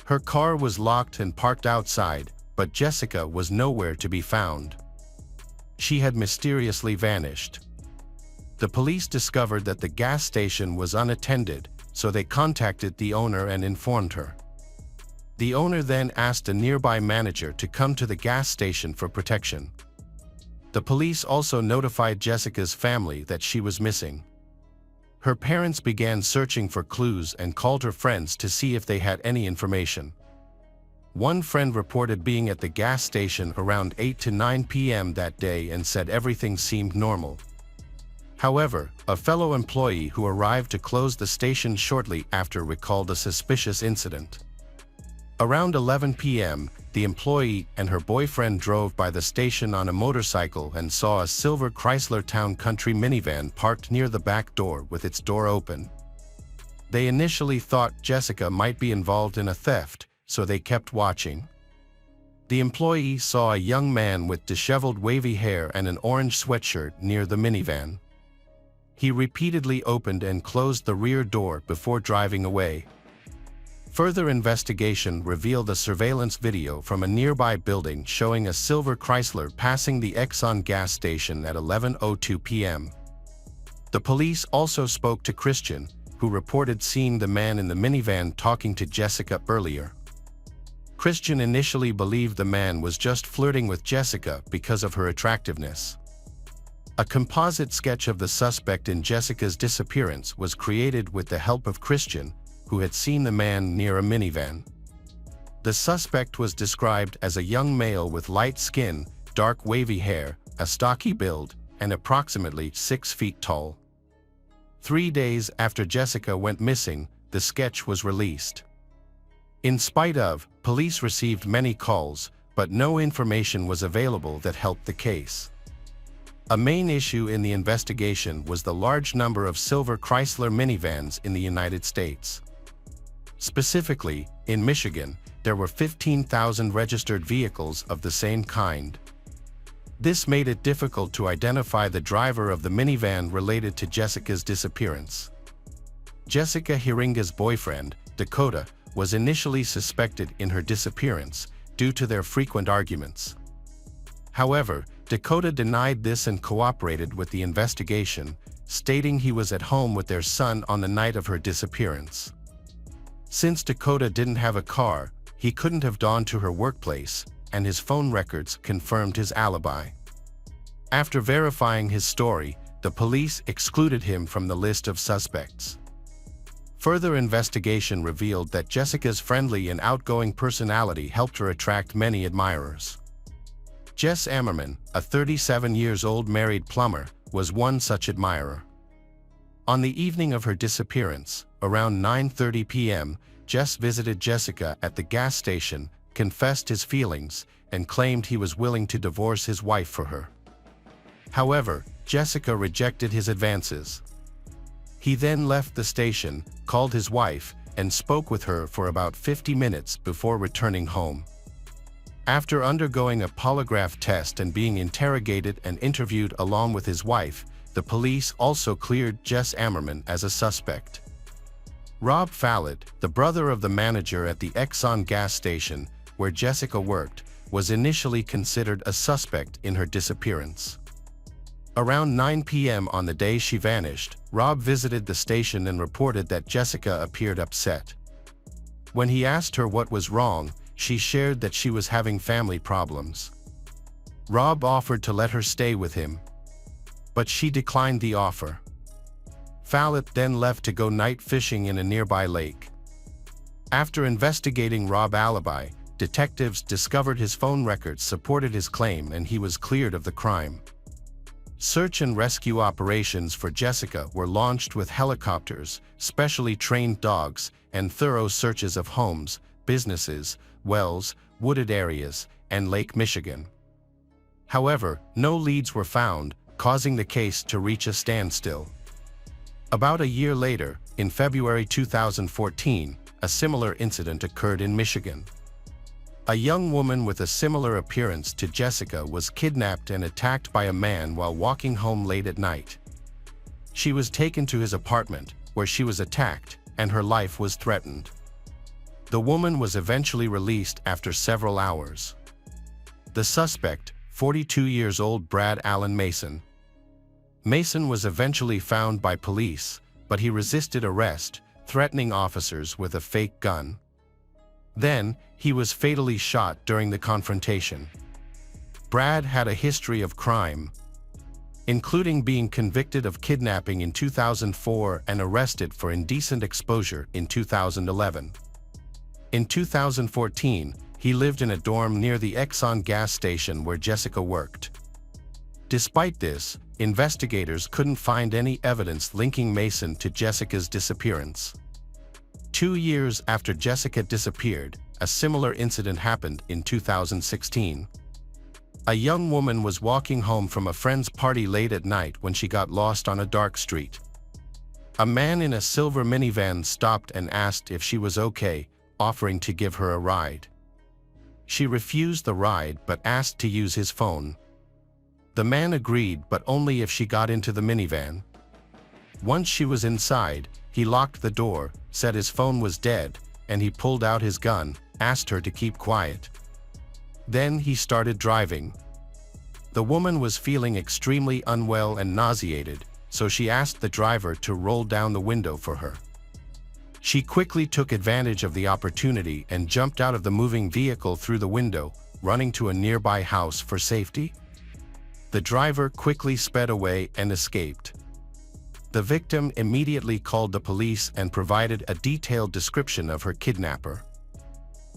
Her car was locked and parked outside, but Jessica was nowhere to be found. She had mysteriously vanished. The police discovered that the gas station was unattended, so they contacted the owner and informed her. The owner then asked a nearby manager to come to the gas station for protection. The police also notified Jessica's family that she was missing. Her parents began searching for clues and called her friends to see if they had any information. One friend reported being at the gas station around 8 to 9 p.m. that day and said everything seemed normal. However, a fellow employee who arrived to close the station shortly after recalled a suspicious incident. Around 11 p.m., the employee and her boyfriend drove by the station on a motorcycle and saw a silver Chrysler Town Country minivan parked near the back door with its door open. They initially thought Jessica might be involved in a theft, so they kept watching. The employee saw a young man with disheveled wavy hair and an orange sweatshirt near the minivan. He repeatedly opened and closed the rear door before driving away. Further investigation revealed a surveillance video from a nearby building showing a silver Chrysler passing the Exxon gas station at 11:02 p.m. The police also spoke to Christian, who reported seeing the man in the minivan talking to Jessica earlier. Christian initially believed the man was just flirting with Jessica because of her attractiveness. A composite sketch of the suspect in Jessica's disappearance was created with the help of Christian, who had seen the man near a minivan. The suspect was described as a young male with light skin, dark wavy hair, a stocky build, and approximately 6 feet tall. 3 days after Jessica went missing, the sketch was released. In spite of, police received many calls, but no information was available that helped the case. A main issue in the investigation was the large number of silver Chrysler minivans in the United States. Specifically, in Michigan, there were 15,000 registered vehicles of the same kind. This made it difficult to identify the driver of the minivan related to Jessica's disappearance. Jessica Heringa's boyfriend, Dakota, was initially suspected in her disappearance due to their frequent arguments. However, Dakota denied this and cooperated with the investigation, stating he was at home with their son on the night of her disappearance. Since Dakota didn't have a car, he couldn't have gone to her workplace, and his phone records confirmed his alibi. After verifying his story, the police excluded him from the list of suspects. Further investigation revealed that Jessica's friendly and outgoing personality helped her attract many admirers. Jess Ammerman, a 37-year-old married plumber, was one such admirer. On the evening of her disappearance, around 9:30 p.m., Jess visited Jessica at the gas station, confessed his feelings, and claimed he was willing to divorce his wife for her. However, Jessica rejected his advances. He then left the station, called his wife, and spoke with her for about 50 minutes before returning home. After undergoing a polygraph test and being interrogated and interviewed along with his wife, the police also cleared Jess Ammerman as a suspect. Rob Fallett, the brother of the manager at the Exxon gas station where Jessica worked, was initially considered a suspect in her disappearance. Around 9 p.m. on the day she vanished, Rob visited the station and reported that Jessica appeared upset. When he asked her what was wrong, she shared that she was having family problems. Rob offered to let her stay with him, but she declined the offer. Fallett then left to go night fishing in a nearby lake. After investigating Rob's alibi, detectives discovered his phone records supported his claim and he was cleared of the crime. Search and rescue operations for Jessica were launched with helicopters, specially trained dogs, and thorough searches of homes, businesses, wells, wooded areas, and Lake Michigan. However, no leads were found, causing the case to reach a standstill. About a year later, in February 2014, a similar incident occurred in Michigan. A young woman with a similar appearance to Jessica was kidnapped and attacked by a man while walking home late at night. She was taken to his apartment, where she was attacked, and her life was threatened. The woman was eventually released after several hours. The suspect, 42 years old Brad Allen Mason. Mason was eventually found by police, but he resisted arrest, threatening officers with a fake gun. Then, he was fatally shot during the confrontation. Brad had a history of crime, including being convicted of kidnapping in 2004 and arrested for indecent exposure in 2011. In 2014, he lived in a dorm near the Exxon gas station where Jessica worked. Despite this, investigators couldn't find any evidence linking Mason to Jessica's disappearance. 2 years after Jessica disappeared, a similar incident happened in 2016. A young woman was walking home from a friend's party late at night when she got lost on a dark street. A man in a silver minivan stopped and asked if she was okay, offering to give her a ride. She refused the ride but asked to use his phone. The man agreed, but only if she got into the minivan. Once she was inside, he locked the door, said his phone was dead, and he pulled out his gun, asked her to keep quiet. Then he started driving. The woman was feeling extremely unwell and nauseated, so she asked the driver to roll down the window for her. She quickly took advantage of the opportunity and jumped out of the moving vehicle through the window, running to a nearby house for safety. The driver quickly sped away and escaped. The victim immediately called the police and provided a detailed description of her kidnapper.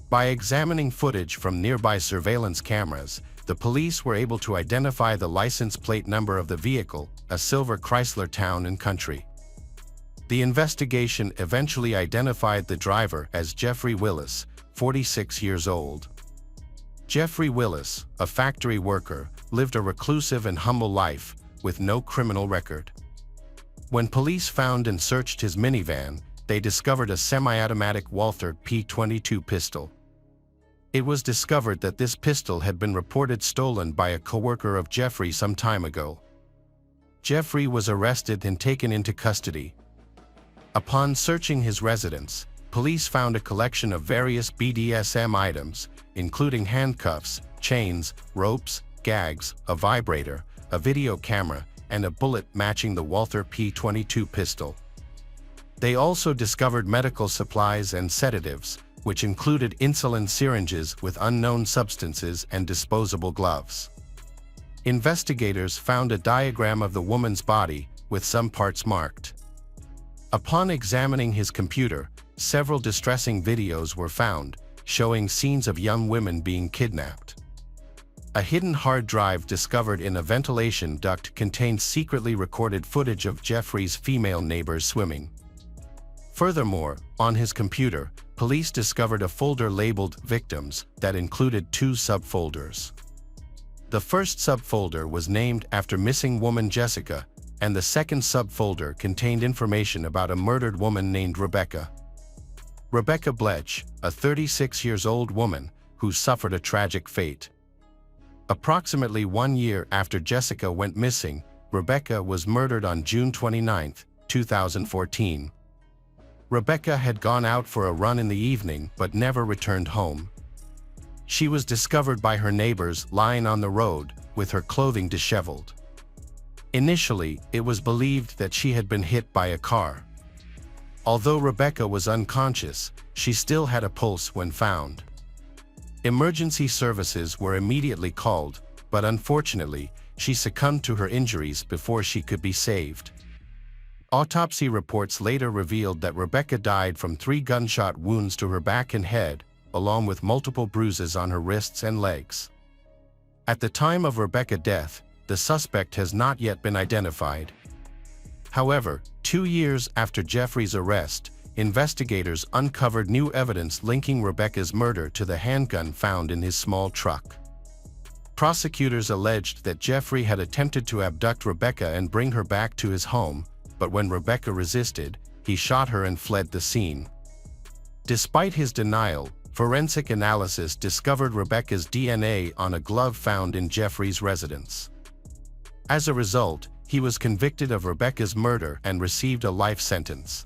By examining footage from nearby surveillance cameras, the police were able to identify the license plate number of the vehicle, a silver Chrysler Town & Country. The investigation eventually identified the driver as Jeffrey Willis, 46 years old. Jeffrey Willis, a factory worker, lived a reclusive and humble life, with no criminal record. When police found and searched his minivan, they discovered a semi-automatic Walther P22 pistol. It was discovered that this pistol had been reported stolen by a coworker of Jeffrey some time ago. Jeffrey was arrested and taken into custody. Upon searching his residence, police found a collection of various BDSM items, including handcuffs, chains, ropes, gags, a vibrator, a video camera, and a bullet matching the Walther P22 pistol. They also discovered medical supplies and sedatives, which included insulin syringes with unknown substances and disposable gloves. Investigators found a diagram of the woman's body, with some parts marked. Upon examining his computer, several distressing videos were found, showing scenes of young women being kidnapped. A hidden hard drive discovered in a ventilation duct contained secretly recorded footage of Jeffrey's female neighbors swimming. Furthermore, on his computer, police discovered a folder labeled Victims that included 2 subfolders. The first subfolder was named after missing woman Jessica, and the second subfolder contained information about a murdered woman named Rebecca. Rebecca Bletch, a 36-year-old woman who suffered a tragic fate. Approximately 1 year after Jessica went missing, Rebecca was murdered on June 29, 2014. Rebecca had gone out for a run in the evening but never returned home. She was discovered by her neighbors lying on the road, with her clothing disheveled. Initially, it was believed that she had been hit by a car. Although Rebecca was unconscious, she still had a pulse when found. Emergency services were immediately called, but unfortunately, she succumbed to her injuries before she could be saved. Autopsy reports later revealed that Rebecca died from 3 gunshot wounds to her back and head, along with multiple bruises on her wrists and legs. At the time of Rebecca's death, the suspect has not yet been identified. However, 2 years after Jeffrey's arrest, investigators uncovered new evidence linking Rebecca's murder to the handgun found in his small truck. Prosecutors alleged that Jeffrey had attempted to abduct Rebecca and bring her back to his home, but when Rebecca resisted, he shot her and fled the scene. Despite his denial, forensic analysis discovered Rebecca's DNA on a glove found in Jeffrey's residence. As a result, he was convicted of Rebecca's murder and received a life sentence.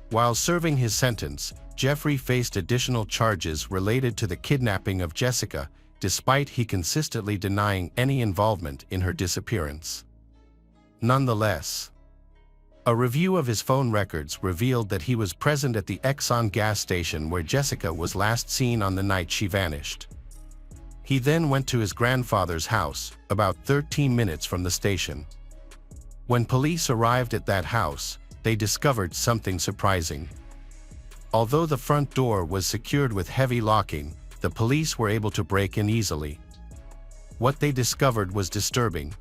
While serving his sentence, Jeffrey faced additional charges related to the kidnapping of Jessica, despite he consistently denying any involvement in her disappearance. Nonetheless, a review of his phone records revealed that he was present at the Exxon gas station where Jessica was last seen on the night she vanished. He then went to his grandfather's house, about 13 minutes from the station. When police arrived at that house, they discovered something surprising. Although the front door was secured with heavy locking, the police were able to break in easily. What they discovered was disturbing.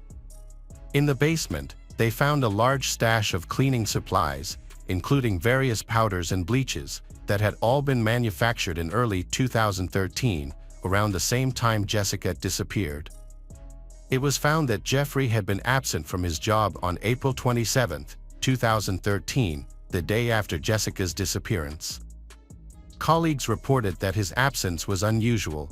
In the basement, they found a large stash of cleaning supplies, including various powders and bleaches, that had all been manufactured in early 2013, around the same time Jessica disappeared. It was found that Jeffrey had been absent from his job on April 27, 2013, the day after Jessica's disappearance. Colleagues reported that his absence was unusual.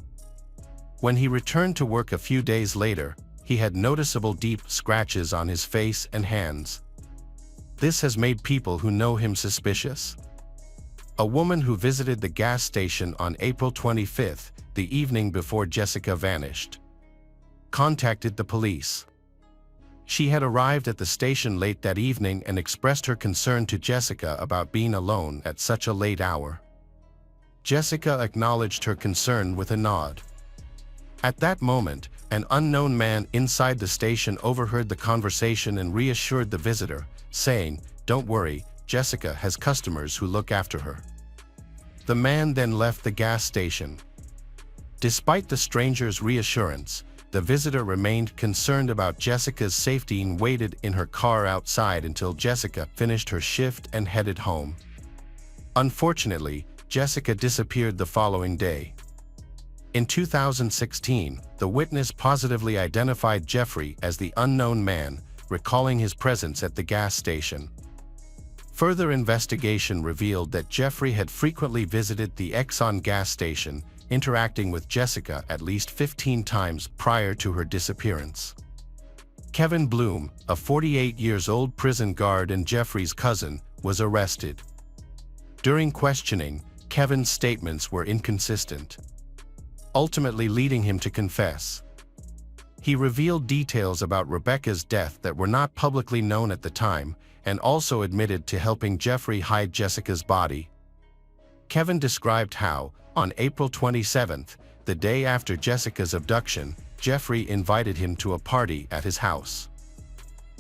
When he returned to work a few days later, he had noticeable deep scratches on his face and hands. This has made people who know him suspicious. A woman who visited the gas station on April 25, the evening before Jessica vanished, contacted the police. She had arrived at the station late that evening and expressed her concern to Jessica about being alone at such a late hour. Jessica acknowledged her concern with a nod. At that moment, an unknown man inside the station overheard the conversation and reassured the visitor, saying, "Don't worry, Jessica has customers who look after her." The man then left the gas station. Despite the stranger's reassurance, the visitor remained concerned about Jessica's safety and waited in her car outside until Jessica finished her shift and headed home. Unfortunately, Jessica disappeared the following day. In 2016, the witness positively identified Jeffrey as the unknown man, recalling his presence at the gas station. Further investigation revealed that Jeffrey had frequently visited the Exxon gas station, interacting with Jessica at least 15 times prior to her disappearance. Kevin Bloom, a 48-year-old prison guard and Jeffrey's cousin, was arrested. During questioning, Kevin's statements were inconsistent, ultimately leading him to confess. He revealed details about Rebecca's death that were not publicly known at the time, and also admitted to helping Jeffrey hide Jessica's body. Kevin described how, on April 27, the day after Jessica's abduction, Jeffrey invited him to a party at his house.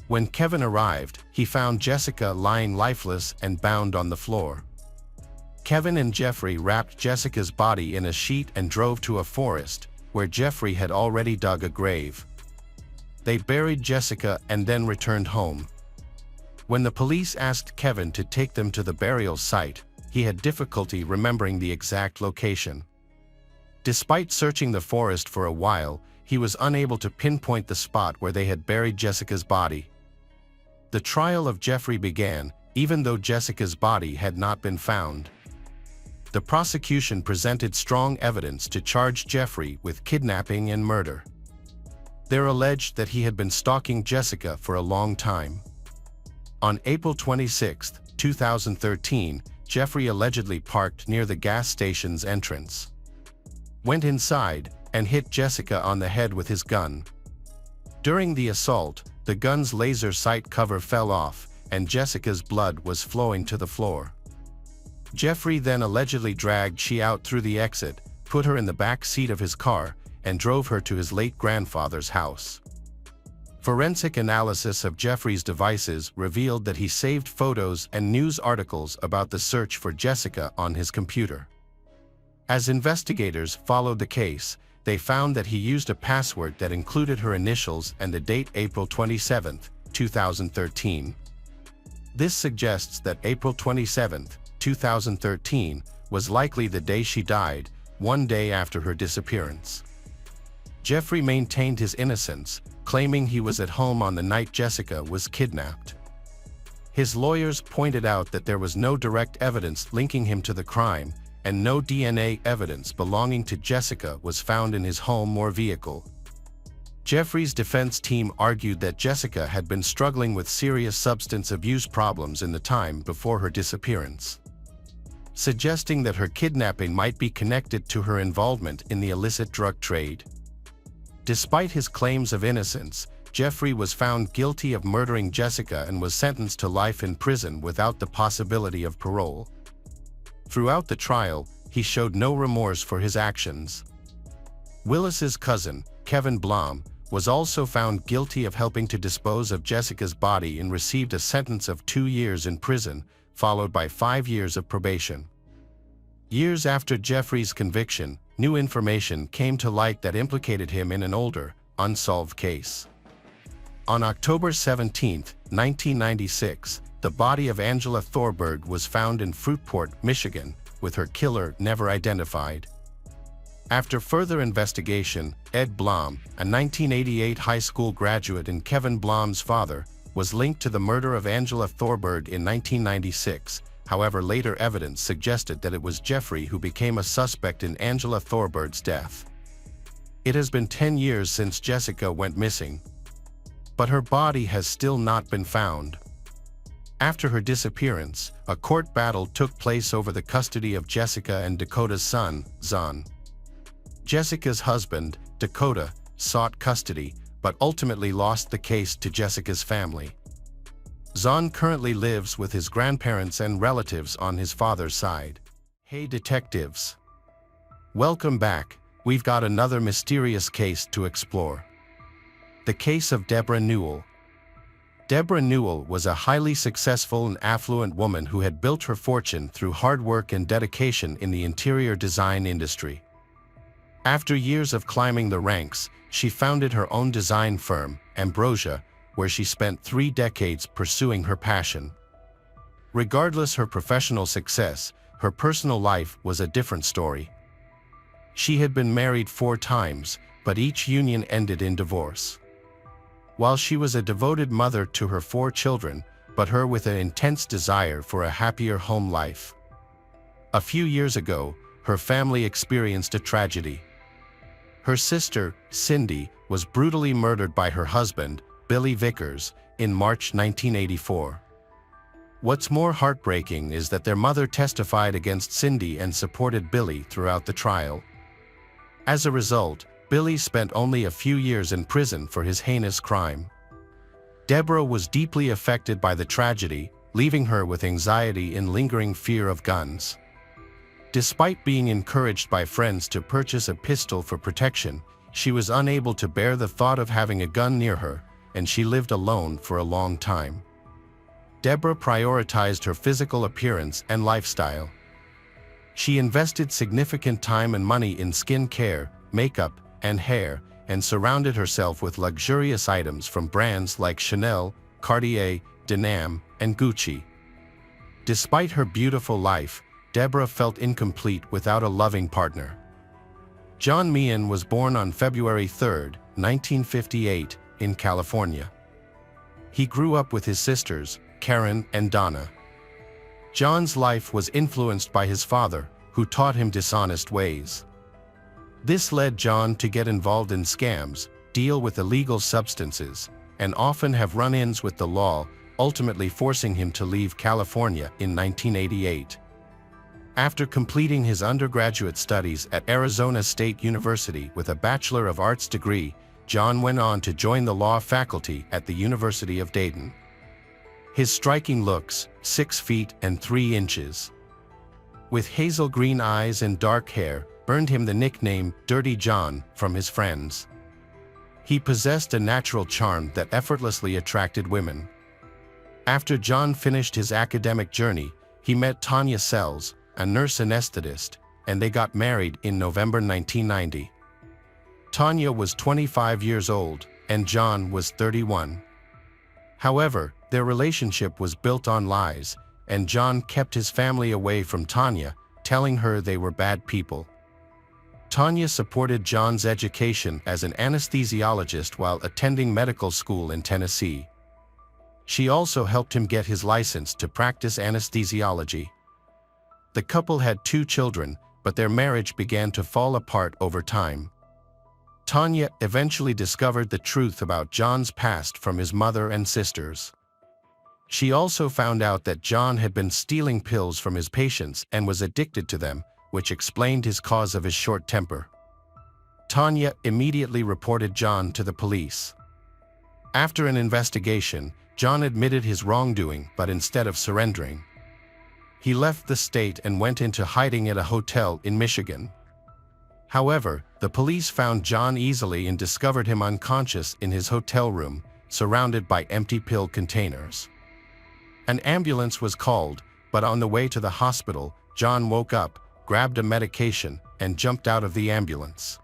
When Kevin arrived, he found Jessica lying lifeless and bound on the floor. Kevin and Jeffrey wrapped Jessica's body in a sheet and drove to a forest, where Jeffrey had already dug a grave. They buried Jessica and then returned home. When the police asked Kevin to take them to the burial site, he had difficulty remembering the exact location. Despite searching the forest for a while, he was unable to pinpoint the spot where they had buried Jessica's body. The trial of Jeffrey began, even though Jessica's body had not been found. The prosecution presented strong evidence to charge Jeffrey with kidnapping and murder. They alleged that he had been stalking Jessica for a long time. On April 26, 2013, Jeffrey allegedly parked near the gas station's entrance, went inside, and hit Jessica on the head with his gun. During the assault, the gun's laser sight cover fell off, and Jessica's blood was flowing to the floor. Jeffrey then allegedly dragged she out through the exit, put her in the back seat of his car, and drove her to his late grandfather's house. Forensic analysis of Jeffrey's devices revealed that he saved photos and news articles about the search for Jessica on his computer. As investigators followed the case, they found that he used a password that included her initials and the date April 27, 2013. This suggests that April 27, 2013, was likely the day she died, one day after her disappearance. Jeffrey maintained his innocence, claiming he was at home on the night Jessica was kidnapped. His lawyers pointed out that there was no direct evidence linking him to the crime, and no DNA evidence belonging to Jessica was found in his home or vehicle. Jeffrey's defense team argued that Jessica had been struggling with serious substance abuse problems in the time before her disappearance, suggesting that her kidnapping might be connected to her involvement in the illicit drug trade. Despite his claims of innocence, Jeffrey was found guilty of murdering Jessica and was sentenced to life in prison without the possibility of parole. Throughout the trial, he showed no remorse for his actions. Willis's cousin, Kevin Blom, was also found guilty of helping to dispose of Jessica's body and received a sentence of 2 years in prison, followed by 5 years of probation. Years after Jeffrey's conviction, new information came to light that implicated him in an older, unsolved case. On October 17, 1996, the body of Angela Thorberg was found in Fruitport, Michigan, with her killer never identified. After further investigation, Ed Blom, a 1988 high school graduate and Kevin Blom's father, was linked to the murder of Angela Thorberg in 1996. However, later evidence suggested that it was Jeffrey who became a suspect in Angela Thorberg's death. It has been 10 years since Jessica went missing, but her body has still not been found. After her disappearance, a court battle took place over the custody of Jessica and Dakota's son, Zon. Jessica's husband, Dakota, sought custody, but ultimately lost the case to Jessica's family. Zon currently lives with his grandparents and relatives on his father's side. Hey detectives! Welcome back. We've got another mysterious case to explore. The case of Deborah Newell. Deborah Newell was a highly successful and affluent woman who had built her fortune through hard work and dedication in the interior design industry. After years of climbing the ranks, she founded her own design firm, Ambrosia, where she spent 3 decades pursuing her passion. Regardless her professional success, her personal life was a different story. She had been married 4 times, but each union ended in divorce. While she was a devoted mother to her 4 children, but her with an intense desire for a happier home life. A few years ago, her family experienced a tragedy. Her sister, Cindy, was brutally murdered by her husband, Billy Vickers, in March 1984. What's more heartbreaking is that their mother testified against Cindy and supported Billy throughout the trial. As a result, Billy spent only a few years in prison for his heinous crime. Deborah was deeply affected by the tragedy, leaving her with anxiety and lingering fear of guns. Despite being encouraged by friends to purchase a pistol for protection, she was unable to bear the thought of having a gun near her, and she lived alone for a long time. Deborah prioritized her physical appearance and lifestyle. She invested significant time and money in skin care, makeup, and hair, and surrounded herself with luxurious items from brands like Chanel, Cartier, Denam, and Gucci. Despite her beautiful life, Deborah felt incomplete without a loving partner. John Meehan was born on February 3, 1958, in California. He grew up with his sisters, Karen and Donna. John's life was influenced by his father, who taught him dishonest ways. This led John to get involved in scams, deal with illegal substances, and often have run-ins with the law, ultimately forcing him to leave California in 1988. After completing his undergraduate studies at Arizona State University with a Bachelor of Arts degree, John went on to join the law faculty at the University of Dayton. His striking looks, 6 feet and 3 inches, with hazel green eyes and dark hair, earned him the nickname Dirty John from his friends. He possessed a natural charm that effortlessly attracted women. After John finished his academic journey, he met Tanya Sells, a nurse anesthetist, and they got married in November 1990. Tanya was 25 years old, and John was 31. However, their relationship was built on lies, and John kept his family away from Tanya, telling her they were bad people. Tanya supported John's education as an anesthesiologist while attending medical school in Tennessee. She also helped him get his license to practice anesthesiology. The couple had 2 children, but their marriage began to fall apart over time. Tanya eventually discovered the truth about John's past from his mother and sisters. She also found out that John had been stealing pills from his patients and was addicted to them, which explained his cause of his short temper. Tanya immediately reported John to the police. After an investigation, John admitted his wrongdoing, but instead of surrendering, he left the state and went into hiding at a hotel in Michigan. However, the police found John easily and discovered him unconscious in his hotel room, surrounded by empty pill containers. An ambulance was called, but on the way to the hospital, John woke up, grabbed a medication, and jumped out of the ambulance.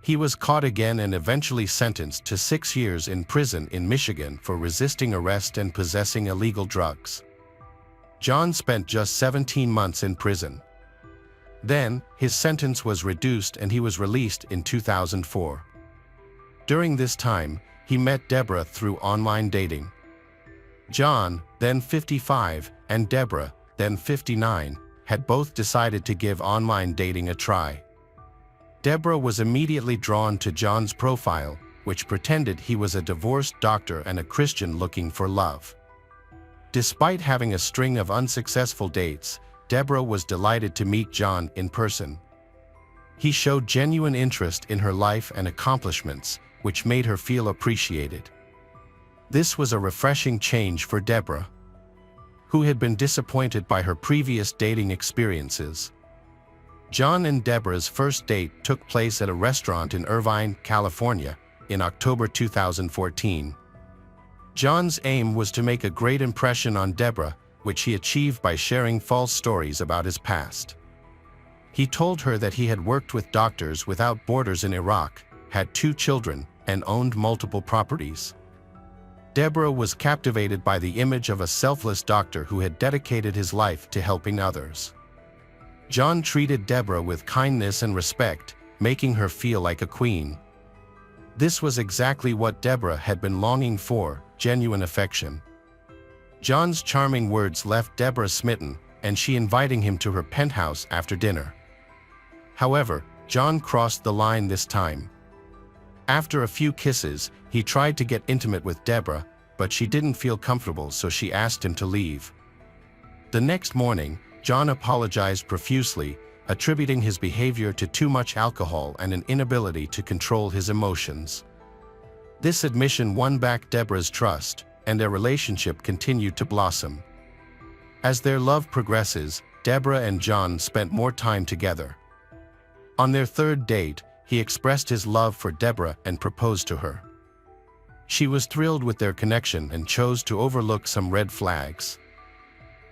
He was caught again and eventually sentenced to 6 years in prison in Michigan for resisting arrest and possessing illegal drugs. John spent just 17 months in prison. Then, his sentence was reduced and he was released in 2004. During this time, he met Deborah through online dating. John, then 55, and Deborah, then 59, had both decided to give online dating a try. Deborah was immediately drawn to John's profile, which pretended he was a divorced doctor and a Christian looking for love. Despite having a string of unsuccessful dates, Deborah was delighted to meet John in person. He showed genuine interest in her life and accomplishments, which made her feel appreciated. This was a refreshing change for Deborah, who had been disappointed by her previous dating experiences. John and Deborah's first date took place at a restaurant in Irvine, California, in October 2014. John's aim was to make a great impression on Deborah, which he achieved by sharing false stories about his past. He told her that he had worked with Doctors Without Borders in Iraq, had 2 children, and owned multiple properties. Deborah was captivated by the image of a selfless doctor who had dedicated his life to helping others. John treated Deborah with kindness and respect, making her feel like a queen. This was exactly what Deborah had been longing for, genuine affection. John's charming words left Deborah smitten, and she invited him to her penthouse after dinner. However, John crossed the line this time. After a few kisses, he tried to get intimate with Deborah, but she didn't feel comfortable, so she asked him to leave. The next morning, John apologized profusely, attributing his behavior to too much alcohol and an inability to control his emotions. This admission won back Deborah's trust, and their relationship continued to blossom. As their love progresses, Deborah and John spent more time together. On their 3rd date, he expressed his love for Deborah and proposed to her. She was thrilled with their connection and chose to overlook some red flags.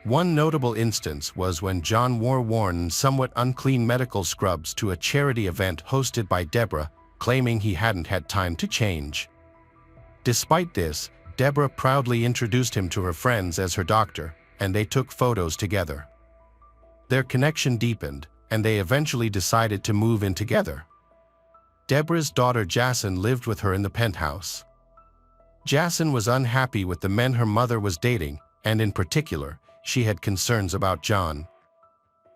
One notable instance was when John wore worn and somewhat unclean medical scrubs to a charity event hosted by Deborah, claiming he hadn't had time to change. Despite this, Deborah proudly introduced him to her friends as her doctor, and they took photos together. Their connection deepened, and they eventually decided to move in together. Deborah's daughter Jason lived with her in the penthouse. Jason was unhappy with the men her mother was dating, and in particular, she had concerns about John.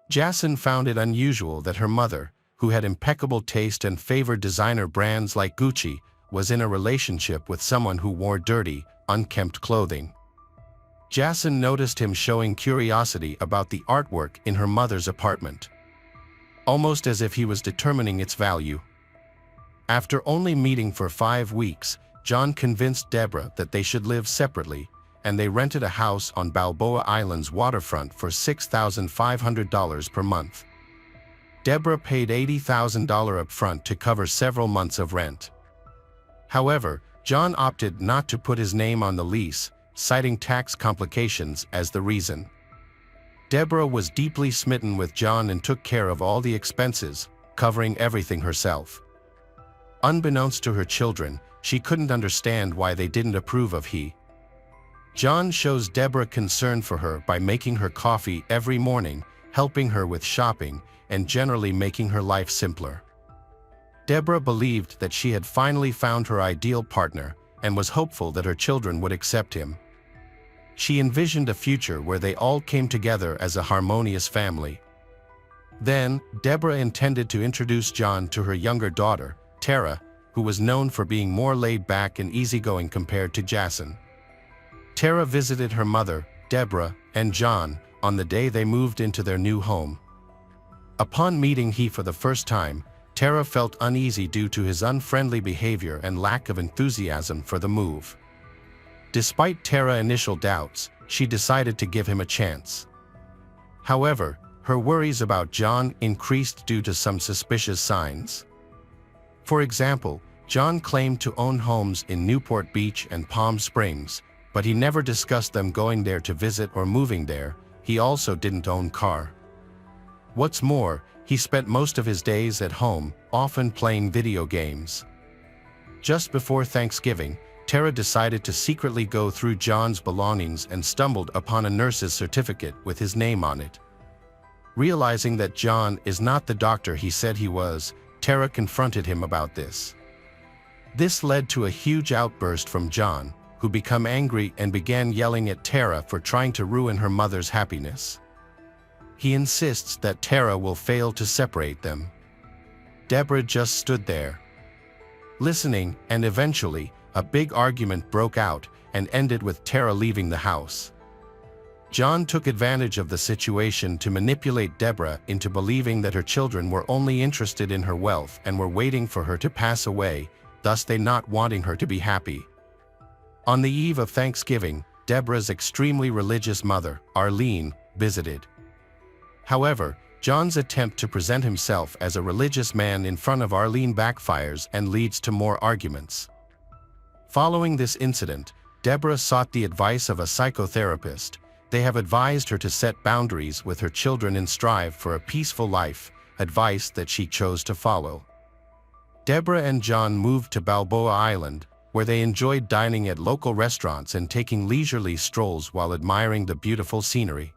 Jason found it unusual that her mother, who had impeccable taste and favored designer brands like Gucci, was in a relationship with someone who wore dirty, unkempt clothing. Jason noticed him showing curiosity about the artwork in her mother's apartment, almost as if he was determining its value. After only meeting for 5 weeks, John convinced Deborah that they should live separately, and they rented a house on Balboa Island's waterfront for $6,500 per month. Deborah paid $80,000 up front to cover several months of rent. However, John opted not to put his name on the lease, citing tax complications as the reason. Deborah was deeply smitten with John and took care of all the expenses, covering everything herself. Unbeknownst to her children, she couldn't understand why they didn't approve of he. John shows Deborah concern for her by making her coffee every morning, helping her with shopping, and generally making her life simpler. Deborah believed that she had finally found her ideal partner and was hopeful that her children would accept him. She envisioned a future where they all came together as a harmonious family. Then, Deborah intended to introduce John to her younger daughter, Tara, who was known for being more laid-back and easygoing compared to Jason. Tara visited her mother, Deborah, and John on the day they moved into their new home. Upon meeting he for the first time, Tara felt uneasy due to his unfriendly behavior and lack of enthusiasm for the move. Despite Tara's initial doubts, she decided to give him a chance. However, her worries about John increased due to some suspicious signs. For example, John claimed to own homes in Newport Beach and Palm Springs, but he never discussed them going there to visit or moving there. He also didn't own a car. What's more, he spent most of his days at home, often playing video games. Just before Thanksgiving, Tara decided to secretly go through John's belongings and stumbled upon a nurse's certificate with his name on it. Realizing that John is not the doctor he said he was, Tara confronted him about this. This led to a huge outburst from John, who became angry and began yelling at Tara for trying to ruin her mother's happiness. He insists that Tara will fail to separate them. Deborah just stood there, listening, and eventually, a big argument broke out and ended with Tara leaving the house. John took advantage of the situation to manipulate Deborah into believing that her children were only interested in her wealth and were waiting for her to pass away, thus they not wanting her to be happy. On the eve of Thanksgiving, Deborah's extremely religious mother, Arlene, visited. However, John's attempt to present himself as a religious man in front of Arlene backfires and leads to more arguments. Following this incident, Deborah sought the advice of a psychotherapist. They have advised her to set boundaries with her children and strive for a peaceful life, advice that she chose to follow. Deborah and John moved to Balboa Island, where they enjoyed dining at local restaurants and taking leisurely strolls while admiring the beautiful scenery.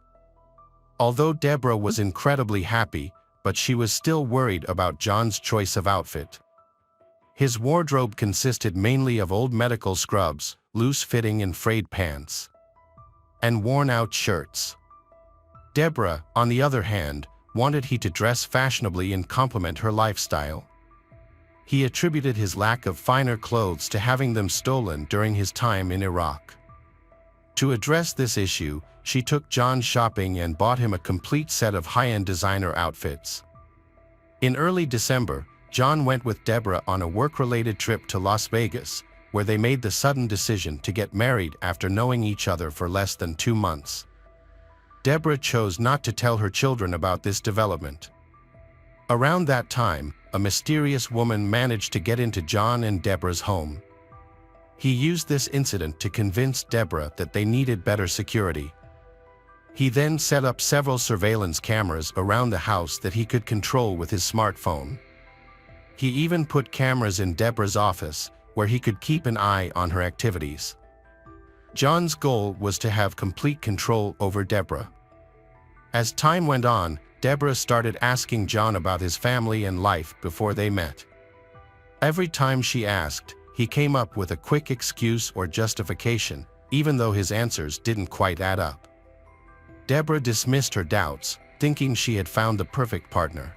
Although Deborah was incredibly happy, but she was still worried about John's choice of outfit. His wardrobe consisted mainly of old medical scrubs, loose-fitting and frayed pants, and worn-out shirts. Deborah, on the other hand, wanted he to dress fashionably and complement her lifestyle. He attributed his lack of finer clothes to having them stolen during his time in Iraq. To address this issue, she took John shopping and bought him a complete set of high-end designer outfits. In early December, John went with Deborah on a work-related trip to Las Vegas, where they made the sudden decision to get married after knowing each other for less than 2 months. Deborah chose not to tell her children about this development. Around that time, a mysterious woman managed to get into John and Deborah's home. He used this incident to convince Deborah that they needed better security. He then set up several surveillance cameras around the house that he could control with his smartphone. He even put cameras in Deborah's office, where he could keep an eye on her activities. John's goal was to have complete control over Deborah. As time went on, Deborah started asking John about his family and life before they met. Every time she asked, he came up with a quick excuse or justification, even though his answers didn't quite add up. Deborah dismissed her doubts, thinking she had found the perfect partner.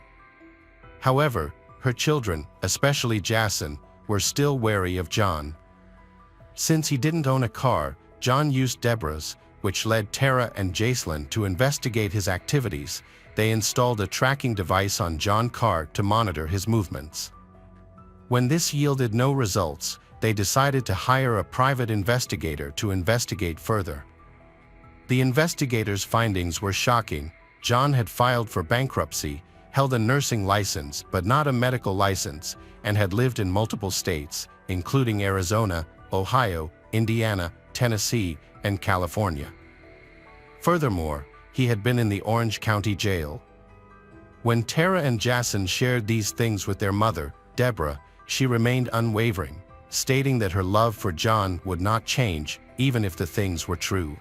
However, her children, especially Jason, were still wary of John. Since he didn't own a car, John used Deborah's, which led Tara and Jocelyn to investigate his activities. They installed a tracking device on John's car to monitor his movements. When this yielded no results, they decided to hire a private investigator to investigate further. The investigators' findings were shocking. John had filed for bankruptcy, held a nursing license but not a medical license, and had lived in multiple states, including Arizona, Ohio, Indiana, Tennessee, and California. Furthermore, he had been in the Orange County Jail. When Tara and Jason shared these things with their mother, Deborah, she remained unwavering, stating that her love for John would not change, even if the things were true.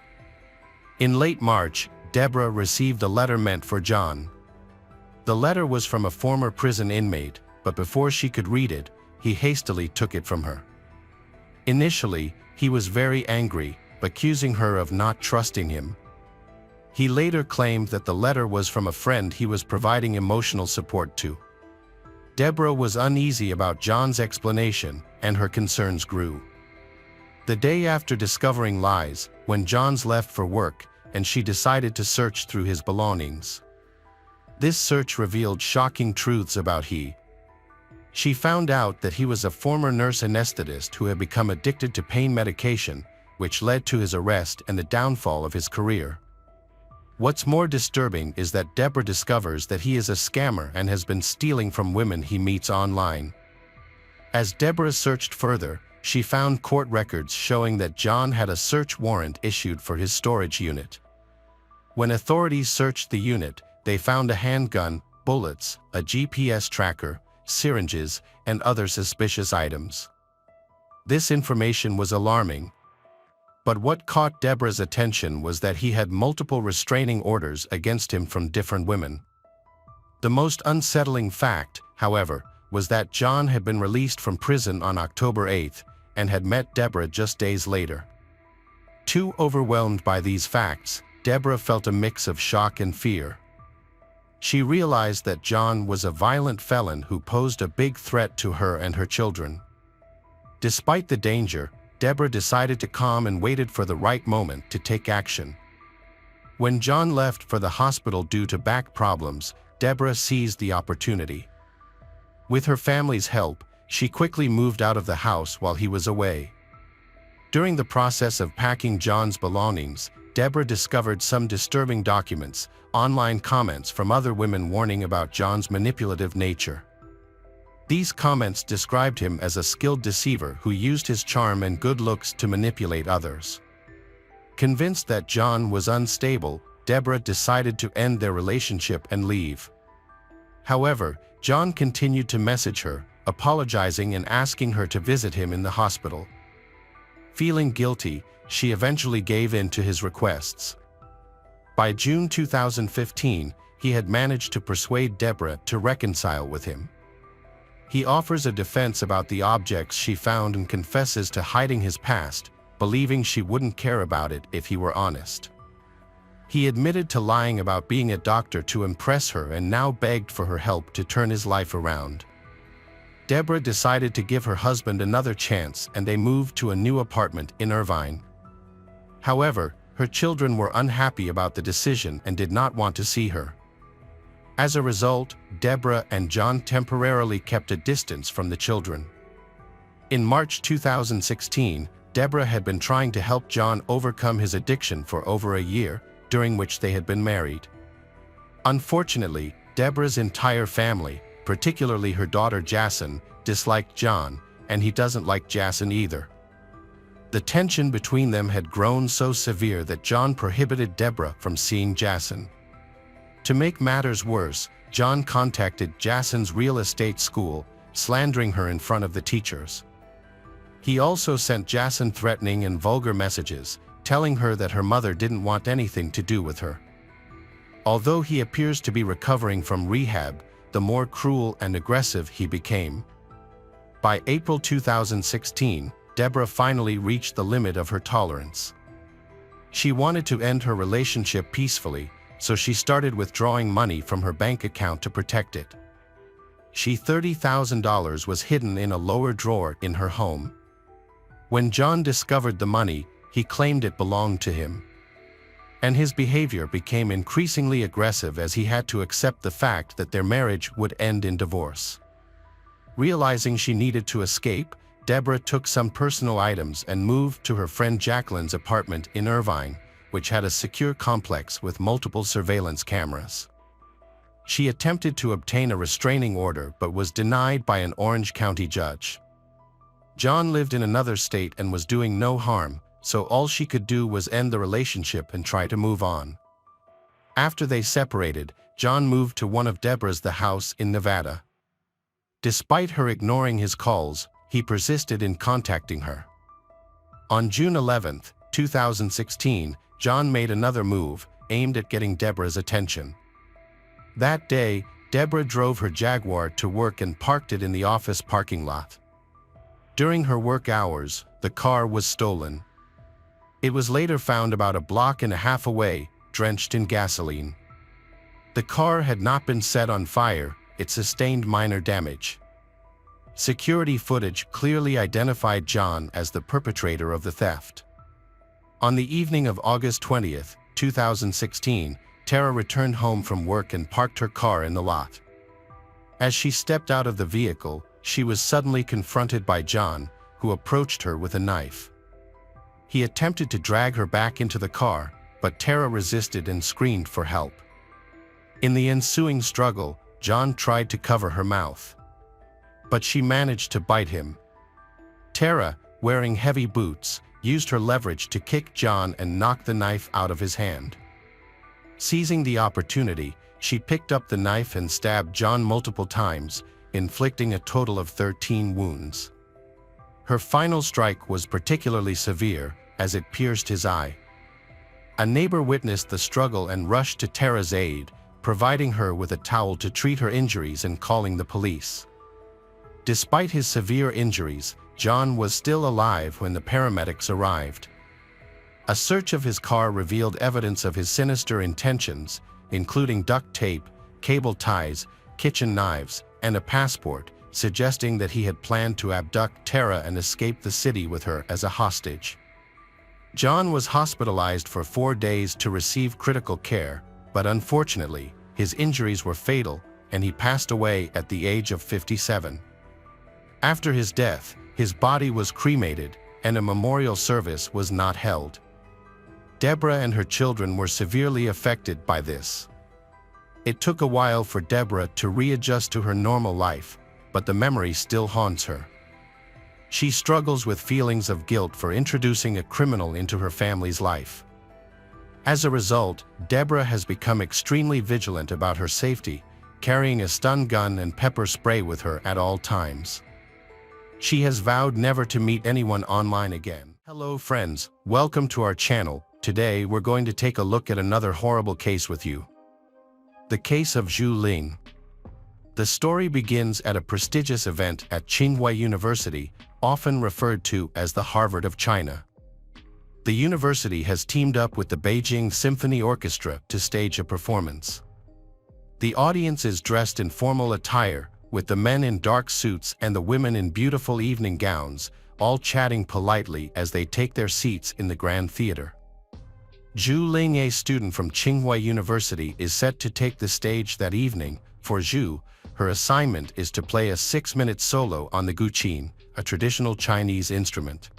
In late March, Deborah received a letter meant for John. The letter was from a former prison inmate, but before she could read it, he hastily took it from her. Initially, he was very angry, accusing her of not trusting him. He later claimed that the letter was from a friend he was providing emotional support to. Deborah was uneasy about John's explanation, and her concerns grew. The day after discovering lies, when John's left for work, and she decided to search through his belongings. This search revealed shocking truths about him. She found out that he was a former nurse anesthetist who had become addicted to pain medication, which led to his arrest and the downfall of his career. What's more disturbing is that Deborah discovers that he is a scammer and has been stealing from women he meets online. As Deborah searched further, she found court records showing that John had a search warrant issued for his storage unit. When authorities searched the unit, they found a handgun, bullets, a GPS tracker, syringes, and other suspicious items. This information was alarming. But what caught Deborah's attention was that he had multiple restraining orders against him from different women. The most unsettling fact, however, was that John had been released from prison on October 8th and had met Deborah just days later. Too overwhelmed by these facts, Deborah felt a mix of shock and fear. She realized that John was a violent felon who posed a big threat to her and her children. Despite the danger, Deborah decided to calm and waited for the right moment to take action. When John left for the hospital due to back problems, Deborah seized the opportunity. With her family's help, she quickly moved out of the house while he was away. During the process of packing John's belongings, Deborah discovered some disturbing documents, online comments from other women warning about John's manipulative nature. These comments described him as a skilled deceiver who used his charm and good looks to manipulate others. Convinced that John was unstable, Deborah decided to end their relationship and leave. However, John continued to message her, apologizing and asking her to visit him in the hospital. Feeling guilty, she eventually gave in to his requests. By June 2015, he had managed to persuade Deborah to reconcile with him. He offers a defense about the objects she found and confesses to hiding his past, believing she wouldn't care about it if he were honest. He admitted to lying about being a doctor to impress her and now begged for her help to turn his life around. Deborah decided to give her husband another chance and they moved to a new apartment in Irvine. However, her children were unhappy about the decision and did not want to see her. As a result, Deborah and John temporarily kept a distance from the children. In March 2016, Deborah had been trying to help John overcome his addiction for over a year, during which they had been married. Unfortunately, Deborah's entire family, particularly her daughter Jason, disliked John, and he doesn't like Jason either. The tension between them had grown so severe that John prohibited Deborah from seeing Jason. To make matters worse, John contacted Jason's real estate school, slandering her in front of the teachers. He also sent Jason threatening and vulgar messages, telling her that her mother didn't want anything to do with her. Although he appears to be recovering from rehab, the more cruel and aggressive he became. By April 2016, Deborah finally reached the limit of her tolerance. She wanted to end her relationship peacefully, so she started withdrawing money from her bank account to protect it. $30,000 was hidden in a lower drawer in her home. When John discovered the money, he claimed it belonged to him. and his behavior became increasingly aggressive as he had to accept the fact that their marriage would end in divorce. Realizing she needed to escape, Deborah took some personal items and moved to her friend Jacqueline's apartment in Irvine, which had a secure complex with multiple surveillance cameras. She attempted to obtain a restraining order but was denied by an Orange County judge. John lived in another state and was doing no harm, so all she could do was end the relationship and try to move on. After they separated, John moved to one of Deborah's house in Nevada. Despite her ignoring his calls, he persisted in contacting her. On June 11, 2016, John made another move, aimed at getting Deborah's attention. That day, Deborah drove her Jaguar to work and parked it in the office parking lot. During her work hours, the car was stolen. It was later found about a block and a half away, drenched in gasoline. The car had not been set on fire, it sustained minor damage. Security footage clearly identified John as the perpetrator of the theft. On the evening of August 20, 2016, Tara returned home from work and parked her car in the lot. As she stepped out of the vehicle, she was suddenly confronted by John, who approached her with a knife. He attempted to drag her back into the car, but Tara resisted and screamed for help. In the ensuing struggle, John tried to cover her mouth, but she managed to bite him. Tara, wearing heavy boots, used her leverage to kick John and knock the knife out of his hand. Seizing the opportunity, she picked up the knife and stabbed John multiple times, inflicting a total of 13 wounds. Her final strike was particularly severe, as it pierced his eye. A neighbor witnessed the struggle and rushed to Tara's aid, providing her with a towel to treat her injuries and calling the police. Despite his severe injuries, John was still alive when the paramedics arrived. A search of his car revealed evidence of his sinister intentions, including duct tape, cable ties, kitchen knives, and a passport, suggesting that he had planned to abduct Tara and escape the city with her as a hostage. John was hospitalized for 4 days to receive critical care, but unfortunately, his injuries were fatal, and he passed away at the age of 57. After his death, his body was cremated, and a memorial service was not held. Deborah and her children were severely affected by this. It took a while for Deborah to readjust to her normal life, but the memory still haunts her. She struggles with feelings of guilt for introducing a criminal into her family's life. As a result, Deborah has become extremely vigilant about her safety, carrying a stun gun and pepper spray with her at all times. She has vowed never to meet anyone online again. Hello friends, welcome to our channel. Today we're going to take a look at another horrible case with you. The case of Zhu Ling. The story begins at a prestigious event at Tsinghua University, often referred to as the Harvard of China. The university has teamed up with the Beijing Symphony Orchestra to stage a performance. The audience is dressed in formal attire, with the men in dark suits and the women in beautiful evening gowns, all chatting politely as they take their seats in the Grand Theater. Zhu Ling, a student from Tsinghua University, is set to take the stage that evening. For Zhu, her assignment is to play a 6-minute solo on the guqin, a traditional Chinese instrument.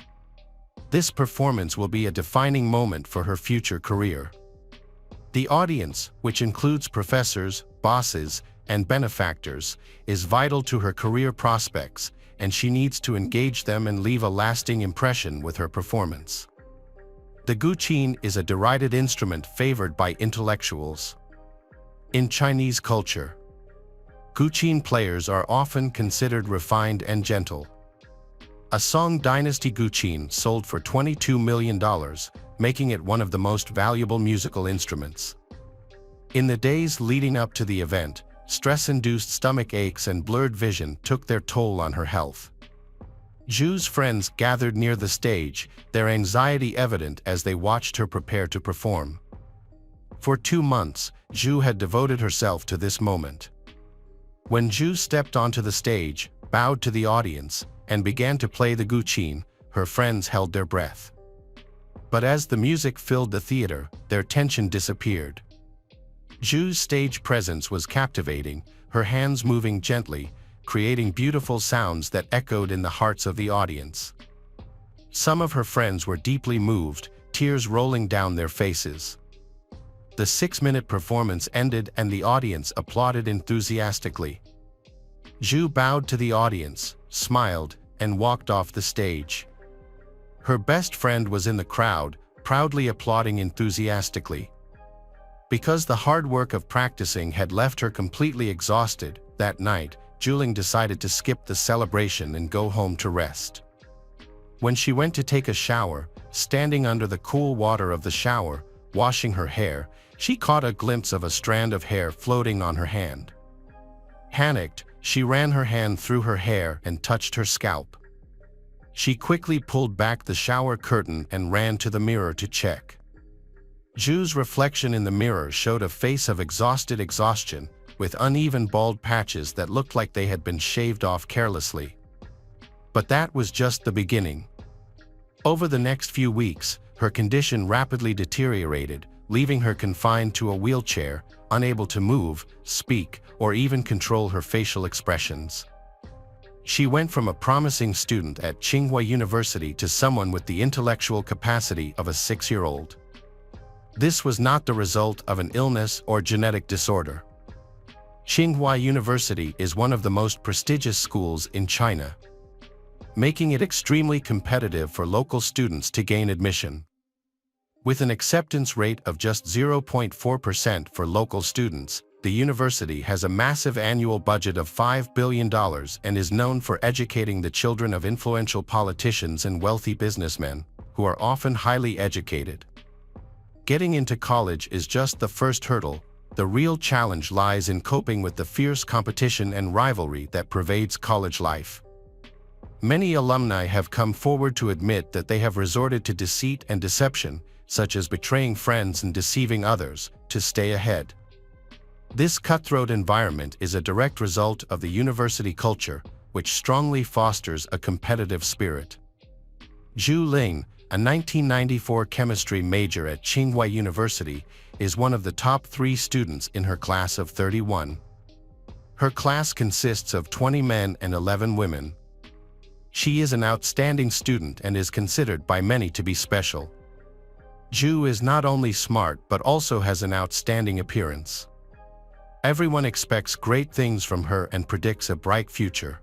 This performance will be a defining moment for her future career. The audience, which includes professors, bosses, and benefactors, is vital to her career prospects, and she needs to engage them and leave a lasting impression with her performance. The guqin is a derided instrument favored by intellectuals. In Chinese culture, guqin players are often considered refined and gentle. A Song Dynasty guqin sold for $22 million, making it one of the most valuable musical instruments. In the days leading up to the event, stress-induced stomach aches and blurred vision took their toll on her health. Zhu's friends gathered near the stage, their anxiety evident as they watched her prepare to perform. For 2 months, Zhu had devoted herself to this moment. When Zhu stepped onto the stage, bowed to the audience, and began to play the guqin, her friends held their breath. But as the music filled the theater, their tension disappeared. Zhu's stage presence was captivating, her hands moving gently, creating beautiful sounds that echoed in the hearts of the audience. Some of her friends were deeply moved, tears rolling down their faces. The 6-minute performance ended and the audience applauded enthusiastically. Zhu bowed to the audience, smiled, and walked off the stage. Her best friend was in the crowd, proudly applauding enthusiastically. Because the hard work of practicing had left her completely exhausted, that night, Zhu Ling decided to skip the celebration and go home to rest. When she went to take a shower, standing under the cool water of the shower, washing her hair, she caught a glimpse of a strand of hair floating on her hand. Panicked, she ran her hand through her hair and touched her scalp. She quickly pulled back the shower curtain and ran to the mirror to check. Zhu's reflection in the mirror showed a face of exhausted exhaustion, with uneven bald patches that looked like they had been shaved off carelessly. But that was just the beginning. Over the next few weeks, her condition rapidly deteriorated, leaving her confined to a wheelchair, unable to move, speak, or even control her facial expressions. She went from a promising student at Tsinghua University to someone with the intellectual capacity of a 6-year-old. This was not the result of an illness or genetic disorder. Tsinghua University is one of the most prestigious schools in China, making it extremely competitive for local students to gain admission. With an acceptance rate of just 0.4% for local students, the university has a massive annual budget of $5 billion and is known for educating the children of influential politicians and wealthy businessmen, who are often highly educated. Getting into college is just the first hurdle. The real challenge lies in coping with the fierce competition and rivalry that pervades college life. Many alumni have come forward to admit that they have resorted to deceit and deception, such as betraying friends and deceiving others, to stay ahead. This cutthroat environment is a direct result of the university culture, which strongly fosters a competitive spirit. Zhu Ling, a 1994 chemistry major at Tsinghua University, is one of the top 3 students in her class of 31. Her class consists of 20 men and 11 women. She is an outstanding student and is considered by many to be special. Zhu is not only smart but also has an outstanding appearance. Everyone expects great things from her and predicts a bright future.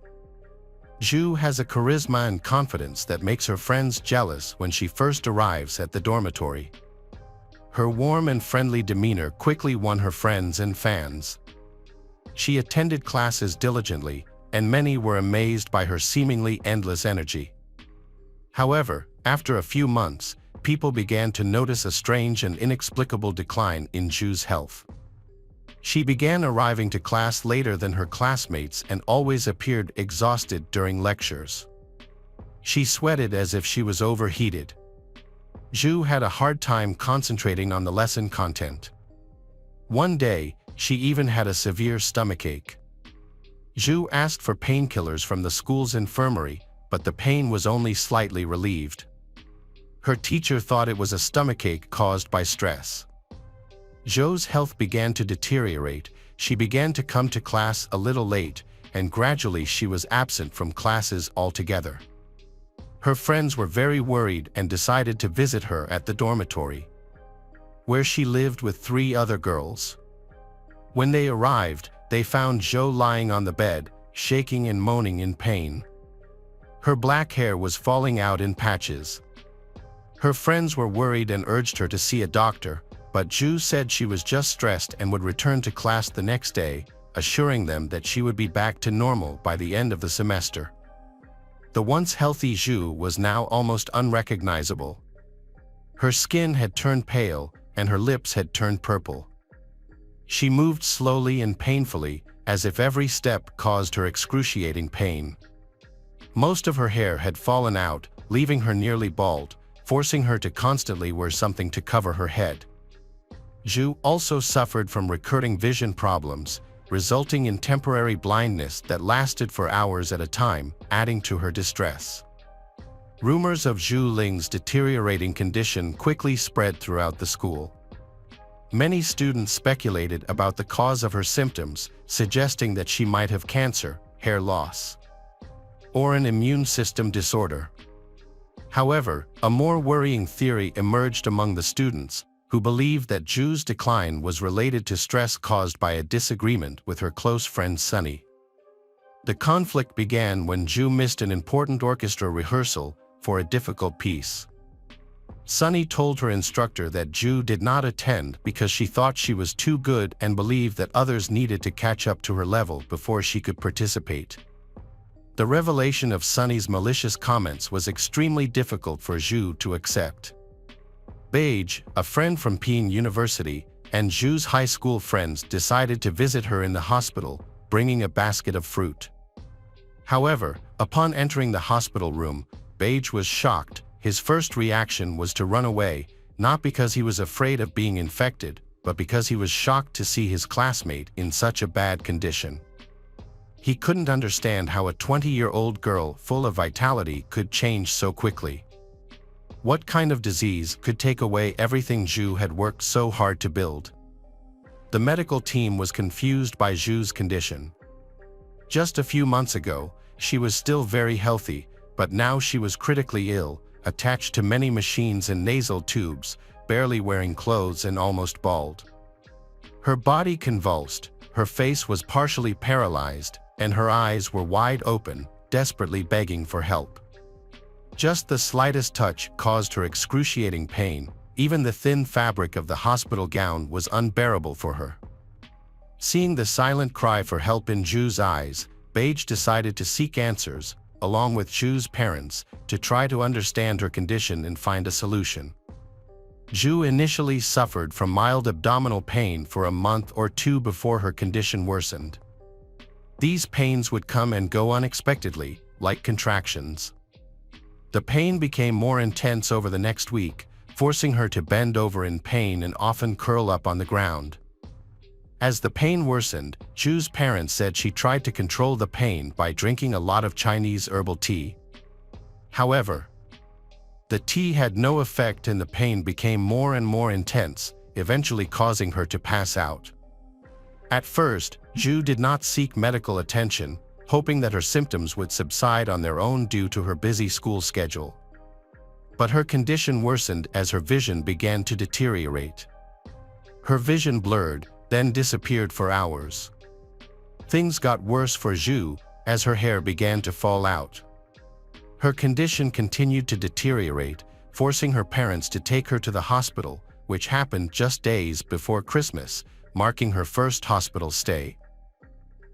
Zhu has a charisma and confidence that makes her friends jealous when she first arrives at the dormitory. Her warm and friendly demeanor quickly won her friends and fans. She attended classes diligently, and many were amazed by her seemingly endless energy. However, after a few months, people began to notice a strange and inexplicable decline in Zhu's health. She began arriving to class later than her classmates and always appeared exhausted during lectures. She sweated as if she was overheated. Zhu had a hard time concentrating on the lesson content. One day, she even had a severe stomachache. Zhu asked for painkillers from the school's infirmary, but the pain was only slightly relieved. Her teacher thought it was a stomachache caused by stress. Zhu's health began to deteriorate. She began to come to class a little late, and gradually she was absent from classes altogether. Her friends were very worried and decided to visit her at the dormitory, where she lived with 3 other girls. When they arrived, they found Zhu lying on the bed, shaking and moaning in pain. Her black hair was falling out in patches. Her friends were worried and urged her to see a doctor, but Zhu said she was just stressed and would return to class the next day, assuring them that she would be back to normal by the end of the semester. The once healthy Zhu was now almost unrecognizable. Her skin had turned pale, and her lips had turned purple. She moved slowly and painfully, as if every step caused her excruciating pain. Most of her hair had fallen out, leaving her nearly bald, forcing her to constantly wear something to cover her head. Zhu also suffered from recurring vision problems, resulting in temporary blindness that lasted for hours at a time, adding to her distress. Rumors of Zhu Ling's deteriorating condition quickly spread throughout the school. Many students speculated about the cause of her symptoms, suggesting that she might have cancer, hair loss, or an immune system disorder. However, a more worrying theory emerged among the students, who believed that Zhu's decline was related to stress caused by a disagreement with her close friend Sunny. The conflict began when Zhu missed an important orchestra rehearsal for a difficult piece. Sunny told her instructor that Zhu did not attend because she thought she was too good and believed that others needed to catch up to her level before she could participate. The revelation of Sunny's malicious comments was extremely difficult for Zhu to accept. Beige, a friend from Peking University, and Zhu's high school friends decided to visit her in the hospital, bringing a basket of fruit. However, upon entering the hospital room, Beige was shocked. His first reaction was to run away, not because he was afraid of being infected, but because he was shocked to see his classmate in such a bad condition. He couldn't understand how a 20-year-old girl full of vitality could change so quickly. What kind of disease could take away everything Zhu had worked so hard to build? The medical team was confused by Zhu's condition. Just a few months ago, she was still very healthy, but now she was critically ill, attached to many machines and nasal tubes, barely wearing clothes and almost bald. Her body convulsed, her face was partially paralyzed, and her eyes were wide open, desperately begging for help. Just the slightest touch caused her excruciating pain. Even the thin fabric of the hospital gown was unbearable for her. Seeing the silent cry for help in Zhu's eyes, Beige decided to seek answers, along with Zhu's parents, to try to understand her condition and find a solution. Zhu initially suffered from mild abdominal pain for a month or two before her condition worsened. These pains would come and go unexpectedly, like contractions. The pain became more intense over the next week, forcing her to bend over in pain and often curl up on the ground. As the pain worsened, Zhu's parents said she tried to control the pain by drinking a lot of Chinese herbal tea. However, the tea had no effect and the pain became more and more intense, eventually causing her to pass out. At first, Zhu did not seek medical attention, hoping that her symptoms would subside on their own due to her busy school schedule. But her condition worsened as her vision began to deteriorate. Her vision blurred, then disappeared for hours. Things got worse for Zhu as her hair began to fall out. Her condition continued to deteriorate, forcing her parents to take her to the hospital, which happened just days before Christmas, marking her first hospital stay.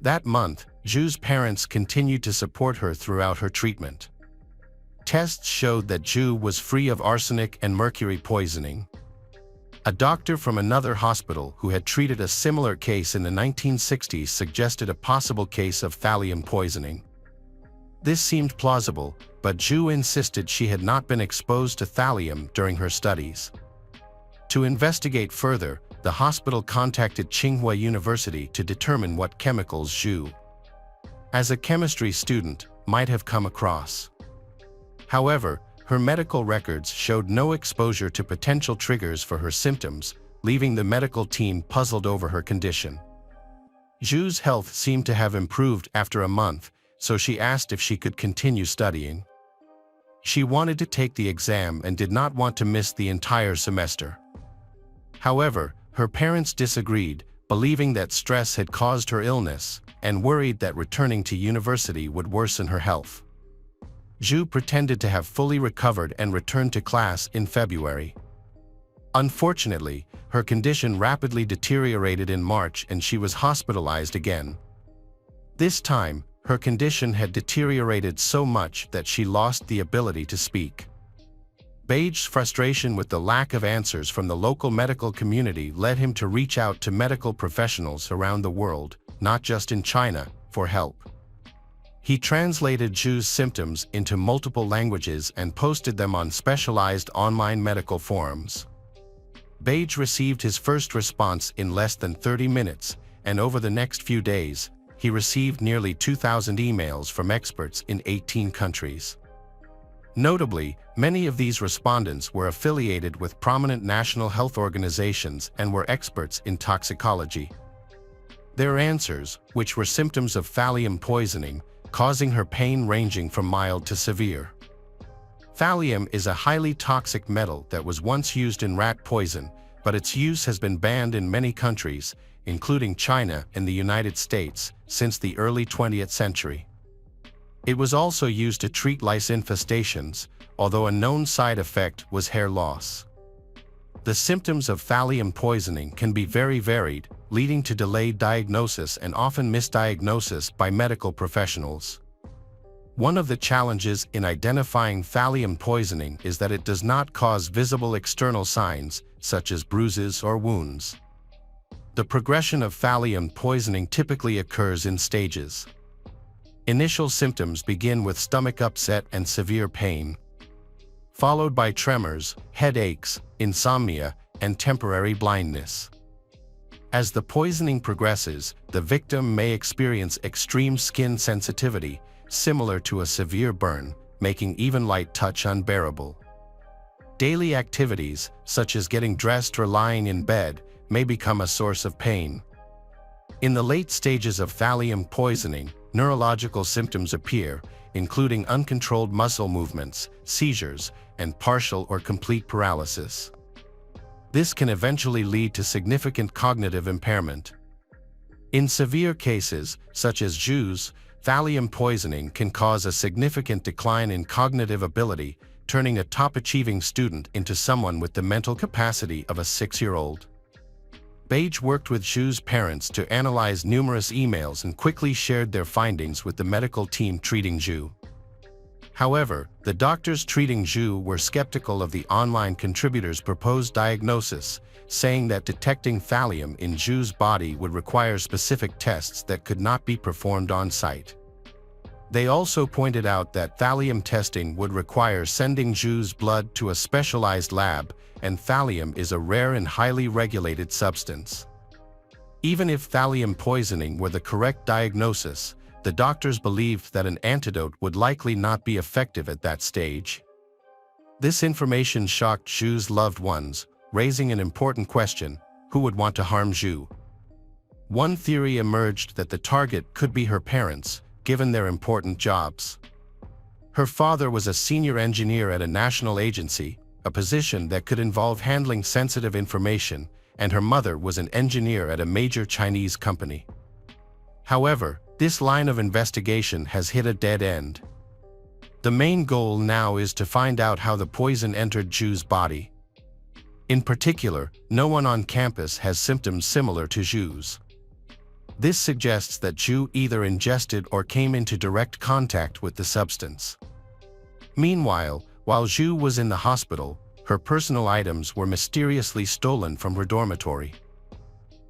That month, Zhu's parents continued to support her throughout her treatment. Tests showed that Zhu was free of arsenic and mercury poisoning. A doctor from another hospital who had treated a similar case in the 1960s suggested a possible case of thallium poisoning. This seemed plausible, but Zhu insisted she had not been exposed to thallium during her studies. To investigate further, the hospital contacted Tsinghua University to determine what chemicals Zhu, as a chemistry student, might have come across. However, her medical records showed no exposure to potential triggers for her symptoms, leaving the medical team puzzled over her condition. Zhu's health seemed to have improved after a month, so she asked if she could continue studying. She wanted to take the exam and did not want to miss the entire semester. However, her parents disagreed, believing that stress had caused her illness, and worried that returning to university would worsen her health. Zhu pretended to have fully recovered and returned to class in February. Unfortunately, her condition rapidly deteriorated in March and she was hospitalized again. This time, her condition had deteriorated so much that she lost the ability to speak. Beige's frustration with the lack of answers from the local medical community led him to reach out to medical professionals around the world, not just in China, for help. He translated Zhu's symptoms into multiple languages and posted them on specialized online medical forums. Beige received his first response in less than 30 minutes, and over the next few days, he received nearly 2,000 emails from experts in 18 countries. Notably, many of these respondents were affiliated with prominent national health organizations and were experts in toxicology. Their answers, which were symptoms of thallium poisoning, causing her pain ranging from mild to severe. Thallium is a highly toxic metal that was once used in rat poison, but its use has been banned in many countries, including China and the United States, since the early 20th century. It was also used to treat lice infestations, although a known side effect was hair loss. The symptoms of thallium poisoning can be very varied, leading to delayed diagnosis and often misdiagnosis by medical professionals. One of the challenges in identifying thallium poisoning is that it does not cause visible external signs, such as bruises or wounds. The progression of thallium poisoning typically occurs in stages. Initial symptoms begin with stomach upset and severe pain, followed by tremors, headaches, insomnia, and temporary blindness. As the poisoning progresses, the victim may experience extreme skin sensitivity, similar to a severe burn, making even light touch unbearable. Daily activities, such as getting dressed or lying in bed, may become a source of pain. In the late stages of thallium poisoning, neurological symptoms appear, including uncontrolled muscle movements, seizures, and partial or complete paralysis. This can eventually lead to significant cognitive impairment. In severe cases, such as Zhu's, thallium poisoning can cause a significant decline in cognitive ability, turning a top-achieving student into someone with the mental capacity of a 6-year-old. Beige worked with Zhu's parents to analyze numerous emails and quickly shared their findings with the medical team treating Zhu. However, the doctors treating Zhu were skeptical of the online contributor's proposed diagnosis, saying that detecting thallium in Zhu's body would require specific tests that could not be performed on-site. They also pointed out that thallium testing would require sending Zhu's blood to a specialized lab, and thallium is a rare and highly regulated substance. Even if thallium poisoning were the correct diagnosis, the doctors believed that an antidote would likely not be effective at that stage. This information shocked Zhu's loved ones, raising an important question: who would want to harm Zhu? One theory emerged that the target could be her parents, given their important jobs. Her father was a senior engineer at a national agency, a position that could involve handling sensitive information, and her mother was an engineer at a major Chinese company. However, this line of investigation has hit a dead end. The main goal now is to find out how the poison entered Zhu's body. In particular, no one on campus has symptoms similar to Zhu's. This suggests that Zhu either ingested or came into direct contact with the substance. Meanwhile, while Zhu was in the hospital, her personal items were mysteriously stolen from her dormitory.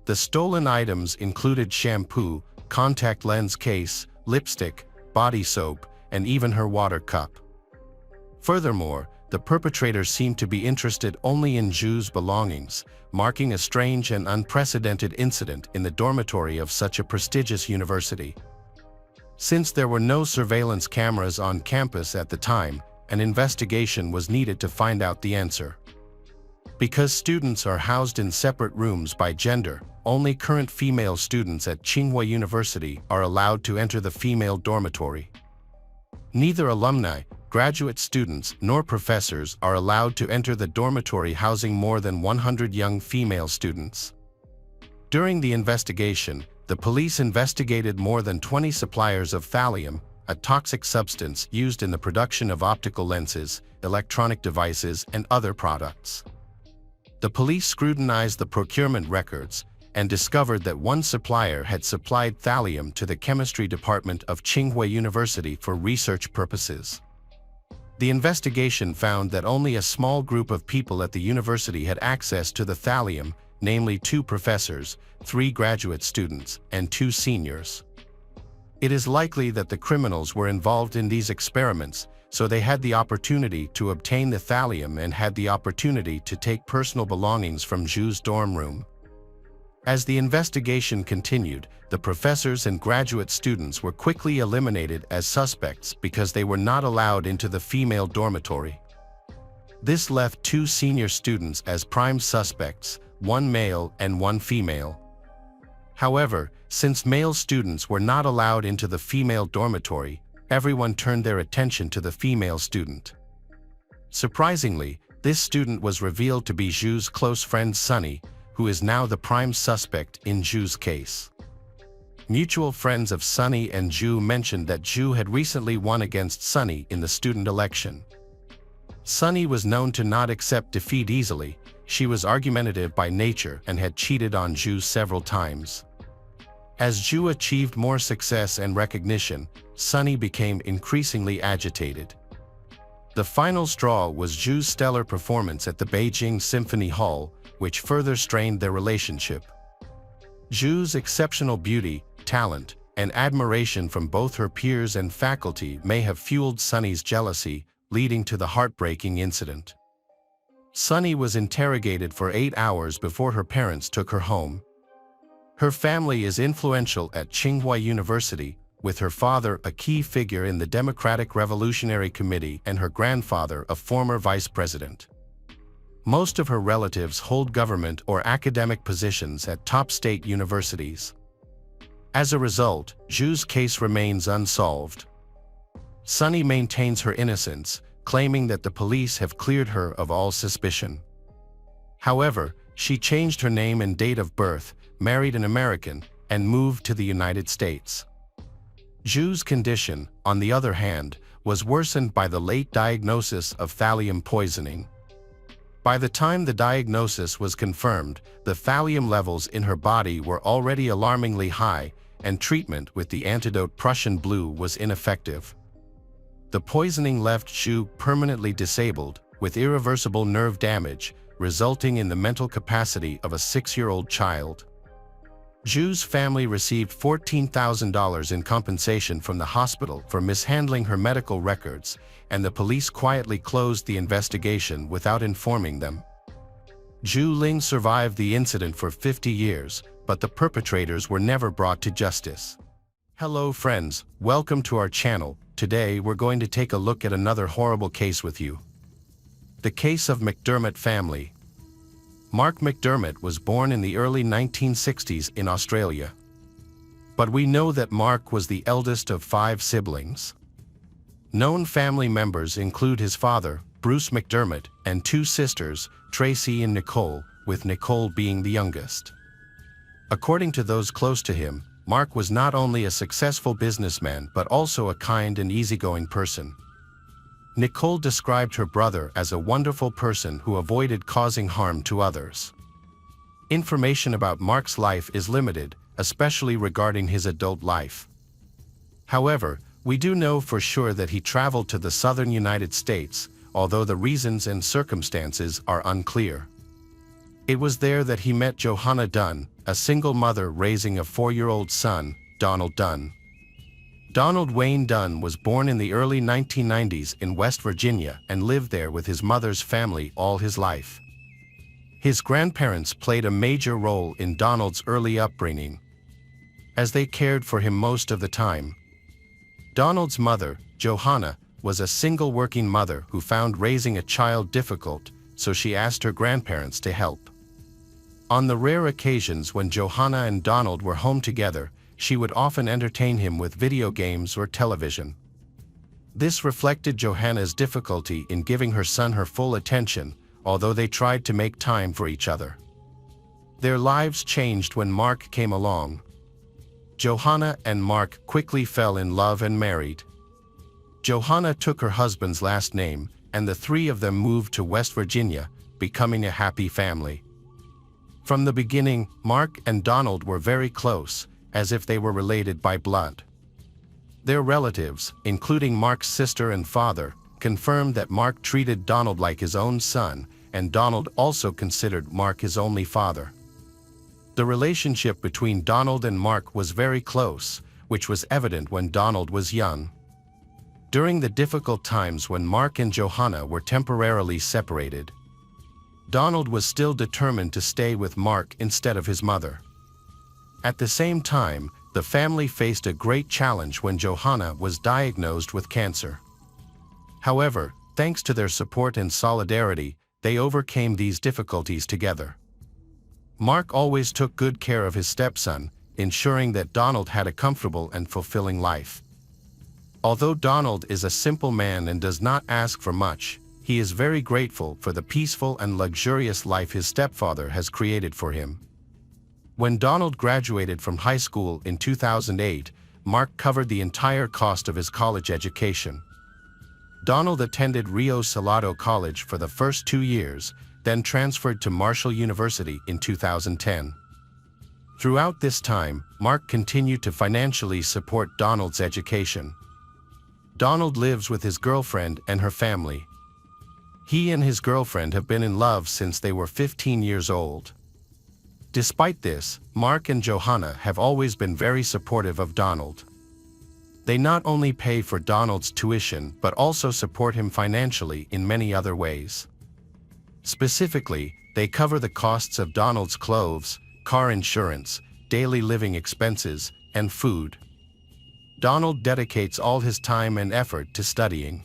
The stolen items included shampoo, contact lens case, lipstick, body soap, and even her water cup. Furthermore, the perpetrator seemed to be interested only in Zhu's belongings, marking a strange and unprecedented incident in the dormitory of such a prestigious university. Since there were no surveillance cameras on campus at the time, an investigation was needed to find out the answer. Because students are housed in separate rooms by gender, only current female students at Tsinghua University are allowed to enter the female dormitory. Neither alumni, graduate students, nor professors are allowed to enter the dormitory housing more than 100 young female students. During the investigation, the police investigated more than 20 suppliers of thallium, a toxic substance used in the production of optical lenses, electronic devices, and other products. The police scrutinized the procurement records and discovered that one supplier had supplied thallium to the chemistry department of Tsinghua University for research purposes. The investigation found that only a small group of people at the university had access to the thallium, namely 2 professors, 3 graduate students, and 2 seniors. It is likely that the criminals were involved in these experiments, so they had the opportunity to obtain the thallium and had the opportunity to take personal belongings from Zhu's dorm room. As the investigation continued, the professors and graduate students were quickly eliminated as suspects because they were not allowed into the female dormitory. This left 2 senior students as prime suspects, 1 male and 1 female. However, since male students were not allowed into the female dormitory, everyone turned their attention to the female student. Surprisingly, this student was revealed to be Zhu's close friend Sunny, who is now the prime suspect in Zhu's case. Mutual friends of Sunny and Zhu mentioned that Zhu had recently won against Sunny in the student election. Sunny was known to not accept defeat easily. She was argumentative by nature and had cheated on Zhu several times. As Zhu achieved more success and recognition, Sunny became increasingly agitated. The final straw was Zhu's stellar performance at the Beijing Symphony Hall, which further strained their relationship. Zhu's exceptional beauty, talent, and admiration from both her peers and faculty may have fueled Sunny's jealousy, leading to the heartbreaking incident. Sunny was interrogated for 8 hours before her parents took her home. Her family is influential at Tsinghua University, with her father a key figure in the Democratic Revolutionary Committee and her grandfather a former vice president. Most of her relatives hold government or academic positions at top state universities. As a result, Zhu's case remains unsolved. Sunny maintains her innocence, claiming that the police have cleared her of all suspicion. However, she changed her name and date of birth, married an American, and moved to the United States. Zhu's condition, on the other hand, was worsened by the late diagnosis of thallium poisoning. By the time the diagnosis was confirmed, the thallium levels in her body were already alarmingly high, and treatment with the antidote Prussian blue was ineffective. The poisoning left Zhu permanently disabled, with irreversible nerve damage, resulting in the mental capacity of a 6-year-old child. Zhu's family received $14,000 in compensation from the hospital for mishandling her medical records, and the police quietly closed the investigation without informing them. Zhu Ling survived the incident for 50 years, but the perpetrators were never brought to justice. Hello friends, welcome to our channel. Today we're going to take a look at another horrible case with you. The case of McDermott family. Mark McDermott was born in the early 1960s in Australia. But we know that Mark was the eldest of 5 siblings. Known family members include his father, Bruce McDermott, and 2 sisters, Tracy and Nicole, with Nicole being the youngest. According to those close to him, Mark was not only a successful businessman but also a kind and easygoing person. Nicole described her brother as a wonderful person who avoided causing harm to others. Information about Mark's life is limited, especially regarding his adult life. However, we do know for sure that he traveled to the southern United States, although the reasons and circumstances are unclear. It was there that he met Johanna Dunn, a single mother raising a 4-year-old son, Donald Dunn. Donald Wayne Dunn was born in the early 1990s in West Virginia and lived there with his mother's family all his life. His grandparents played a major role in Donald's early upbringing, as they cared for him most of the time. Donald's mother, Johanna, was a single working mother who found raising a child difficult, so she asked her grandparents to help. On the rare occasions when Johanna and Donald were home together, she would often entertain him with video games or television. This reflected Johanna's difficulty in giving her son her full attention, although they tried to make time for each other. Their lives changed when Mark came along. Johanna and Mark quickly fell in love and married. Johanna took her husband's last name, and the 3 of them moved to West Virginia, becoming a happy family. From the beginning, Mark and Donald were very close, as if they were related by blood. Their relatives, including Mark's sister and father, confirmed that Mark treated Donald like his own son, and Donald also considered Mark his only father. The relationship between Donald and Mark was very close, which was evident when Donald was young. During the difficult times when Mark and Johanna were temporarily separated, Donald was still determined to stay with Mark instead of his mother. At the same time, the family faced a great challenge when Johanna was diagnosed with cancer. However, thanks to their support and solidarity, they overcame these difficulties together. Mark always took good care of his stepson, ensuring that Donald had a comfortable and fulfilling life. Although Donald is a simple man and does not ask for much, he is very grateful for the peaceful and luxurious life his stepfather has created for him. When Donald graduated from high school in 2008, Mark covered the entire cost of his college education. Donald attended Rio Salado College for the first 2 years, then transferred to Marshall University in 2010. Throughout this time, Mark continued to financially support Donald's education. Donald lives with his girlfriend and her family. He and his girlfriend have been in love since they were 15 years old. Despite this, Mark and Johanna have always been very supportive of Donald. They not only pay for Donald's tuition but also support him financially in many other ways. Specifically, they cover the costs of Donald's clothes, car insurance, daily living expenses, and food. Donald dedicates all his time and effort to studying.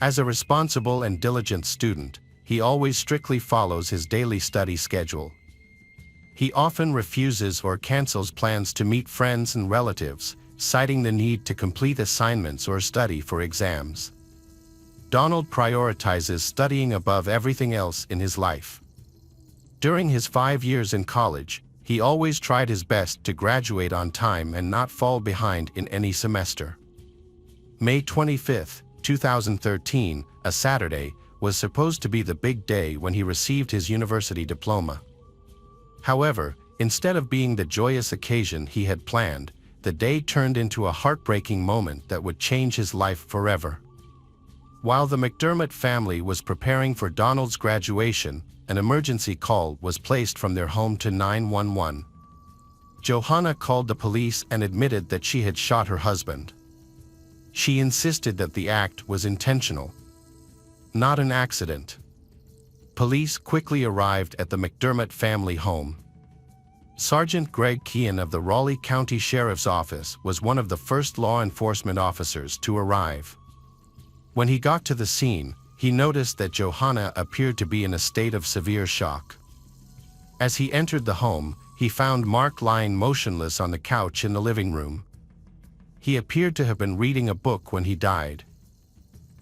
As a responsible and diligent student, he always strictly follows his daily study schedule. He often refuses or cancels plans to meet friends and relatives, citing the need to complete assignments or study for exams. Donald prioritizes studying above everything else in his life. During his 5 years in college, he always tried his best to graduate on time and not fall behind in any semester. May 25, 2013, a Saturday, was supposed to be the big day when he received his university diploma. However, instead of being the joyous occasion he had planned, the day turned into a heartbreaking moment that would change his life forever. While the McDermott family was preparing for Donald's graduation, an emergency call was placed from their home to 911. Johanna called the police and admitted that she had shot her husband. She insisted that the act was intentional, not an accident. Police quickly arrived at the McDermott family home. Sergeant Greg Kean of the Raleigh County Sheriff's Office was one of the first law enforcement officers to arrive. When he got to the scene, he noticed that Johanna appeared to be in a state of severe shock. As he entered the home, he found Mark lying motionless on the couch in the living room. He appeared to have been reading a book when he died.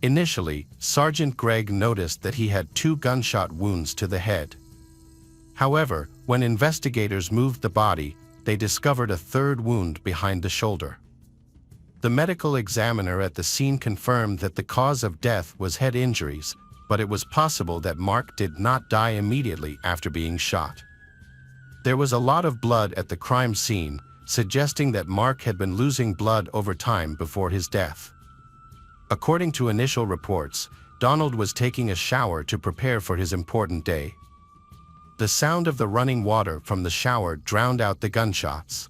Initially, Sergeant Greg noticed that he had 2 gunshot wounds to the head. However, when investigators moved the body, they discovered a 3rd wound behind the shoulder. The medical examiner at the scene confirmed that the cause of death was head injuries, but it was possible that Mark did not die immediately after being shot. There was a lot of blood at the crime scene, suggesting that Mark had been losing blood over time before his death. According to initial reports, Donald was taking a shower to prepare for his important day. The sound of the running water from the shower drowned out the gunshots.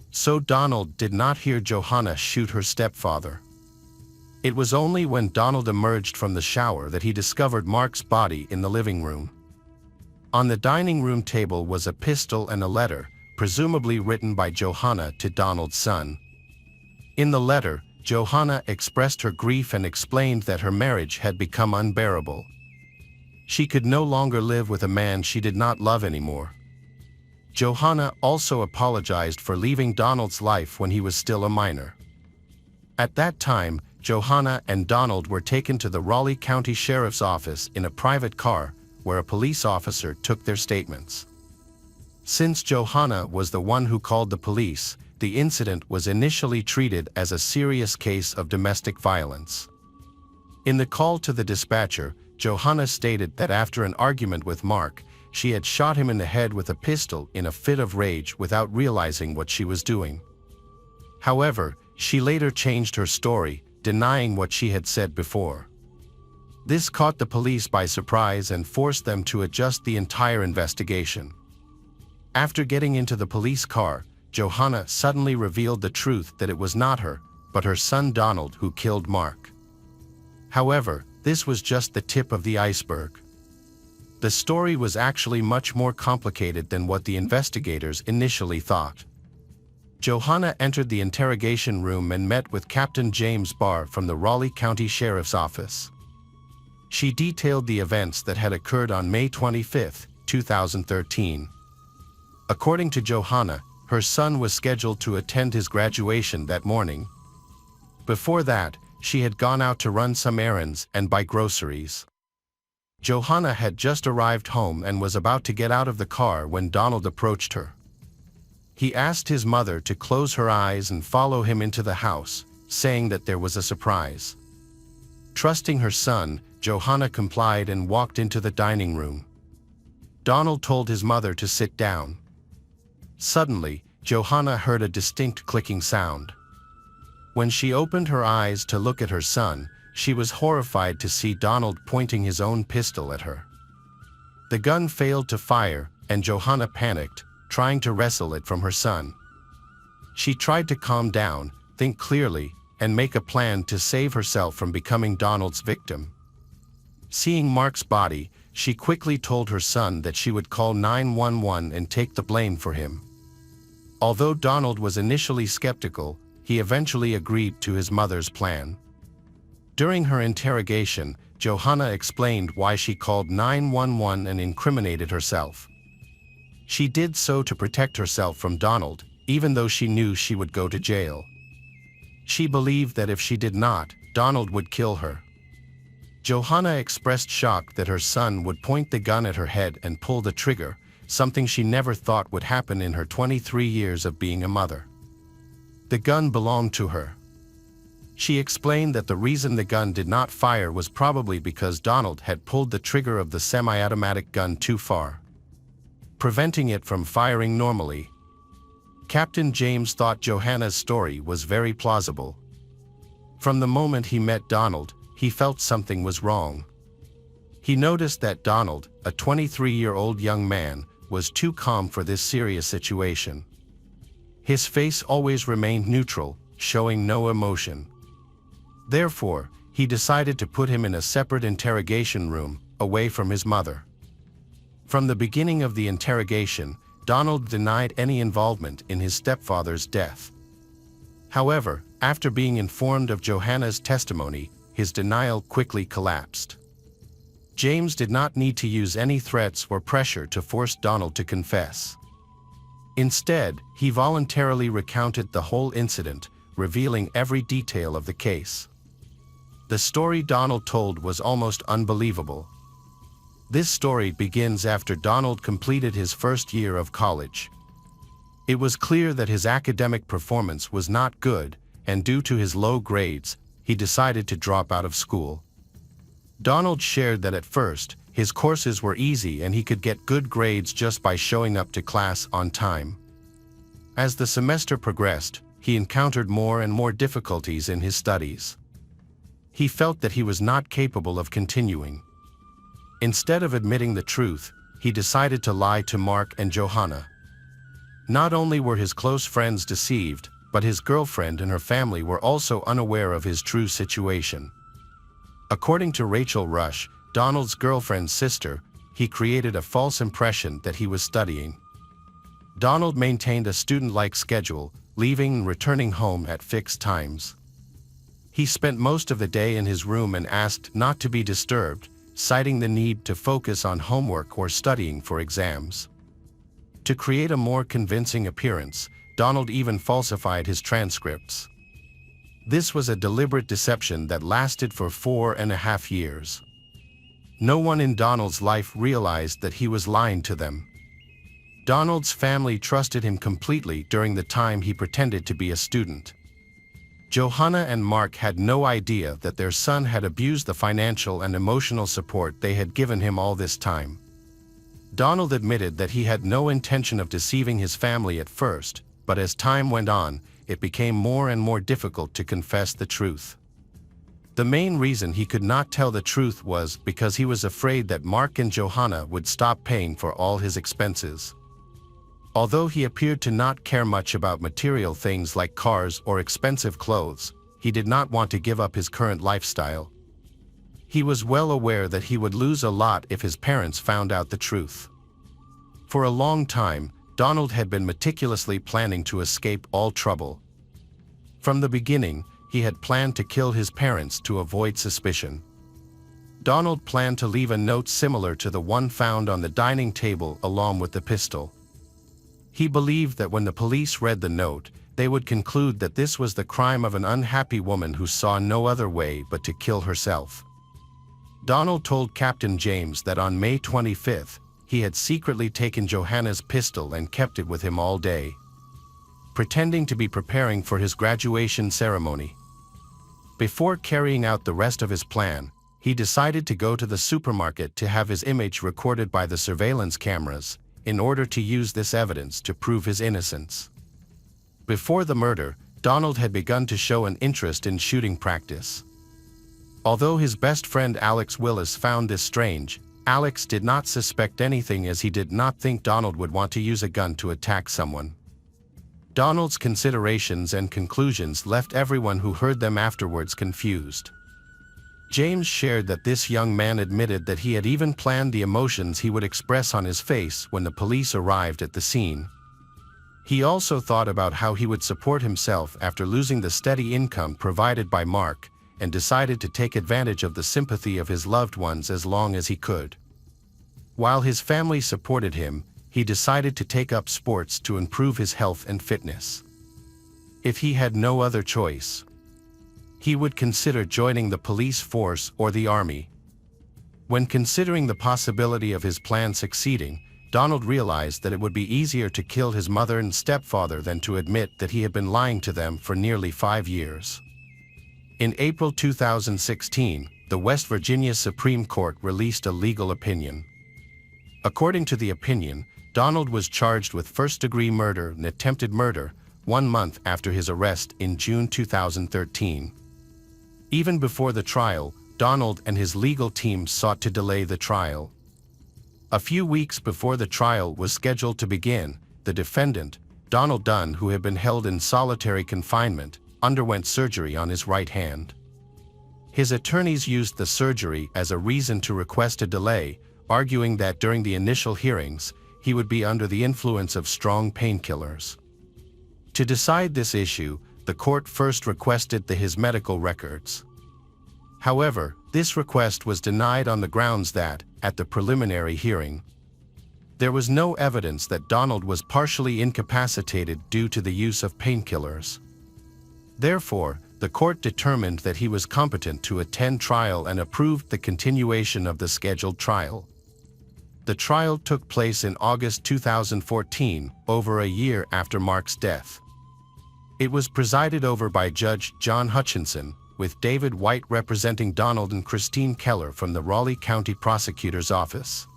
So Donald did not hear Johanna shoot her stepfather. It was only when Donald emerged from the shower that he discovered Mark's body in the living room. On the dining room table was a pistol and a letter, presumably written by Johanna to Donald's son. In the letter, Johanna expressed her grief and explained that her marriage had become unbearable. She could no longer live with a man she did not love anymore. Johanna also apologized for leaving Donald's life when he was still a minor. At that time, Johanna and Donald were taken to the Raleigh County Sheriff's Office in a private car, where a police officer took their statements. Since Johanna was the one who called the police, the incident was initially treated as a serious case of domestic violence. In the call to the dispatcher, Johanna stated that after an argument with Mark, she had shot him in the head with a pistol in a fit of rage without realizing what she was doing. However, she later changed her story, denying what she had said before. This caught the police by surprise and forced them to adjust the entire investigation. After getting into the police car, Johanna suddenly revealed the truth that it was not her, but her son Donald who killed Mark. However, this was just the tip of the iceberg. The story was actually much more complicated than what the investigators initially thought. Johanna entered the interrogation room and met with Captain James Barr from the Raleigh County Sheriff's Office. She detailed the events that had occurred on May 25, 2013. According to Johanna, her son was scheduled to attend his graduation that morning. Before that, she had gone out to run some errands and buy groceries. Johanna had just arrived home and was about to get out of the car when Donald approached her. He asked his mother to close her eyes and follow him into the house, saying that there was a surprise. Trusting her son, Johanna complied and walked into the dining room. Donald told his mother to sit down. Suddenly, Johanna heard a distinct clicking sound. When she opened her eyes to look at her son, she was horrified to see Donald pointing his own pistol at her. The gun failed to fire, and Johanna panicked, trying to wrestle it from her son. She tried to calm down, think clearly, and make a plan to save herself from becoming Donald's victim. Seeing Mark's body, she quickly told her son that she would call 911 and take the blame for him. Although Donald was initially skeptical, he eventually agreed to his mother's plan. During her interrogation, Johanna explained why she called 911 and incriminated herself. She did so to protect herself from Donald, even though she knew she would go to jail. She believed that if she did not, Donald would kill her. Johanna expressed shock that her son would point the gun at her head and pull the trigger, something she never thought would happen in her 23 years of being a mother. The gun belonged to her. She explained that the reason the gun did not fire was probably because Donald had pulled the trigger of the semi-automatic gun too far, preventing it from firing normally. Captain James thought Johanna's story was very plausible. From the moment he met Donald, he felt something was wrong. He noticed that Donald, a 23-year-old young man, was too calm for this serious situation. His face always remained neutral, showing no emotion. Therefore, he decided to put him in a separate interrogation room, away from his mother. From the beginning of the interrogation, Donald denied any involvement in his stepfather's death. However, after being informed of Johanna's testimony, his denial quickly collapsed. James did not need to use any threats or pressure to force Donald to confess. Instead, he voluntarily recounted the whole incident, revealing every detail of the case. The story Donald told was almost unbelievable. This story begins after Donald completed his first year of college. It was clear that his academic performance was not good, and due to his low grades, he decided to drop out of school. Donald shared that at first, his courses were easy and he could get good grades just by showing up to class on time. As the semester progressed, he encountered more and more difficulties in his studies. He felt that he was not capable of continuing. Instead of admitting the truth, he decided to lie to Mark and Johanna. Not only were his close friends deceived, but his girlfriend and her family were also unaware of his true situation. According to Rachel Rush, Donald's girlfriend's sister, he created a false impression that he was studying. Donald maintained a student-like schedule, leaving and returning home at fixed times. He spent most of the day in his room and asked not to be disturbed, citing the need to focus on homework or studying for exams. To create a more convincing appearance, Donald even falsified his transcripts. This was a deliberate deception that lasted for 4.5 years. No one in Donald's life realized that he was lying to them. Donald's family trusted him completely during the time he pretended to be a student. Johanna and Mark had no idea that their son had abused the financial and emotional support they had given him all this time. Donald admitted that he had no intention of deceiving his family at first, but as time went on, it became more and more difficult to confess the truth. The main reason he could not tell the truth was because he was afraid that Mark and Johanna would stop paying for all his expenses. Although he appeared to not care much about material things like cars or expensive clothes, he did not want to give up his current lifestyle. He was well aware that he would lose a lot if his parents found out the truth. For a long time, Donald had been meticulously planning to escape all trouble. From the beginning, he had planned to kill his parents to avoid suspicion. Donald planned to leave a note similar to the one found on the dining table along with the pistol. He believed that when the police read the note, they would conclude that this was the crime of an unhappy woman who saw no other way but to kill herself. Donald told Captain James that on May 25th, he had secretly taken Johanna's pistol and kept it with him all day, pretending to be preparing for his graduation ceremony. Before carrying out the rest of his plan, he decided to go to the supermarket to have his image recorded by the surveillance cameras, in order to use this evidence to prove his innocence. Before the murder, Donald had begun to show an interest in shooting practice. Although his best friend Alex Willis found this strange, Alex did not suspect anything, as he did not think Donald would want to use a gun to attack someone. Donald's considerations and conclusions left everyone who heard them afterwards confused. James shared that this young man admitted that he had even planned the emotions he would express on his face when the police arrived at the scene. He also thought about how he would support himself after losing the steady income provided by Mark, and decided to take advantage of the sympathy of his loved ones as long as he could. While his family supported him, he decided to take up sports to improve his health and fitness. If he had no other choice, he would consider joining the police force or the army. When considering the possibility of his plan succeeding, Donald realized that it would be easier to kill his mother and stepfather than to admit that he had been lying to them for nearly 5 years. In April 2016, the West Virginia Supreme Court released a legal opinion. According to the opinion, Donald was charged with first-degree murder and attempted murder 1 month after his arrest in June 2013. Even before the trial, Donald and his legal team sought to delay the trial. A few weeks before the trial was scheduled to begin, the defendant, Donald Dunn, who had been held in solitary confinement, underwent surgery on his right hand. His attorneys used the surgery as a reason to request a delay, arguing that during the initial hearings, he would be under the influence of strong painkillers. To decide this issue, the court first requested his medical records. However, this request was denied on the grounds that, at the preliminary hearing, there was no evidence that Donald was partially incapacitated due to the use of painkillers. Therefore, the court determined that he was competent to attend trial and approved the continuation of the scheduled trial. The trial took place in August 2014, over a year after Mark's death. It was presided over by Judge John Hutchinson, with David White representing Donald and Christine Keller from the Raleigh County Prosecutor's Office.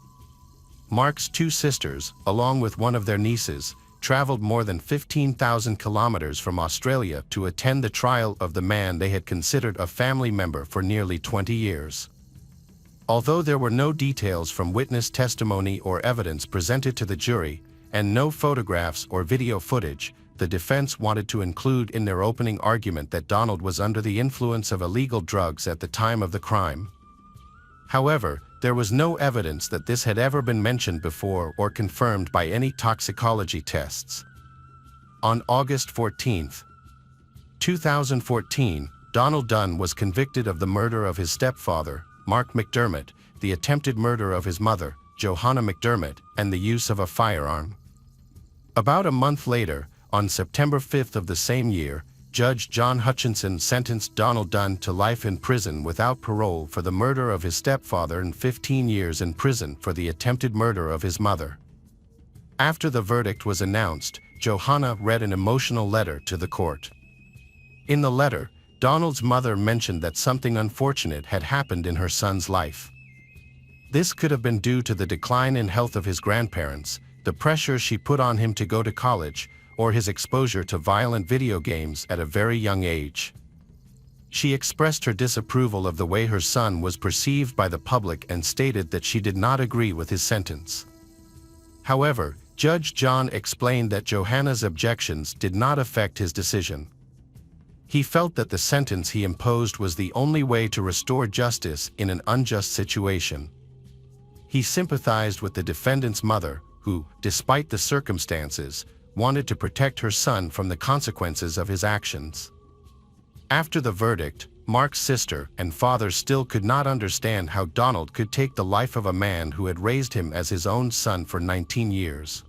Mark's 2 sisters, along with one of their nieces, traveled more than 15,000 kilometers from Australia to attend the trial of the man they had considered a family member for nearly 20 years. Although there were no details from witness testimony or evidence presented to the jury, and no photographs or video footage, the defense wanted to include in their opening argument that Donald was under the influence of illegal drugs at the time of the crime. However, there was no evidence that this had ever been mentioned before or confirmed by any toxicology tests. On August 14, 2014, Donald Dunn was convicted of the murder of his stepfather, Mark McDermott, the attempted murder of his mother, Johanna McDermott, and the use of a firearm. About a month later, on September 5 of the same year, Judge John Hutchinson sentenced Donald Dunn to life in prison without parole for the murder of his stepfather and 15 years in prison for the attempted murder of his mother. After the verdict was announced, Johanna read an emotional letter to the court. In the letter, Donald's mother mentioned that something unfortunate had happened in her son's life. This could have been due to the decline in health of his grandparents, the pressure she put on him to go to college, or his exposure to violent video games at a very young age. She expressed her disapproval of the way her son was perceived by the public and stated that she did not agree with his sentence. However, Judge John explained that Johanna's objections did not affect his decision. He felt that the sentence he imposed was the only way to restore justice in an unjust situation. He sympathized with the defendant's mother, who, despite the circumstances, wanted to protect her son from the consequences of his actions. After the verdict, Mark's sister and father still could not understand how Donald could take the life of a man who had raised him as his own son for 19 years.